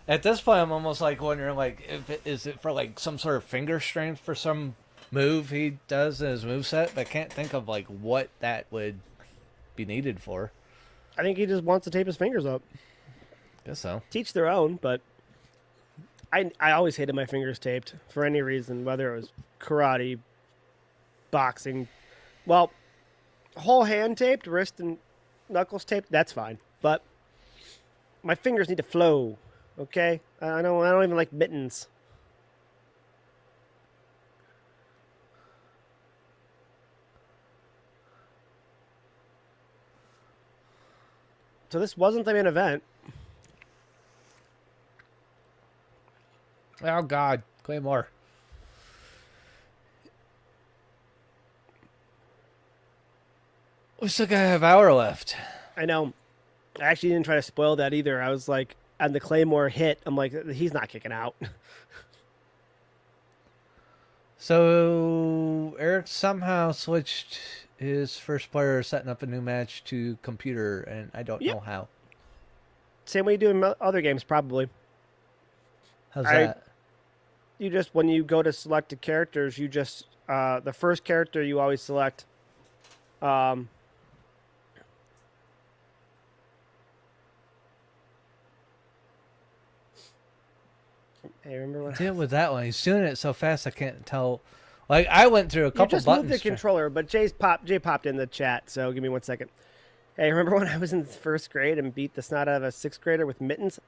At this point, I'm almost like wondering, like, is it for like some sort of finger strength for some move he does in his moveset? But I can't think of like what that would be needed for. I think he just wants to tape his fingers up. Guess so. Teach their own, but I always hated my fingers taped for any reason, whether it was karate, boxing. Well, whole hand taped, wrist and knuckles taped, that's fine. But my fingers need to flow. Okay? I don't even like mittens. So this wasn't the main event. Oh God, Claymore. We still got a half hour left. I know. I actually didn't try to spoil that either. I was like, and the Claymore hit, I'm like, he's not kicking out. So Eric somehow switched his first player setting up a new match to computer, and I don't know how. Same way you do in other games, probably. How's that? You just, when you go to select the characters, you just, the first character you always select, Hey, remember when Did it with that one. He's doing it so fast I can't tell. Like I went through a you couple just moved the buttons. controller? But Jay popped in the chat, so give me 1 second. Hey, remember when I was in first grade and beat the snot out of a sixth grader with mittens?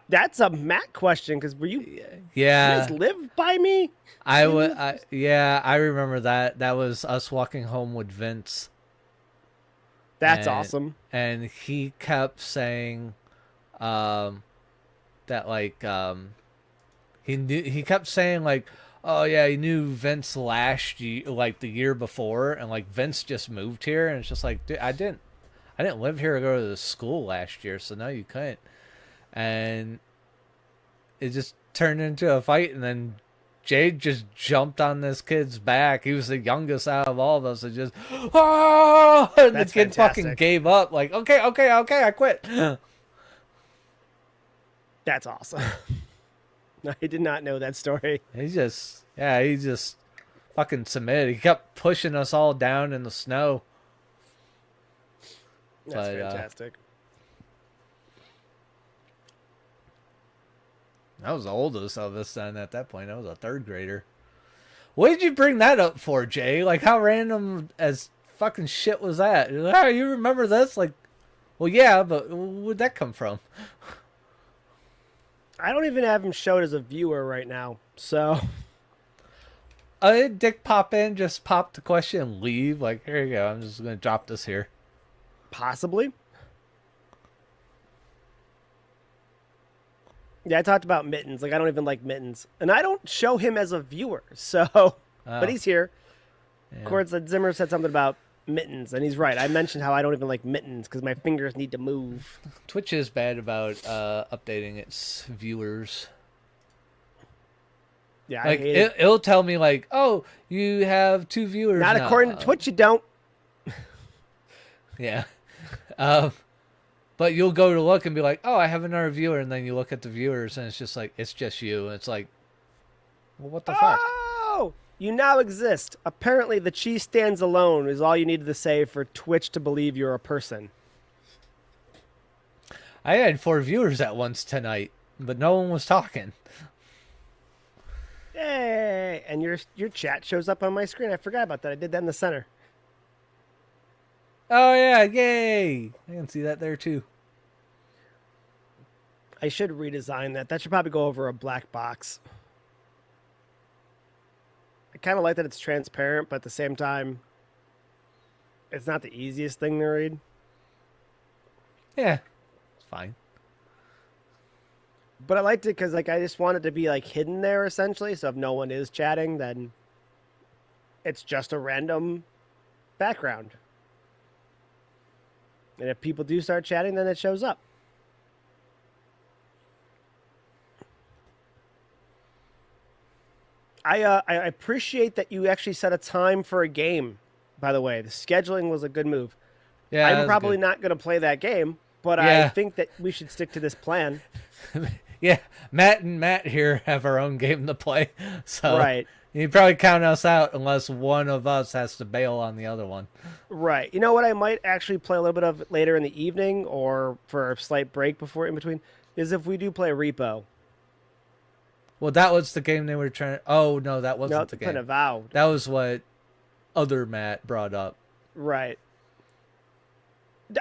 That's a Matt question, because were you guys Yeah, live by me? I You would. live? Yeah, I remember that. That was us walking home with Vince, That's and awesome. he kept saying, um, that like he kept saying like, oh yeah, he knew Vince last year, like the year before, and like Vince just moved here, and it's just like, dude, I didn't live here or go to the school last year, so no, you couldn't. And it just turned into a fight, and then Jade just jumped on this kid's back. He was the youngest out of all of us, and just oh, and the That's kid fucking fantastic. gave up. Like, okay, I quit. That's awesome. I did not know that story. He just fucking submitted. He kept pushing us all down in the snow. That's But fantastic. I was the oldest of us then at that point. I was a third grader. What did you bring that up for, Jay? Like, how random as fucking shit was that? You're like, oh, you remember this? Like, well, yeah, but where'd that come from? I don't even have him showed as a viewer right now, so Dick pop in, just pop the question and leave. Like, here you go. I'm just going to drop this here. possibly. Yeah, I talked about mittens. Like, I don't even like mittens, and I don't show him as a viewer. So, but Oh, he's here. yeah. Of course, Zimmer said something about mittens, and he's right. I mentioned how I don't even like mittens because my fingers need to move. Twitch is bad about updating its viewers. Yeah, I Like hate it. it'll tell me like, oh, you have 2 viewers Not now. according to Twitch, you don't. Yeah. Um, but you'll go to look and be like, oh, I have another viewer, and then you look at the viewers and it's just like it's just you, and it's like, well, what the fuck? Oh, you now exist. Apparently, the cheese stands alone is all you needed to say for Twitch to believe you're a person. I had 4 viewers at once tonight, but no one was talking. Hey, and your chat shows up on my screen. I forgot about that. I did that in the center. Oh yeah, yay! I can see that there too. I should redesign that. That should probably go over a black box. I kind of like that it's transparent, but at the same time, it's not the easiest thing to read. Yeah, it's fine. But I liked it because like I just want it to be like hidden there essentially. So if no one is chatting, then it's just a random background. And if people do start chatting, then it shows up. I appreciate that you actually set a time for a game. By the way, the scheduling was a good move. Yeah, that I'm was probably good. not going to play that game, but I Yeah. think that we should stick to this plan. Yeah, Matt and Matt here have our own game to play, so Right. you probably count us out unless one of us has to bail on the other one. Right. You know what I might actually play a little bit of later in the evening or for a slight break before in between is if we do play Repo. Well, that was the game they were trying. Oh no, that No, wasn't the playing game. Avowed. That was what other Matt brought up. Right.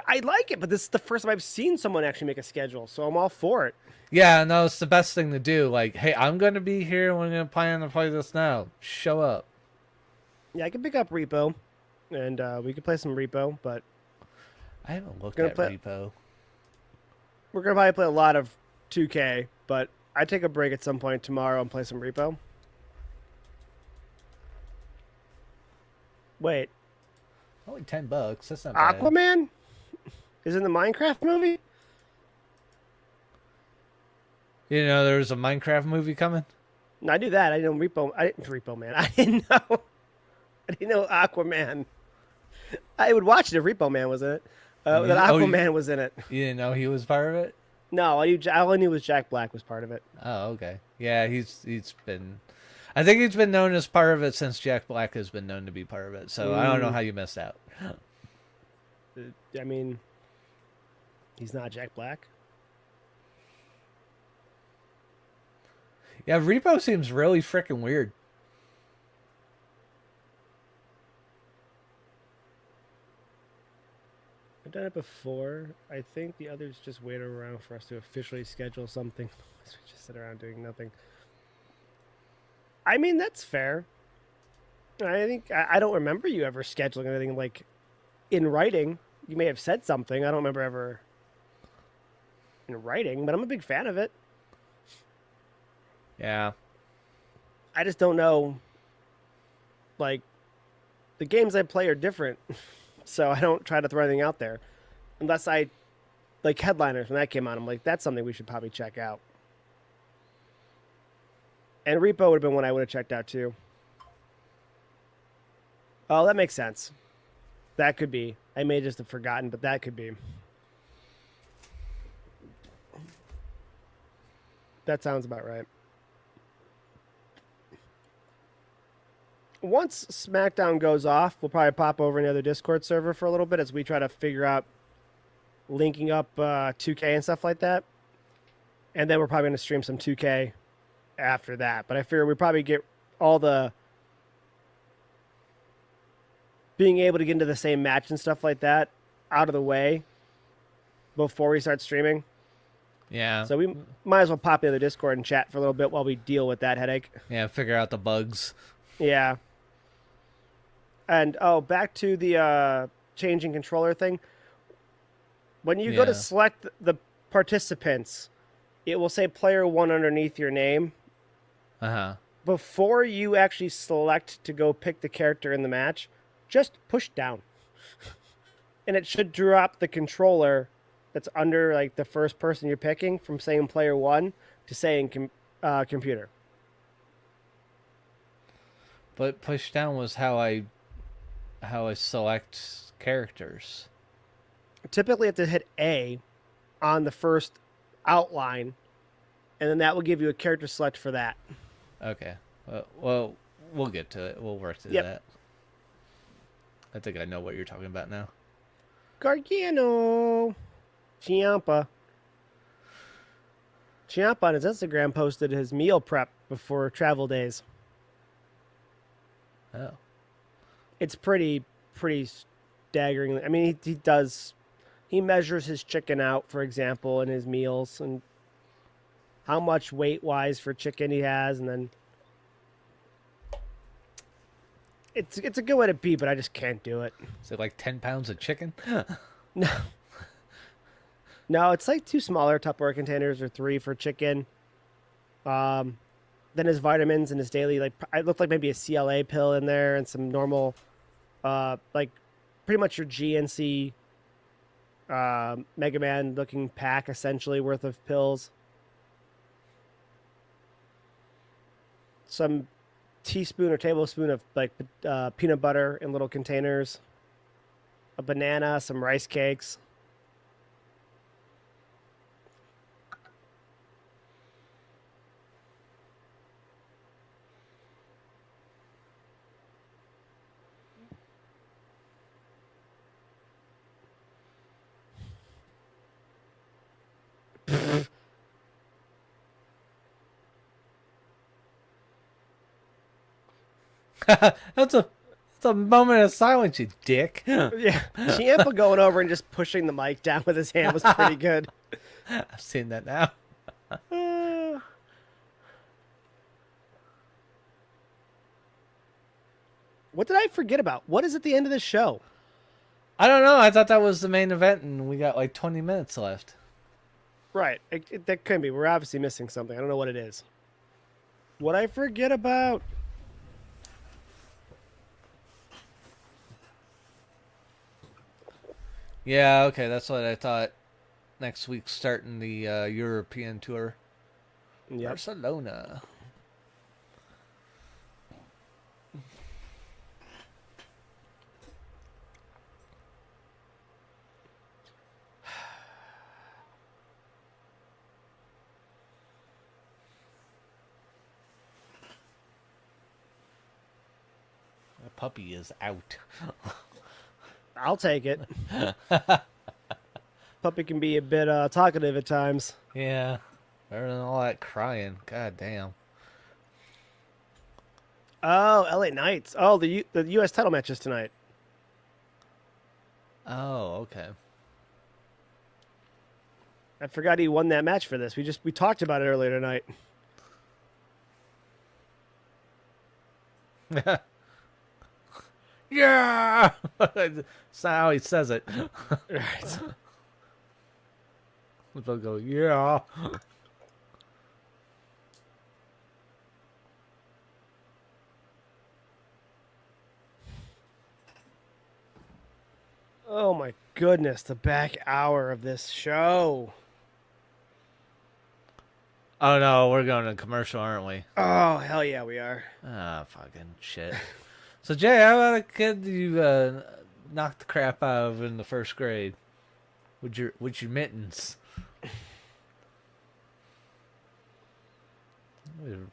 I like it, but this is the first time I've seen someone actually make a schedule, so I'm all for it. Yeah, no, it's the best thing to do. Like, hey, I'm gonna be here. We're gonna plan to play this now. Show up. Yeah, I can pick up Repo, and we can play some Repo, but I haven't looked Gonna at play- Repo. we're going to probably play a lot of 2K, but I take a break at some point tomorrow and play some Repo. Wait, Only $10. That's not bad. Aquaman is in the Minecraft movie? You know, there was a Minecraft movie coming. No, I knew that. I didn't know Repo Man. I didn't know. I didn't know Aquaman. I would watch it if Repo Man was in it. That Aquaman was in it. You didn't know he was part of it? No, all I knew was Jack Black was part of it. Oh, okay. Yeah, he's been. I think he's been known as part of it since Jack Black has been known to be part of it. So I don't know how you missed out. I mean, he's not Jack Black. Yeah, repo seems really freaking weird. I've done it before. I think the others just wait around for us to officially schedule something. We just sit around doing nothing. I mean, that's fair. I think I don't remember you ever scheduling anything like in writing. You may have said something. I don't remember ever in writing, but I'm a big fan of it. Yeah. I just don't know. Like, the games I play are different, so I don't try to throw anything out there unless I like Headliners when that came out. I'm like, that's something we should probably check out. And Repo would have been one I would have checked out too. Oh, that makes sense. That could be. I may just have forgotten, but that could be. That sounds about right. Once Smackdown goes off, we'll probably pop over another Discord server for a little bit as we try to figure out linking up 2K and stuff like that. And then we're probably going to stream some 2K after that. But I figure we probably get all the being able to get into the same match and stuff like that out of the way before we start streaming. Yeah. So we might as well pop into the Discord and chat for a little bit while we deal with that headache. Yeah, figure out the bugs. Yeah. And back to the changing controller thing. When you go to select the participants, it will say player 1 underneath your name. Uh-huh. Before you actually select to go pick the character in the match, just push down. And it should drop the controller that's under like the first person you're picking from saying player 1 to saying computer. But push down was how I select characters. Typically, you have to hit A on the first outline, and then that will give you a character select for that. Okay. Well, we'll get to it. We'll work through that. I think I know what you're talking about now. Gargano. Ciampa. Ciampa on his Instagram posted his meal prep before travel days. Oh. It's pretty staggering. I mean, he measures his chicken out, for example, in his meals and how much weight-wise for chicken he has, and then it's a good way to be, but I just can't do it. Is it like 10 pounds of chicken? No. No, it's like 2 smaller Tupperware containers or 3 for chicken. Then his vitamins and his daily, like, it looked like maybe a CLA pill in there and some normal, like, pretty much your GNC Mega Man looking pack, essentially, worth of pills. Some teaspoon or tablespoon of, like, peanut butter in little containers. A banana, some rice cakes. That's a moment of silence, you dick. Yeah, Ciampa going over and just pushing the mic down with his hand was pretty good. I've seen that now. What did I forget about? What is at the end of this show? I don't know. I thought that was the main event, and we got like 20 minutes left. Right, that could be. We're obviously missing something. I don't know what it is. What I forget about? Yeah, okay, that's what I thought. Next week, starting the European tour. Yep. Barcelona. The puppy is out. I'll take it. Puppy can be a bit talkative at times. Yeah. Better than all that crying. God damn. Oh, LA Knights. Oh, the U.S. title matches tonight. Oh, okay. I forgot he won that match for this. We talked about it earlier tonight. Yeah. That's not how he says it. Right. They'll go, yeah. Oh my goodness, the back hour of this show. Oh no, we're going to commercial, aren't we? Oh hell yeah, we are. Ah, fucking shit. So Jay, how about a kid you knocked the crap out of in the first grade with your mittens? You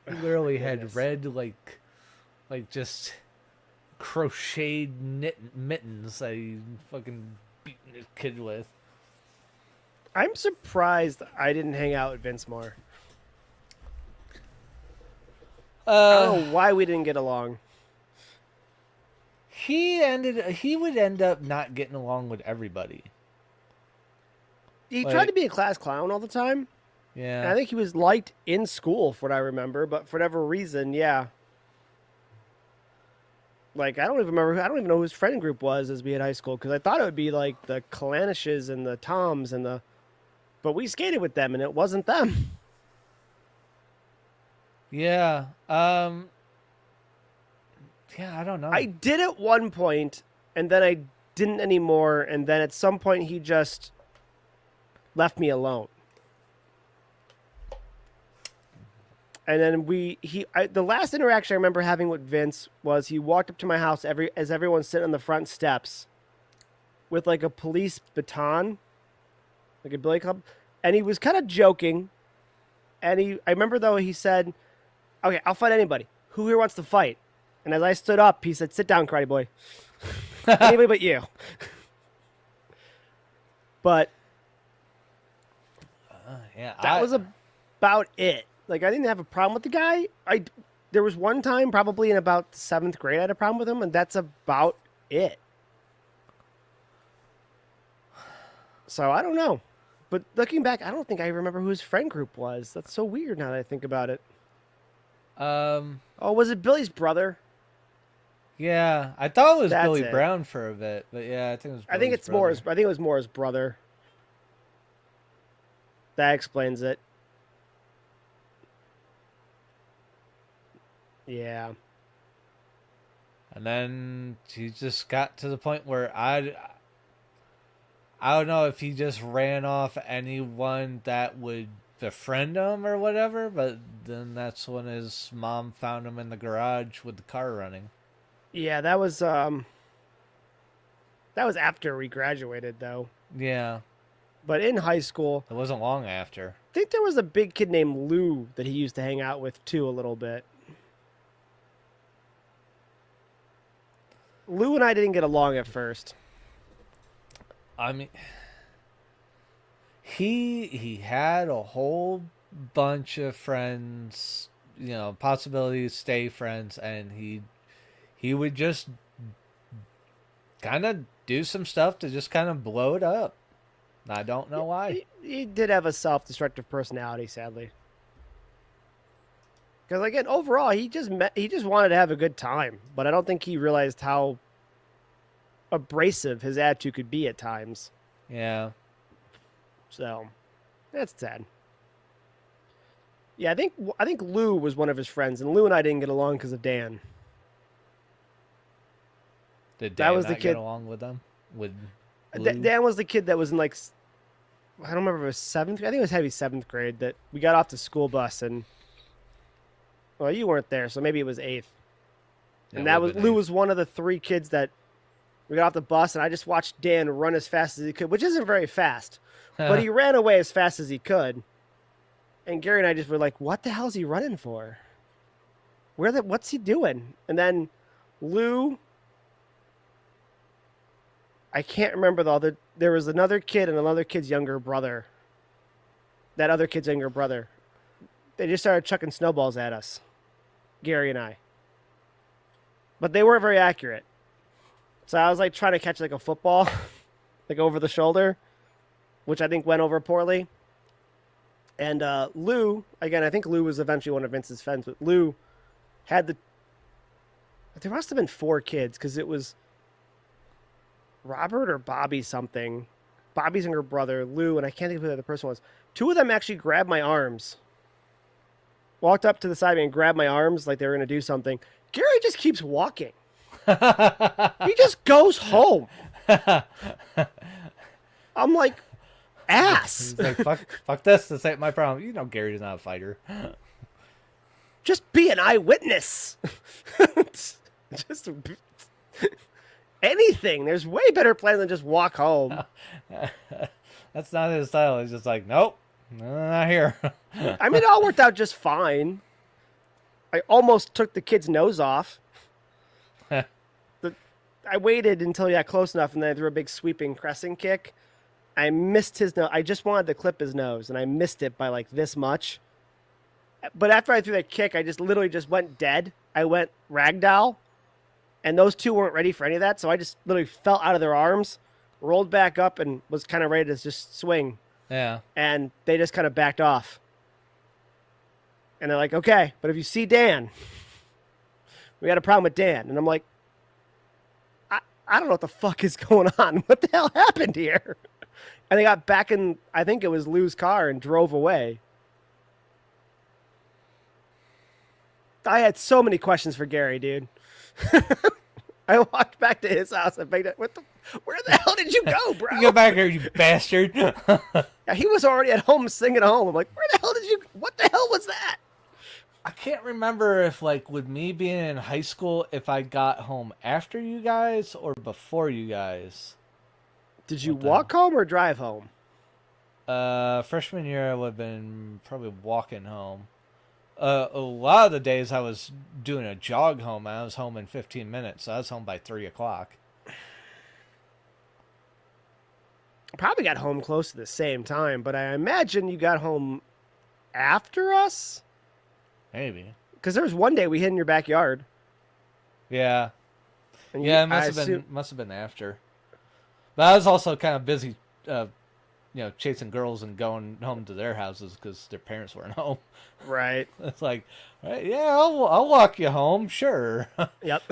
literally had Goodness. red like just crocheted mittens that you fucking beating this kid with. I'm surprised I didn't hang out with Vince more. I don't know why we didn't get along. He would end up not getting along with everybody. He tried to Like, be a class clown all the time. And yeah. I think he was liked in school, for what I remember, but for whatever reason, yeah. Like I don't even remember. I don't even know who his friend group was as we had high school because I thought it would be like the Kalanishes and the Toms and the. But we skated with them and it wasn't them. Yeah. Yeah, I don't know. I did at one point, and then I didn't anymore, and then at some point he just left me alone. And then the last interaction I remember having with Vince was he walked up to my house as everyone's sitting on the front steps with like a police baton, like a billy club, and he was kind of joking. And I remember though he said, "Okay, I'll fight anybody. Who here wants to fight?" And as I stood up, he said, "Sit down, karate boy. Anybody but you." But Yeah, that was about it. Like I didn't have a problem with the guy. There was one time, probably in about seventh grade, I had a problem with him, and that's about it. So I don't know. But looking back, I don't think I remember who his friend group was. That's so weird now that I think about it. um Oh, was it Billy's brother? yeah, I thought it was That's Billy it. Brown for a bit, but yeah, I think it was I think Billy's it's more. brother. I think it was more his brother. That explains it. Yeah. And then he just got to the point where I don't know if he just ran off anyone that would befriend him or whatever, but then that's when his mom found him in the garage with the car running. Yeah, that was after we graduated though. Yeah, But in high school, it wasn't long after. I think there was a big kid named Lou that he used to hang out with too a little bit. Lou and I didn't get along at first. I mean, he had a whole bunch of friends, possibilities to stay friends, and he would just kind of do some stuff to just kind of blow it up. I don't know why. He did have a self-destructive personality, sadly. Because again, overall, he just wanted to have a good time, but I don't think he realized how abrasive his attitude could be at times. Yeah. So that's sad. Yeah, I think Lou was one of his friends, and Lou and I didn't get along because of Dan. Did That Dan was the not get kid. along with them? With Lou? Dan was the kid that was in like I don't remember if it was seventh. I think it was heavy seventh grade that we got off the school bus and well, you weren't there, so maybe it was eighth. Yeah, And that was would've been Lou eighth. was one of the three kids that we got off the bus, and I just watched Dan run as fast as he could, which isn't very fast, but he ran away as fast as he could. And Gary and I just were like, "What the hell is he running for? What's he doing?" And then Lou, I can't remember the other. There was another kid and another kid's younger brother. That other kid's younger brother. They just started chucking snowballs at us. Gary and I. But they weren't very accurate. So I was like trying to catch like a football, like over the shoulder, which I think went over poorly. And Lou, again, I think Lou was eventually one of Vince's friends, but Lou had there must have been 4 kids because it was Robert or Bobby something. Bobby's younger brother, Lou, and I can't think of who the other person was. 2 of them actually grabbed my arms, walked up to the side of me and grabbed my arms like they were going to do something. Gary just keeps walking. He just goes home. I'm like, ass. He's like, fuck this. This ain't my problem. You know Gary's not a fighter. Just be an eyewitness. Just anything. There's way better plan than just walk home. That's not his style. He's just like, nope, not here. I mean, it all worked out just fine. I almost took the kid's nose off. I waited until he got close enough, and then I threw a big sweeping crescent kick. I missed his nose. I just wanted to clip his nose, and I missed it by like this much. But after I threw that kick, I just literally just went dead. I went ragdoll, and those 2 weren't ready for any of that, so I just literally fell out of their arms, rolled back up, and was kind of ready to just swing. Yeah. And they just kind of backed off. And they're like, okay, but if you see Dan, we got a problem with Dan. And I'm like, I don't know what the fuck is going on. What the hell happened here? And they got back in, I think it was Lou's car, and drove away. I had so many questions for Gary, dude. I walked back to his house and begged it. Where the hell did you go, bro? You get back here, you bastard. Yeah, he was already at home singing home. I'm like, where the hell did you, what the hell was that? I can't remember if, like, with me being in high school, if I got home after you guys or before you guys. Did you walk home or drive home? Freshman year, I would have been probably walking home. A lot of the days I was doing a jog home. I was home in 15 minutes, so I was home by 3 o'clock. Probably got home close to the same time, but I imagine you got home after us? Maybe. Because there was one day we hid in your backyard. Yeah. And Yeah, it must have been after. But I was also kind of busy, chasing girls and going home to their houses because their parents weren't home. Right. It's like, right, yeah, I'll walk you home, sure. Yep.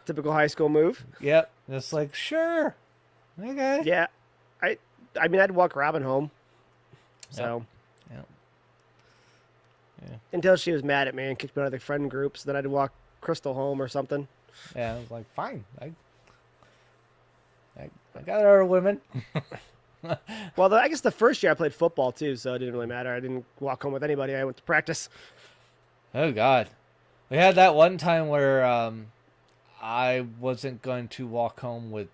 Typical high school move. Yep. It's like, sure. Okay. Yeah. I mean, I'd walk Robin home. So. Yep. Yeah. Until she was mad at me and kicked me out of the friend group, so then I'd walk Crystal home or something. Yeah, I was like, fine. I got other women. Well, I guess the first year I played football too, so it didn't really matter. I didn't walk home with anybody. I went to practice. Oh, God. We had that one time where I wasn't going to walk home with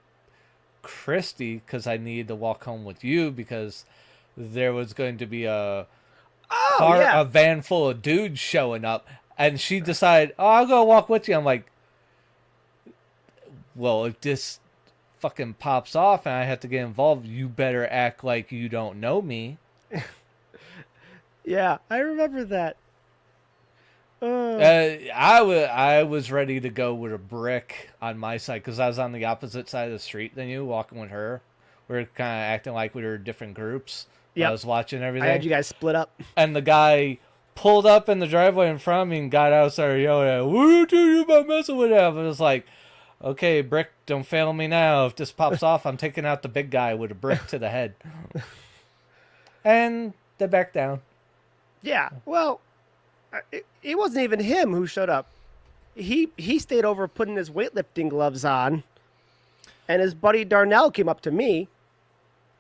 Christy because I needed to walk home with you because there was going to be a van full of dudes showing up, and she decided, I'll go walk with you. I'm like, well, if this fucking pops off and I have to get involved, you better act like you don't know me. Yeah, I remember that. I was ready to go with a brick on my side because I was on the opposite side of the street than you, walking with her. We were kind of acting like we were different groups. Yep. I was watching everything. I had you guys split up. And the guy pulled up in the driveway in front of me and got out and started yelling, what are you doing about messing with him? And it was like, okay, brick, don't fail me now. If this pops off, I'm taking out the big guy with a brick to the head. And they backed down. Yeah, well, it wasn't even him who showed up. He stayed over putting his weightlifting gloves on, and his buddy Darnell came up to me.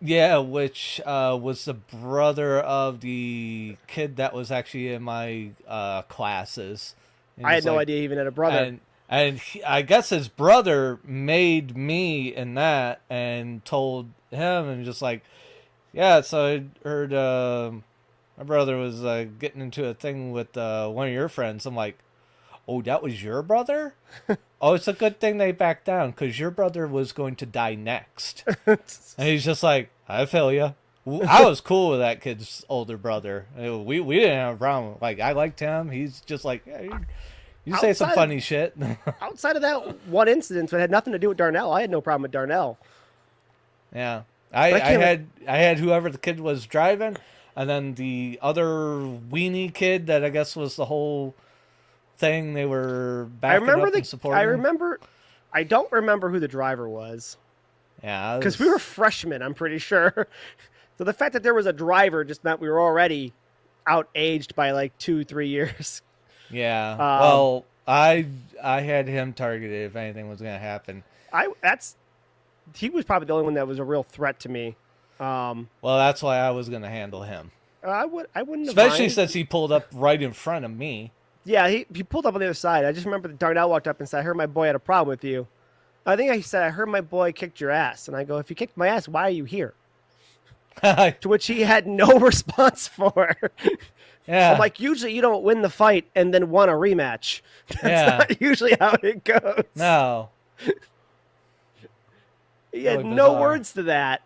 Yeah, which was the brother of the kid that was actually in my classes. I had no idea he even had a brother. And I guess his brother made me in that and told him, and just like, yeah, so I heard my brother was getting into a thing with one of your friends. I'm like, oh, that was your brother? Oh, it's a good thing they backed down because your brother was going to die next. And he's just like, I feel you. I was cool with that kid's older brother. We didn't have a problem. Like, I liked him. He's just like, yeah, you say some outside funny shit. outside of that one incident, so it had nothing to do with Darnell. I had no problem with Darnell. Yeah, I But I can't. I had whoever the kid was driving, and then the other weenie kid that I guess was the whole thing. They were I backing remember up and the. I supporting. remember. I don't remember who the driver was Yeah, because we were freshmen. I'm pretty sure. So the fact that there was a driver just meant we were already outaged by like 2-3 years. yeah. Um, Well, I had him targeted if anything was gonna happen. that's he was probably the only one that was a real threat to me. Um, Well, that's why I was gonna handle him, I wouldn't have especially mind. since he pulled up right in front of me. Yeah, he pulled up on the other side. I just remember that Darnell walked up and said, "I heard my boy had a problem with you." I think I said, "I heard my boy kicked your ass," and I go, "If he kicked my ass, why are you here?" To which he had no response for. I'm Yeah, like, usually you don't win the fight and then want a rematch. That's yeah. not usually how it goes. No, He really had no bizarre. words to that.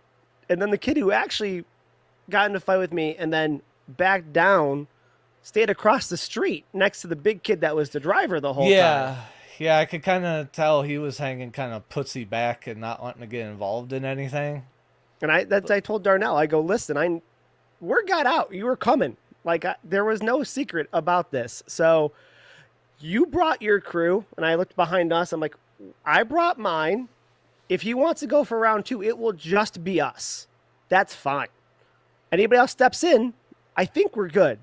And then the kid who actually got in a fight with me and then backed down stayed across the street next to the big kid that was the driver the whole time. Yeah, yeah. I could kind of tell he was hanging kind of pussy back and not wanting to get involved in anything. And I told Darnell, I go, listen, word got out, you were coming. Like there was no secret about this. So you brought your crew, and I looked behind us. I'm like, I brought mine. If he wants to go for round 2, it will just be us. That's fine. Anybody else steps in, I think we're good.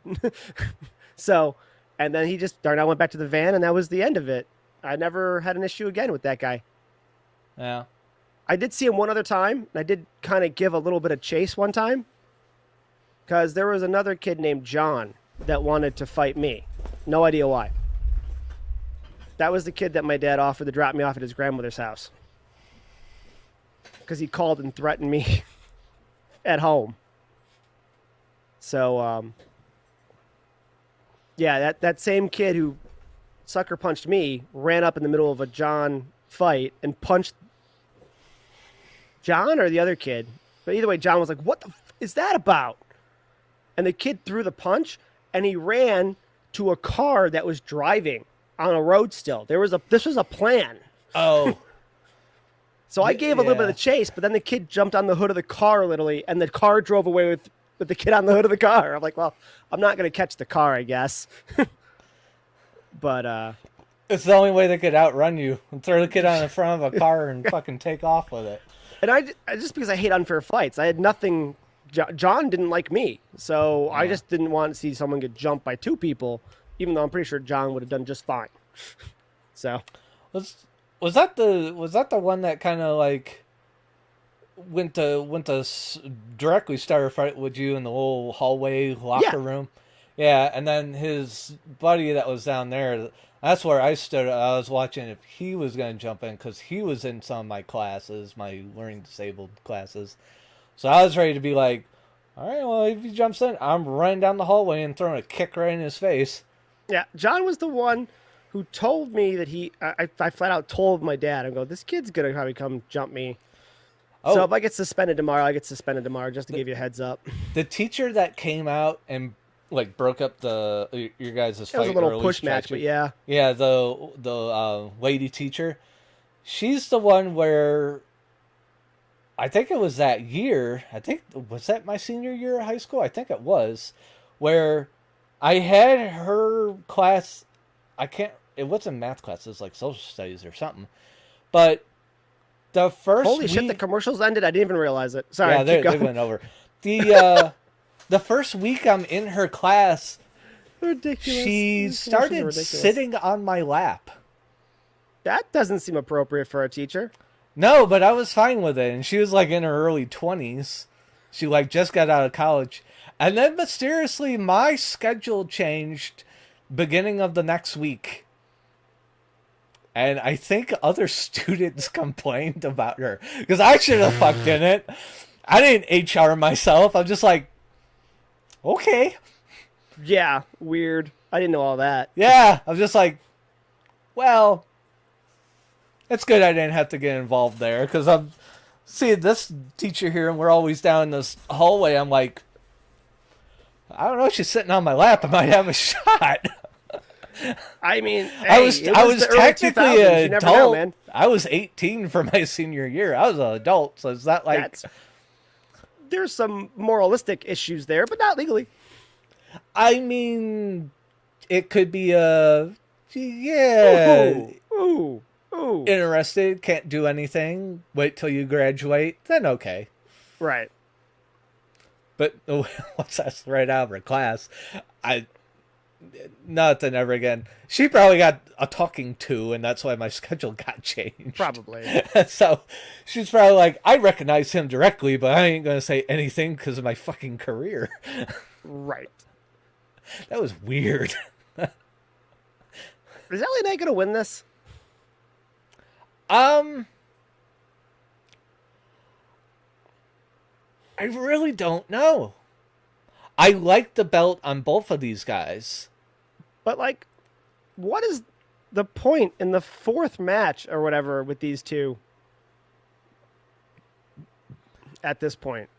So, and then Darnell went back to the van, and that was the end of it. I never had an issue again with that guy. Yeah. I did see him one other time, and I did kind of give a little bit of chase one time because there was another kid named John that wanted to fight me. No idea why. That was the kid that my dad offered to drop me off at his grandmother's house because he called and threatened me at home. So, yeah, that same kid who sucker punched me ran up in the middle of a John fight and punched John or the other kid. But either way, John was like, "What the is that about?" And the kid threw the punch, and he ran to a car that was driving on a road still. This was a plan. Oh, So I gave a little bit yeah. of chase, but then the kid jumped on the hood of the car literally, and the car drove away with the kid on the hood of the car. I'm like, well, I'm not going to catch the car, I guess. But It's the only way they could outrun you and throw the kid on the front of a car and fucking take off with it. and I just because I hate unfair fights, I had nothing. John didn't like me, so I Yeah. just didn't want to see someone get jumped by 2 people, even though I'm pretty sure John would have done just fine. So Was that the one that kind of like went to directly start a fight with you in the little hallway locker yeah, room? Yeah, and then his buddy that was down there. That's where I stood. I was watching if he was going to jump in because he was in some of my classes, my learning disabled classes. So I was ready to be like, all right, well, if he jumps in, I'm running down the hallway and throwing a kick right in his face. yeah. John was the one who told me that I flat out told my dad, I go, this kid's gonna probably come jump me. Oh, So if I get suspended tomorrow, I get suspended tomorrow, just to give you a heads up. the teacher that came out and like broke up your guys' It fight was a or little at push least tried match, to. but yeah. Yeah, the lady teacher. She's the one where I think it was that year. I think was that my senior year of high school. I think it was where I had her class. I can't. It wasn't math class. It was like social studies or something. But the first Holy shit, the week, commercials ended. I didn't even realize it. Sorry, yeah, keep they going. went over. The first week I'm in her class, Ridiculous. she These commercials are started ridiculous. sitting on my lap. That doesn't seem appropriate for a teacher. No, but I was fine with it. And she was like in her early 20s. She like just got out of college. And then mysteriously my schedule changed beginning of the next week. And I think other students complained about her because I should have fucked in it. I didn't HR myself. I'm just like, okay. Yeah, weird. I didn't know all that. Yeah. I'm just like, well, it's good I didn't have to get involved there because I'm see this teacher here, and we're always down this hallway. I'm like, I don't know. She's sitting on my lap. I might have a shot. I mean, hey, I was the early technically 2000s. an You never adult. know, man. I was 18 for my senior year. I was an adult, so it's not like There's some moralistic issues there, but not legally. I mean, it could be a yeah. Ooh. Interested, can't do anything. Wait till you graduate, then okay. Right. But once that's right out of her class, nothing ever again. She probably got a talking to, and that's why my schedule got changed. Probably. So she's probably like, I recognize him directly, but I ain't gonna say anything because of my fucking career. Right. That was weird. Is LA Knight gonna win this? I really don't know. I like the belt on both of these guys. But like, what is the point in the fourth match or whatever with these two at this point?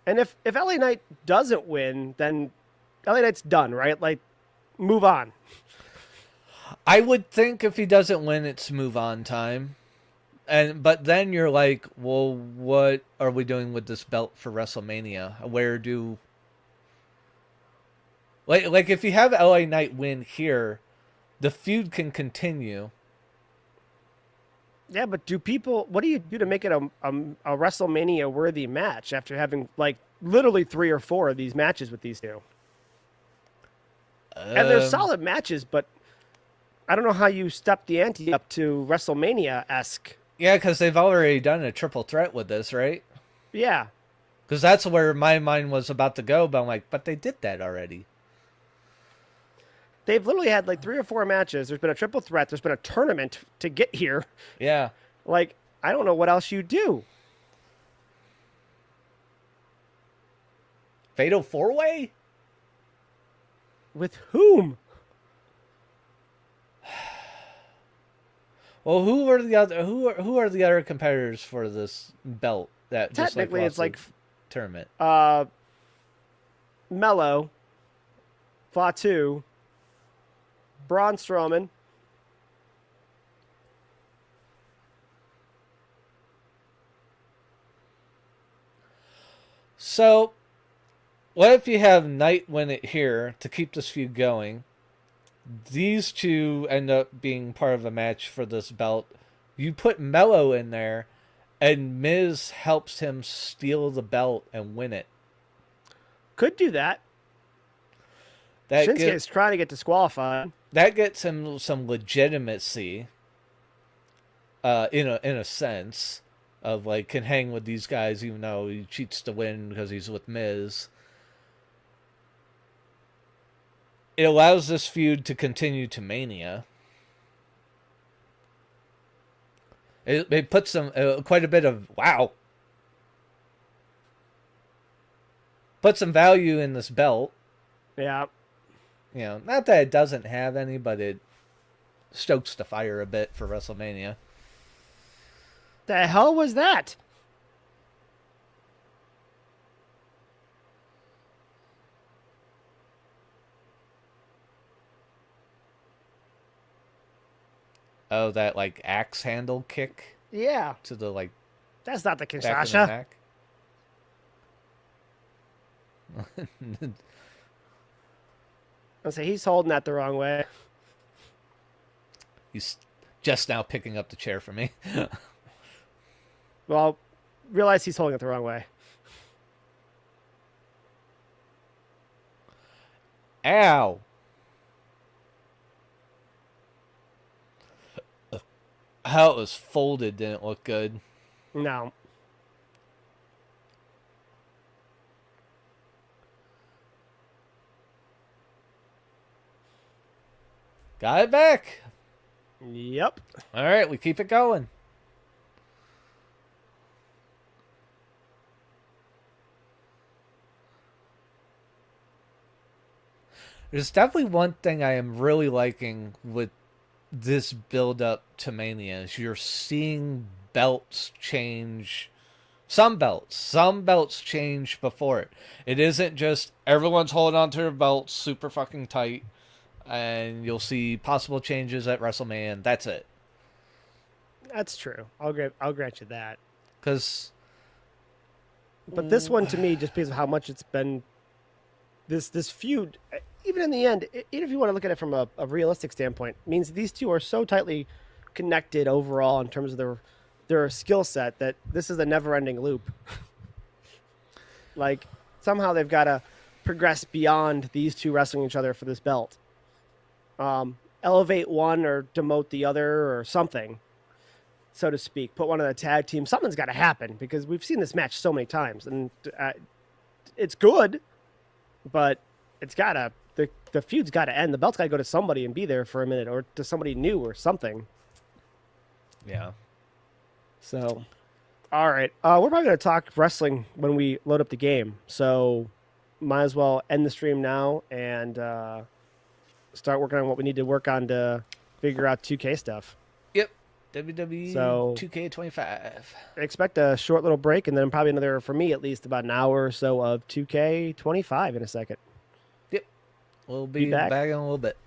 And if LA Knight doesn't win, then LA Knight's done, right? Like, move on. I would think if he doesn't win, it's move on time. But then you're like, well, what are we doing with this belt for WrestleMania? Where do like if you have LA Knight win here, the feud can continue. Yeah, but what do you do to make it a WrestleMania worthy match after having like literally 3 or 4 of these matches with these two? And they're solid matches, but I don't know how you step the ante up to WrestleMania-esque. Yeah, because they've already done a triple threat with this, right? Yeah. Because that's where my mind was about to go, but I'm like, but they did that already. They've literally had like 3 or 4 matches. There's been a triple threat. There's been a tournament to get here. Yeah. Like, I don't know what else you do. Fatal 4-way? With whom? Well, who are the other competitors for this belt that Technically just it's like tournament? Mello, Fatu, Braun Strowman. So, what if you have Knight win it here to keep this feud going? These two end up being part of a match for this belt. You put Mello in there, and Miz helps him steal the belt and win it. Could do that. Shinsuke's trying to get disqualified. That gets him some legitimacy. In a sense of like can hang with these guys even though he cheats to win because he's with Miz. It allows this feud to continue to Mania. It puts some quite a bit of put some value in this belt. Yeah. You know, not that it doesn't have any, but it stokes the fire a bit for WrestleMania. The hell was that? Oh, that like axe handle kick Yeah. to the like That's not the back of Kinshasa. the neck. I'll say he's holding that the wrong way. He's just now picking up the chair for me. Well, realize he's holding it the wrong way. Ow. How it was folded didn't look good. No. Got it back. Yep. All right, we keep it going. There's definitely one thing I am really liking with this build up to Mania is you're seeing belts change Some belts change before it. It isn't just everyone's holding on to their belts super fucking tight, and you'll see possible changes at WrestleMania. That's it. That's true. I'll grant you that. Because But this one to me, just because of how much it's been, this feud, even in the end, even if you want to look at it from a realistic standpoint, means these two are so tightly connected overall in terms of their skill set that this is a never ending loop. Like somehow they've got to progress beyond these two wrestling each other for this belt. Elevate one or demote the other or something, so to speak. Put one on the tag team. Something's got to happen because we've seen this match so many times, and it's good, but it's gotta the feud's got to end. The belt's got to go to somebody and be there for a minute, or to somebody new or something. yeah. So, all right, we're probably gonna talk wrestling when we load up the game. So, might as well end the stream now and start working on what we need to work on to figure out 2K stuff. Yep. WWE So 2K25. expect a short little break, and then probably another, for me at least, about an hour or so of 2K25 in a second. Yep. We'll be back in a little bit.